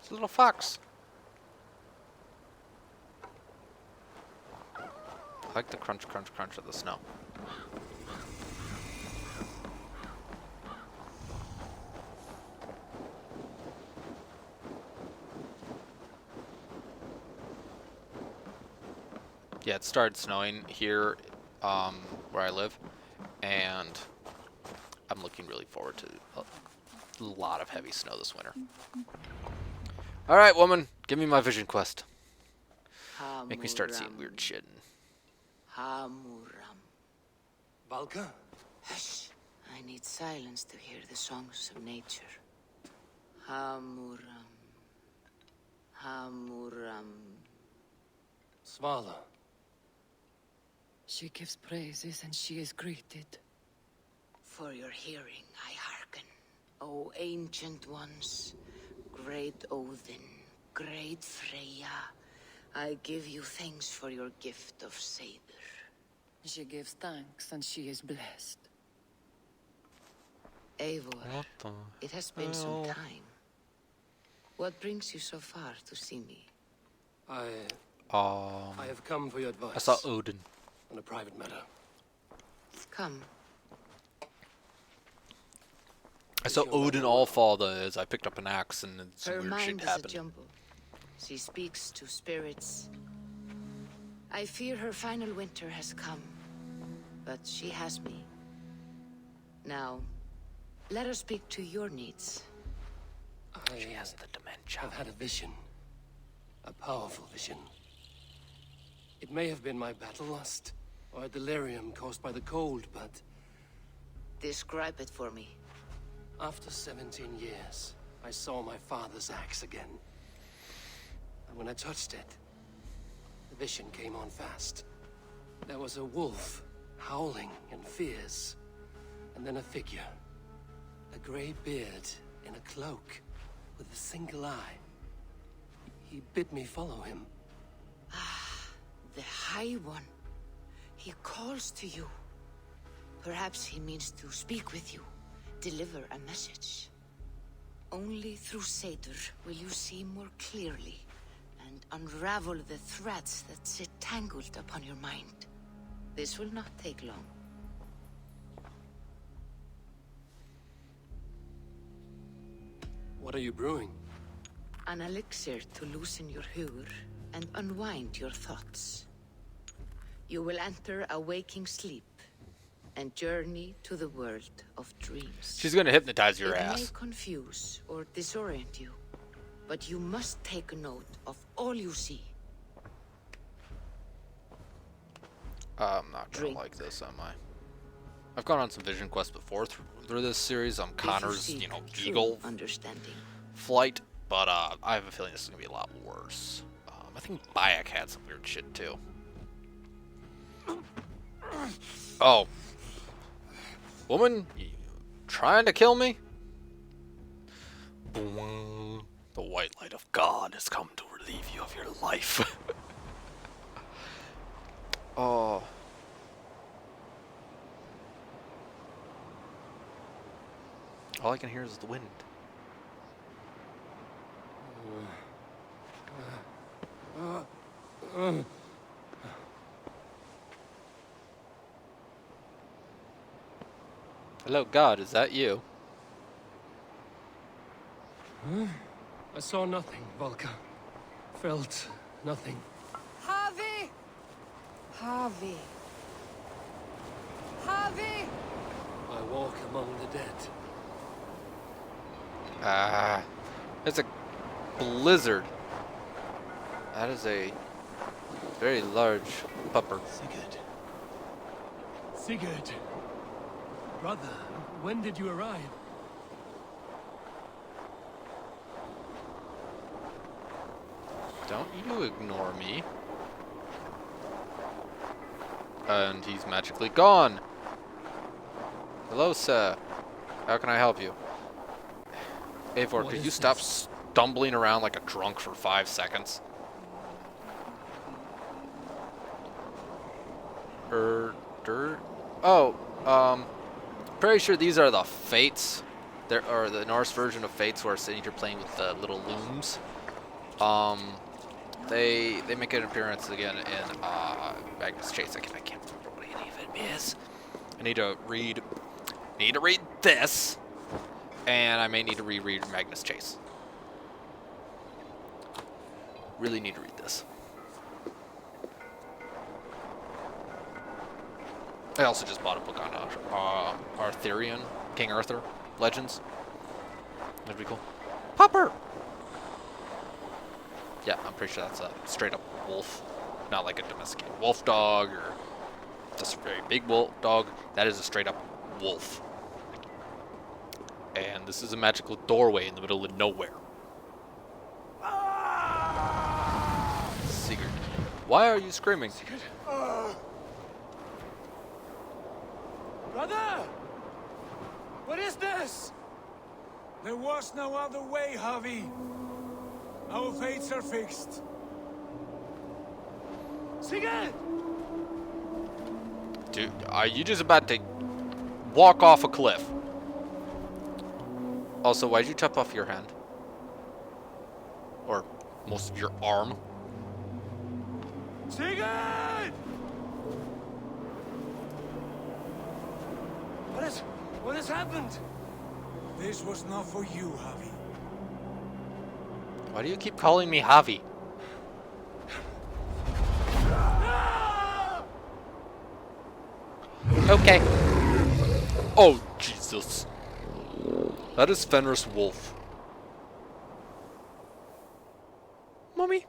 It's a little fox. like the crunch, crunch, crunch of the snow. Yeah, it started snowing here where I live, and I'm looking really forward to a lot of heavy snow this winter. Alright, woman, give me my vision quest. Make me start seeing weird shit. Hamuram. Valka? Hush. I need silence to hear the songs of nature. Hamuram. Hamuram. Svala. She gives praises and she is greeted. For your hearing, I hearken. O ancient ones, great Odin, great Freya, I give you thanks for your gift of Seder. She gives thanks and she is blessed. Eivor, it has been some time. What brings you so far to see me? I have come for your advice. I saw Odin. On a private matter. Come. I saw Odin Allfather as I picked up an axe and then some Her weird mind shit is a happened. jumble. She speaks to spirits. I fear her final winter has come, but she has me. Now, let her speak to your needs. She has the dementia. I've had a vision. A powerful vision. It may have been my battle lust, or a delirium caused by the cold, but... Describe it for me. After 17 years, I saw my father's axe again. And when I touched it, the vision came on fast. There was a wolf, howling in fears. And then a figure. A grey beard in a cloak, with a single eye. He bid me follow him. The High One. He calls to you. Perhaps he means to speak with you, deliver a message. Only through Seder will you see more clearly and unravel the threads that sit tangled upon your mind. This will not take long. What are you brewing? An elixir to loosen your huur and unwind your thoughts. You will enter a waking sleep and journey to the world of dreams. She's gonna hypnotize your It ass. may confuse or disorient you, but you must take note of all you see. I'm not gonna like this, am I? I've gone on some vision quests before through this series. Connor's, you know, eagle understanding. flight, but I have a feeling this is gonna be a lot worse. I think Bayek had some weird shit too. Oh, woman, you trying to kill me? Boom. The white light of God has come to relieve you of your life. Oh. All I can hear is the wind. Hello, God, is that you? Huh? I saw nothing, Valka. Felt nothing. Harvey! Harvey. Harvey! I walk among the dead. Ah, it's a blizzard. That is a very large pupper. Sigurd. Sigurd. Brother, when did you arrive? Don't you ignore me. And he's magically gone. Hello, sir. How can I help you? Eivor, could you stop stumbling around like a drunk for 5 seconds? Oh, pretty sure these are the Fates. There are the Norse version of Fates where you're playing with the little looms. They make an appearance again in Magnus Chase. I can't remember what any of it is. I need to read this, and I may need to reread Magnus Chase. Really need to read this. I also just bought a book on Arthurian, King Arthur legends. That'd be cool. Popper! Yeah, I'm pretty sure that's a straight up wolf. Not like a domesticated wolf dog or just a very big wolf dog. That is a straight up wolf. And this is a magical doorway in the middle of nowhere. Sigurd. Why are you screaming? Sigurd. Brother! What is this? There was no other way, Javi. Our fates are fixed. Sigurd! Dude, are you just about to walk off a cliff? Also, why'd you chop off your hand? Or most of your arm? Sigurd! What has happened? This was not for you, Javi. Why do you keep calling me Javi? Okay. Oh, Jesus. That is Fenris Wolf. Mommy?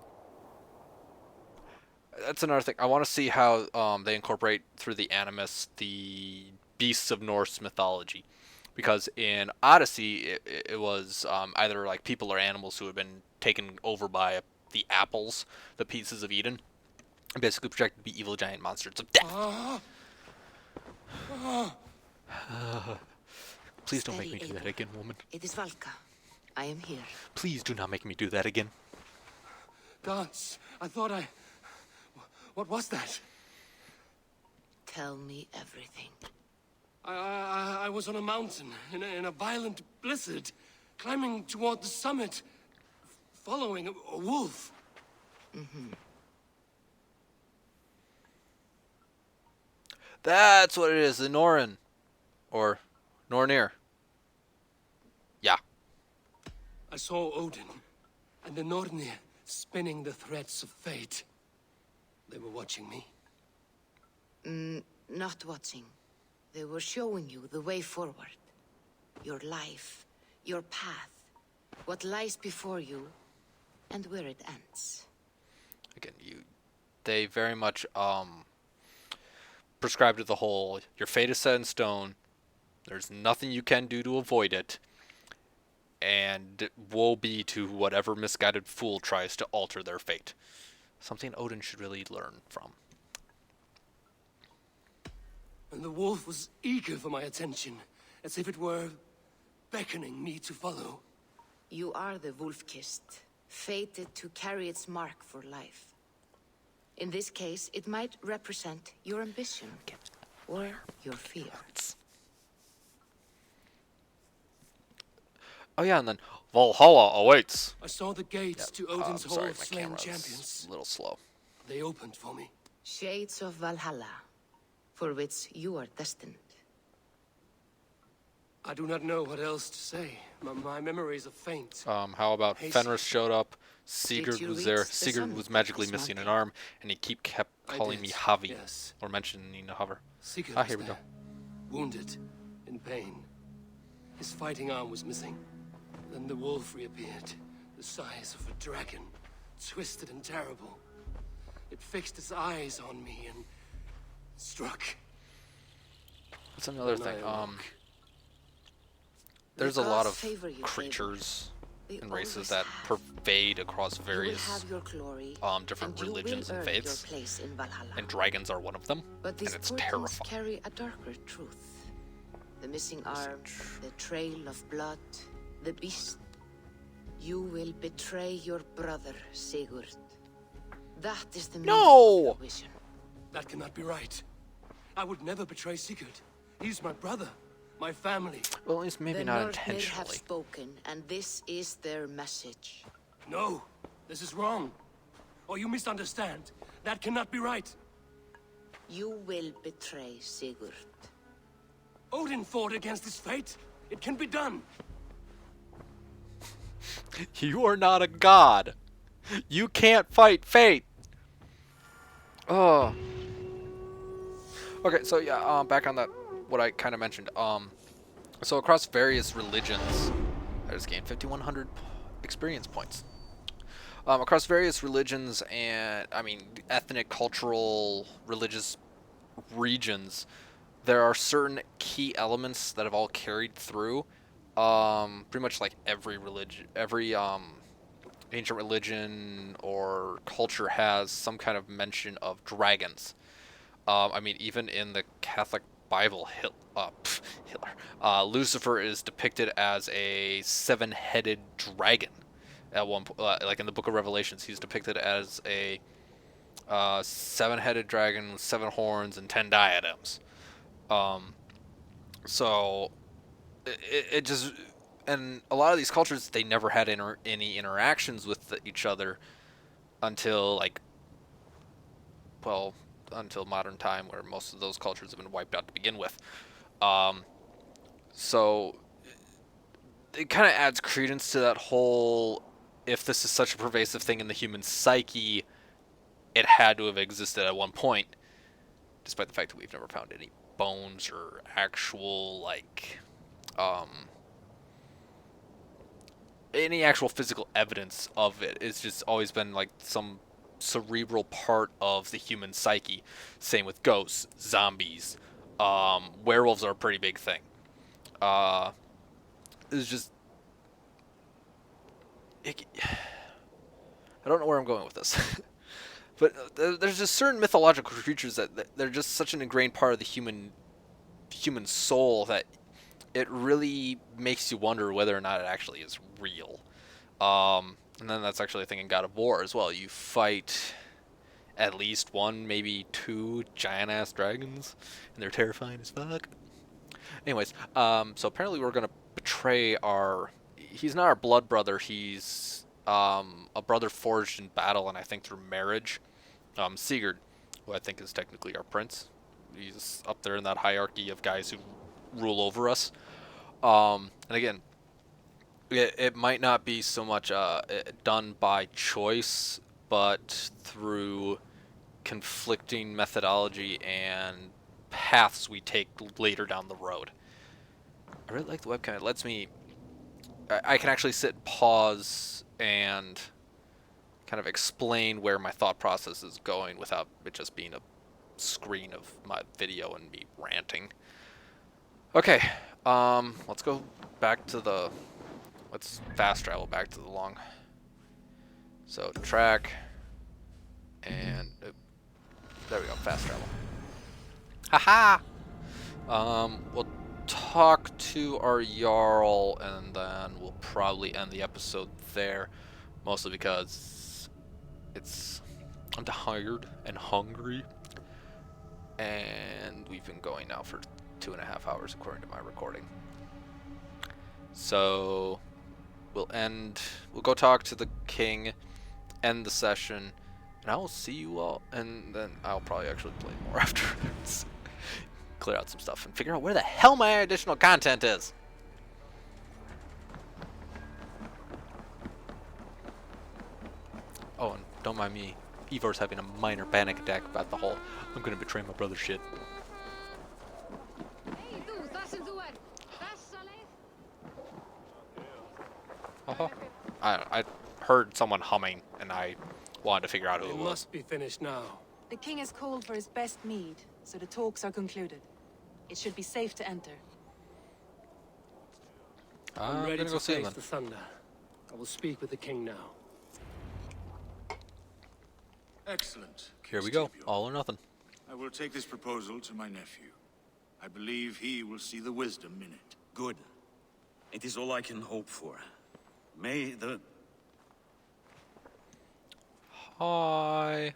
That's another thing. I want to see how they incorporate through the Animus the beasts of Norse mythology. Because in Odyssey, it was either like people or animals who had been taken over by the apples, the pieces of Eden, and basically projected to be evil giant monsters of death. Please don't make me do that again, woman. It is Valka. I am here. Please do not make me do that again. Gods, I thought I... What was that? Tell me everything. I was on a mountain in a violent blizzard, climbing toward the summit, following a wolf. That's what it is, the Norn. Or Nornir. Yeah. I saw Odin and the Nornir spinning the threads of fate. They were watching me. Not watching. They were showing you the way forward. Your life, your path, what lies before you, and where it ends. Again, they very much prescribe to the whole, your fate is set in stone, there's nothing you can do to avoid it, and woe be to whatever misguided fool tries to alter their fate. Something Odin should really learn from. And the wolf was eager for my attention, as if it were beckoning me to follow. You are the wolf-kissed, fated to carry its mark for life. In this case, it might represent your ambition, or your fear. Oh yeah, and then Valhalla awaits. I saw the gates to Odin's Hall sorry, of my Slain camera's Champions. a little slow. They opened for me. Shades of Valhalla, for which you are destined. I do not know what else to say. My memories are faint. How about Haste. Fenris showed up, Sigurd you was reach there, the Sigurd summit was of magically this missing an mountain? arm, and he kept I calling me did, Javi, yes. or mentioning the hover. Sigurd Ah, was here we go. there, wounded, in pain. His fighting arm was missing. Then the wolf reappeared, the size of a dragon, twisted and terrible. It fixed its eyes on me and struck. That's another Then thing. I awoke. There's The a lot gods of favor you, creatures They and races always that have. pervade across You will various have your glory, different and you religions will and earn faiths, your place in Valhalla. and dragons are one of them, But and these it's portents terrifying. carry a darker truth. The missing arm, the trail of blood, the beast. You will betray your brother, Sigurd. That is the meaning of your vision. That cannot be right. I would never betray Sigurd. He's my brother, my family. Well, at least maybe The not Nornir have intentionally. spoken, and this is their message. No, this is wrong. or you misunderstand. That cannot be right. You will betray Sigurd. Odin fought against his fate. It can be done. You are not a god. You can't fight fate. Oh. Okay, so yeah, back on that, what I kind of mentioned. So across various religions, I just gained 5,100 experience points. Across various religions and, I mean, ethnic, cultural, religious regions, there are certain key elements that have all carried through. Pretty much like every religion, every ancient religion or culture has some kind of mention of dragons. I mean, even in the Catholic Bible, Hitler, Lucifer is depicted as a seven-headed dragon. At one, like in the Book of Revelations, he's depicted as a seven-headed dragon with 7 horns and 10 diadems. So it just, and a lot of these cultures, they never had any interactions with each other until like, well, until modern time, where most of those cultures have been wiped out to begin with. So it kind of adds credence to that whole, if this is such a pervasive thing in the human psyche, it had to have existed at one point, despite the fact that we've never found any bones or actual, like, any actual physical evidence of it. It's just always been like some cerebral part of the human psyche. Same with ghosts, zombies, werewolves are a pretty big thing. It's just, I don't know where I'm going with this. But there's just certain mythological creatures that they're just such an ingrained part of the human soul that it really makes you wonder whether or not it actually is real. And then that's actually a thing in God of War as well. You fight at least 1, maybe 2 giant-ass dragons, and they're terrifying as fuck. Anyways, so apparently we're going to betray he's not our blood brother, he's a brother forged in battle, and I think through marriage. Sigurd, who I think is technically our prince. He's up there in that hierarchy of guys who rule over us. And again, it might not be so much done by choice, but through conflicting methodology and paths we take later down the road. I really like the webcam. It lets me, I can actually sit, pause, and kind of explain where my thought process is going without it just being a screen of my video and me ranting. Okay, let's go back to let's fast travel back to the long. So track, and there we go, fast travel. Haha! We'll talk to our Jarl, and then we'll probably end the episode there, mostly because I'm tired and hungry, and we've been going now for 2.5 hours according to my recording. So we'll go talk to the king, end the session, and I will see you all, and then I'll probably actually play more afterwards. Clear out some stuff and figure out where the hell my additional content is. Oh, and don't mind me. Ivor's having a minor panic attack about the whole I'm gonna betray my brother shit. I heard someone humming, and I wanted to figure out who it was. It must be finished now. The king has called for his best mead, so the talks are concluded. It should be safe to enter. I'm ready gonna go to see him face then. the thunder. I will speak with the king now. Excellent. Here we go. All or nothing. I will take this proposal to my nephew. I believe he will see the wisdom in it. Good. It is all I can hope for. May the... Hi.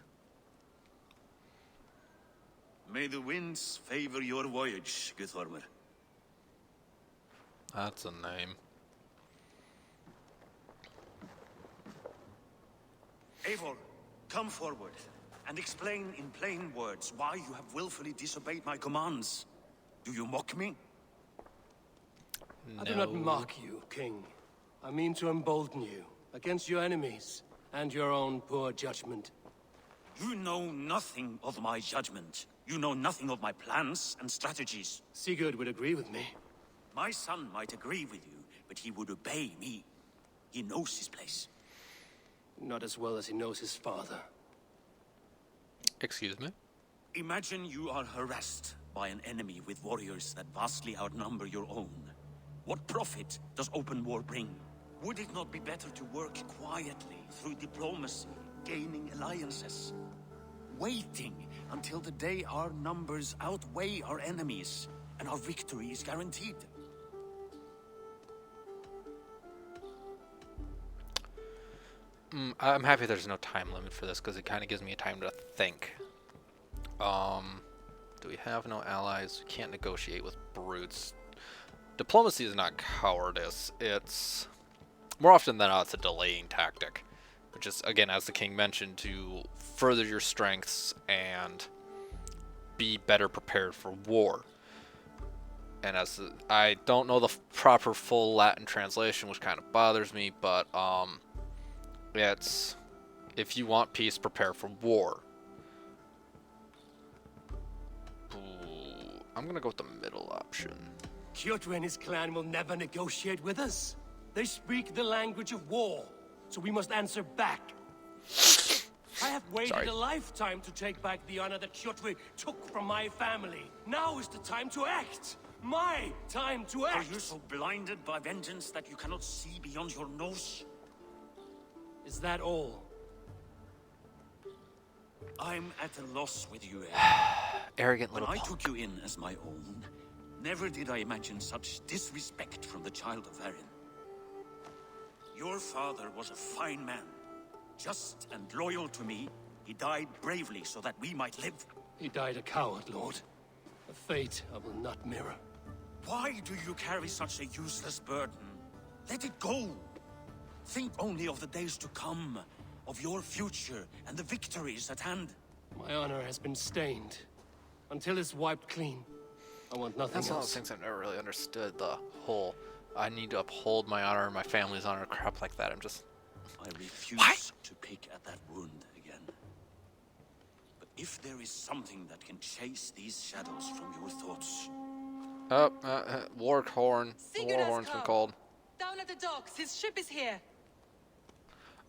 May the winds favor your voyage, Guthormer. That's a name. Eivor, Come forward and explain in plain words why you have willfully disobeyed my commands. Do you mock me? No. I do not mock you, King. I mean to embolden you against your enemies and your own poor judgment. You know nothing of my judgment. You know nothing of my plans and strategies. Sigurd would agree with me. My son might agree with you, but he would obey me. He knows his place. Not as well as he knows his father. Excuse me? Imagine you are harassed by an enemy with warriors that vastly outnumber your own. What profit does open war bring? Would it not be better to work quietly through diplomacy, gaining alliances? Waiting until the day our numbers outweigh our enemies and our victory is guaranteed. I'm happy there's no time limit for this because it kind of gives me time to think. Do we have no allies? We can't negotiate with brutes. Diplomacy is not cowardice. It's more often than not it's a delaying tactic, which is, again, as the king mentioned, to further your strengths and be better prepared for war. And as I don't know the proper full Latin translation, which kind of bothers me, but it's if you want peace, prepare for war. I'm gonna go with the middle option. Kjotr and his clan will never negotiate with us. They speak the language of war, so we must answer back. I have waited a lifetime to take back the honor that Kjotr took from my family. Now is the time to act. My time to act. Are you so blinded by vengeance that you cannot see beyond your nose? Is that all? I'm at a loss with you, Arrogant when little I took you in as my own, never did I imagine such disrespect from the child of Erin. Your father was a fine man, just and loyal to me. He died bravely so that we might live. He died a coward, Lord. A fate I will not mirror. Why do you carry such a useless burden? Let it go. Think only of the days to come, of your future and the victories at hand. My honor has been stained. Until it's wiped clean, I want nothing That's else. one of those things I've never really understood. The whole, I need to uphold my honor and my family's honor, crap like that. I'm just... I refuse to pick at that wound again. But if there is something that can chase these shadows from your thoughts... war horn. The war horn's been called. Down at the docks, his ship is here.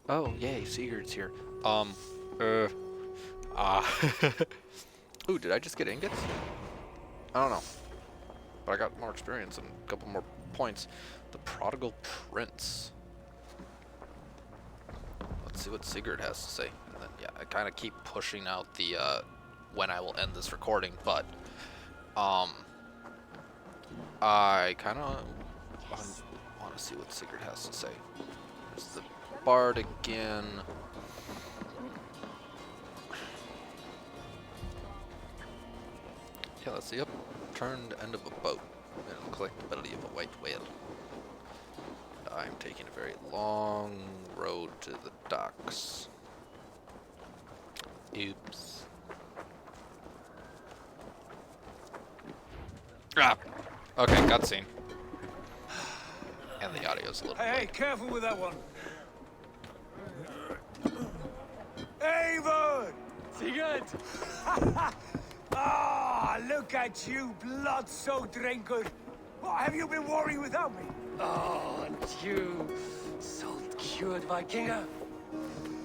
Oh, yay, Sigurd's here. Ooh, did I just get ingots? I don't know. But I got more experience and a couple more points. The Prodigal Prince. Let's see what Sigurd has to say. And then, yeah, I kind of keep pushing out the, when I will end this recording, but, I kind of want to see what Sigurd has to say. There's the Bard again. Yeah, let's see. Upturned end of a boat. And collectability of a white whale. I'm taking a very long road to the docks. Oops. Ah! Okay, cutscene. And the audio's a little Hey, careful with that one. Avon! Sigurd! Ah, look at you, blood-soaked drinker. What have you been worrying without me? Oh, and you, salt-cured Vikinger.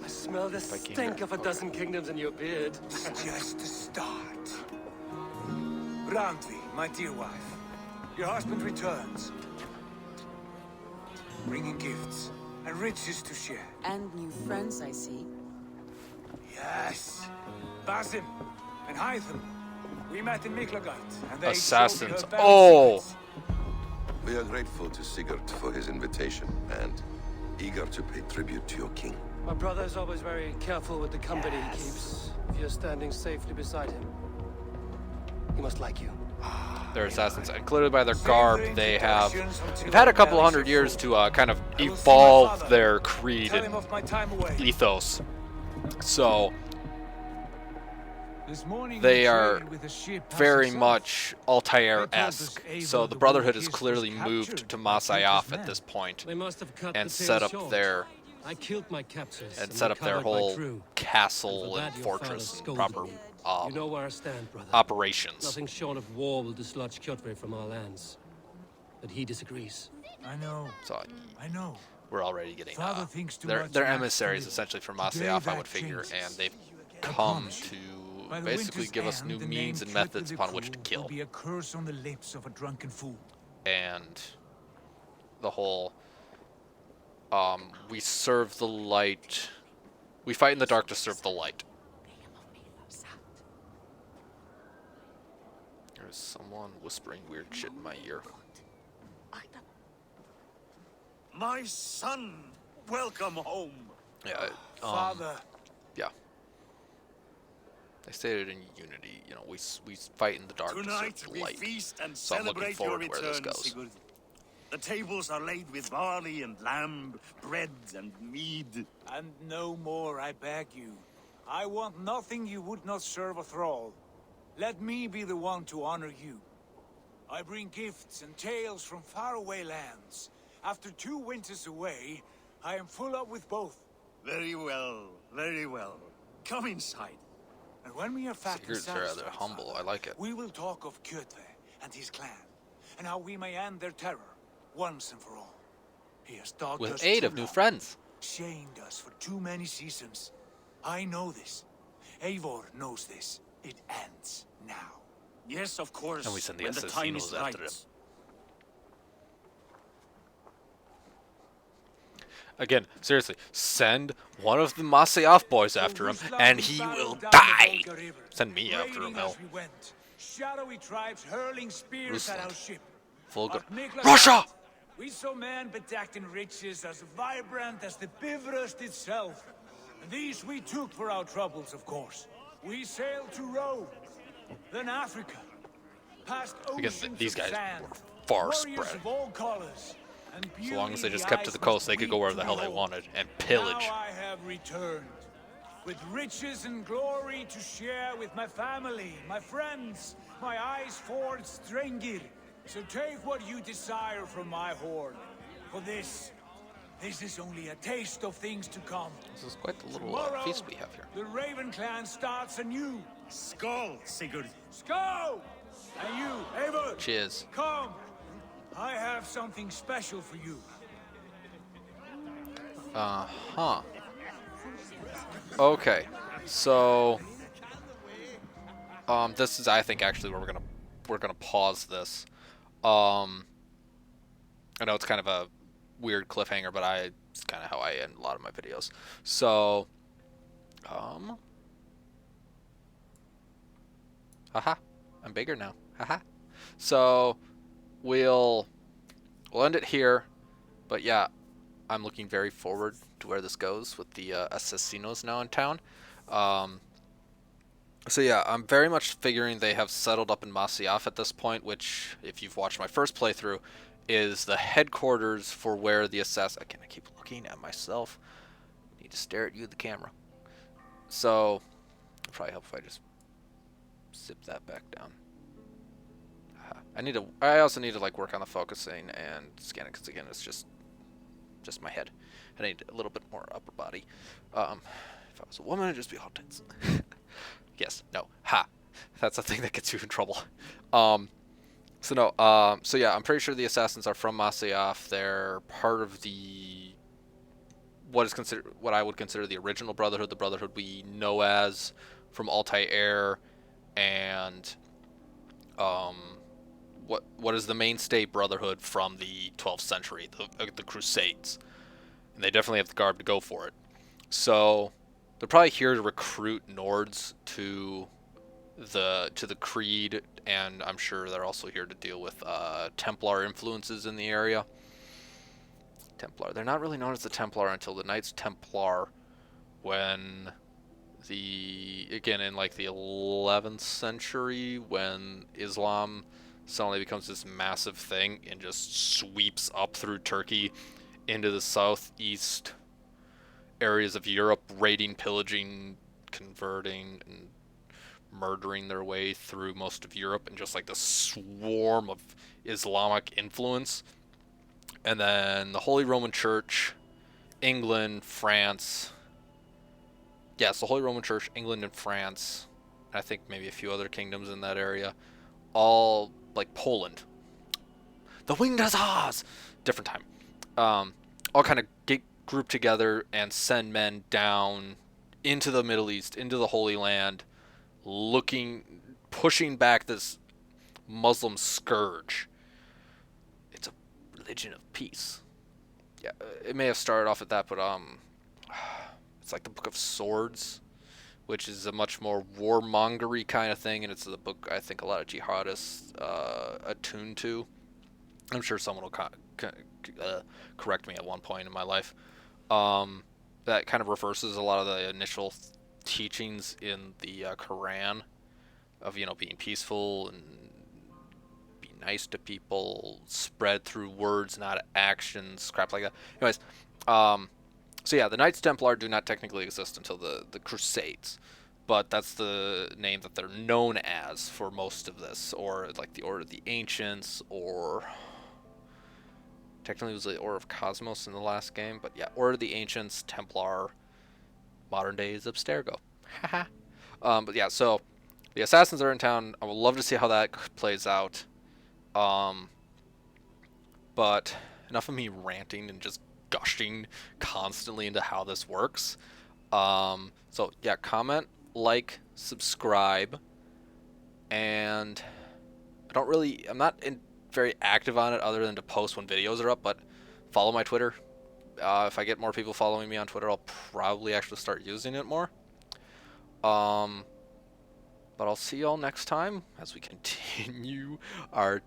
I smell the stink of a dozen kingdoms in your beard. It's just the start. Randvi, my dear wife, your husband returns, bringing gifts and riches to share. And new friends, I see. Yes, Basim and Hytham. We met in Miklagard, and they Assassins. showed me her Oh! secrets. We are grateful to Sigurd for his invitation and eager to pay tribute to your king. My brother is always very careful with the company he keeps. If you're standing safely beside him, he must like you. They're assassins, and clearly by their garb, they've had a couple hundred years to kind of evolve their creed and ethos. So they are very much Altair-esque. So the Brotherhood has clearly moved to Masyaf at this point and set up their whole castle and fortress and proper You know where I stand, brother. operations. Nothing short of war will dislodge Kjotve from our lands. But he disagrees. I know. So I know. we're already getting Father thinks too their much emissaries naturally. essentially from Today Masyaf, I that would figure, changes. and they've I come promise to By the basically winter's give us end, new the means name and Kjotve methods the upon which to Cruel kill. will be a curse on the lips of a drunken fool. And the whole we serve the light, we fight in the dark to serve the light. There's someone whispering weird shit in my ear. My son, welcome home. Yeah, Father. Yeah. They stated in Unity, you know, we fight in the dark Tonight to serve we the light. feast and So I'm looking celebrate your forward to where this return, goes. Sigurd. The tables are laid with barley and lamb, bread and mead. And no more, I beg you. I want nothing you would not serve a thrall. Let me be the one to honor you. I bring gifts and tales from faraway lands. After 2 winters away, I am full up with both. Very well, very well. Come inside. And when we are fat and Sigurd's rather satisfied, humble. Father, I like it. we will talk of Kjotve and his clan, and how we may end their terror once and for all. He has dogged With us aid too of new long, friends. shamed us for too many seasons. I know this. Eivor knows this. It ends now. Yes, of course. And we send the when the time is assassinos after right. him. Again, seriously, send one of the Masyaf boys after him, and he will die. Send me after him, hell. Shadowy tribes hurling spears at our ship. Volga. Niklas- Russia! We saw men bedecked in riches as vibrant as the Bifrost itself. And these we took for our troubles, of course. We sailed to Rome, then Africa, past Again, oceans these of guys sand, were far warriors spread. of all colors, and So long as they beauty just the kept to eyes the coast, must they could weep go wherever to the hell they behold. wanted and pillage. Now I have returned, with riches and glory to share with my family, my friends, my eyes forged Strengir. So take what you desire from my hoard. For this is only a taste of things to come. This is quite the little Tomorrow, feast we have here. the Raven clan starts anew. Skull, Sigurd. Skull! And you, Eivor, Cheers. come. I have something special for you. Uh-huh. Okay. So this is, I think, actually where we're gonna pause this. I know it's kind of a weird cliffhanger, but it's kind of how I end a lot of my videos. So haha, I'm bigger now. Haha. So we'll end it here. But yeah, I'm looking very forward to where this goes with the assassinos now in town. So yeah, I'm very much figuring they have settled up in Masyaf at this point, which, if you've watched my first playthrough, is the headquarters for where the Again, I keep looking at myself. I need to stare at you, the camera. So, it'll probably help if I just zip that back down. I also need to like work on the focusing and scanning, because again, it's just my head. I need a little bit more upper body. If I was a woman, it'd just be all tits. Yes, no, ha. That's the thing that gets you in trouble. So yeah, I'm pretty sure the assassins are from Masyaf. They're part of what I would consider the original Brotherhood, the Brotherhood we know as from Altair, and what is the mainstay Brotherhood from the 12th century, the Crusades. And they definitely have the garb to go for it. So they're probably here to recruit Nords to the Creed, and I'm sure they're also here to deal with Templar influences in the area. Templar. They're not really known as the Templar until the Knights Templar, when again in like the 11th century, when Islam suddenly becomes this massive thing and just sweeps up through Turkey into the southeast areas of Europe, raiding, pillaging, converting, and murdering their way through most of Europe, and just like the swarm of Islamic influence. And then the Holy Roman Church, England, France. Yes, the Holy Roman Church, England, and France. I think maybe a few other kingdoms in that area. All like Poland. The Winged Hussars! Different time. All kind of get grouped together and send men down into the Middle East, into the Holy Land, pushing back this Muslim scourge. It's a religion of peace. Yeah, it may have started off at that, but it's like the Book of Swords, which is a much more warmongery kind of thing, and it's the book I think a lot of jihadists attuned to. I'm sure someone will correct me at one point in my life. That kind of reverses a lot of the initial teachings in the Quran of, being peaceful and be nice to people, spread through words, not actions, crap like that. Anyways, so yeah, the Knights Templar do not technically exist until the Crusades, but that's the name that they're known as for most of this, or like the Order of the Ancients, or technically it was the Order of Cosmos in the last game, but yeah, Order of the Ancients, Templar, modern days Abstergo. But yeah, so the Assassins are in town. I would love to see how that plays out. But enough of me ranting and just gushing constantly into how this works. So yeah, comment, like, subscribe, and I'm not very active on it other than to post when videos are up, but follow my Twitter. If I get more people following me on Twitter, I'll probably actually start using it more. But I'll see y'all next time as we continue our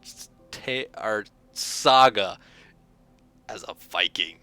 saga as a Viking.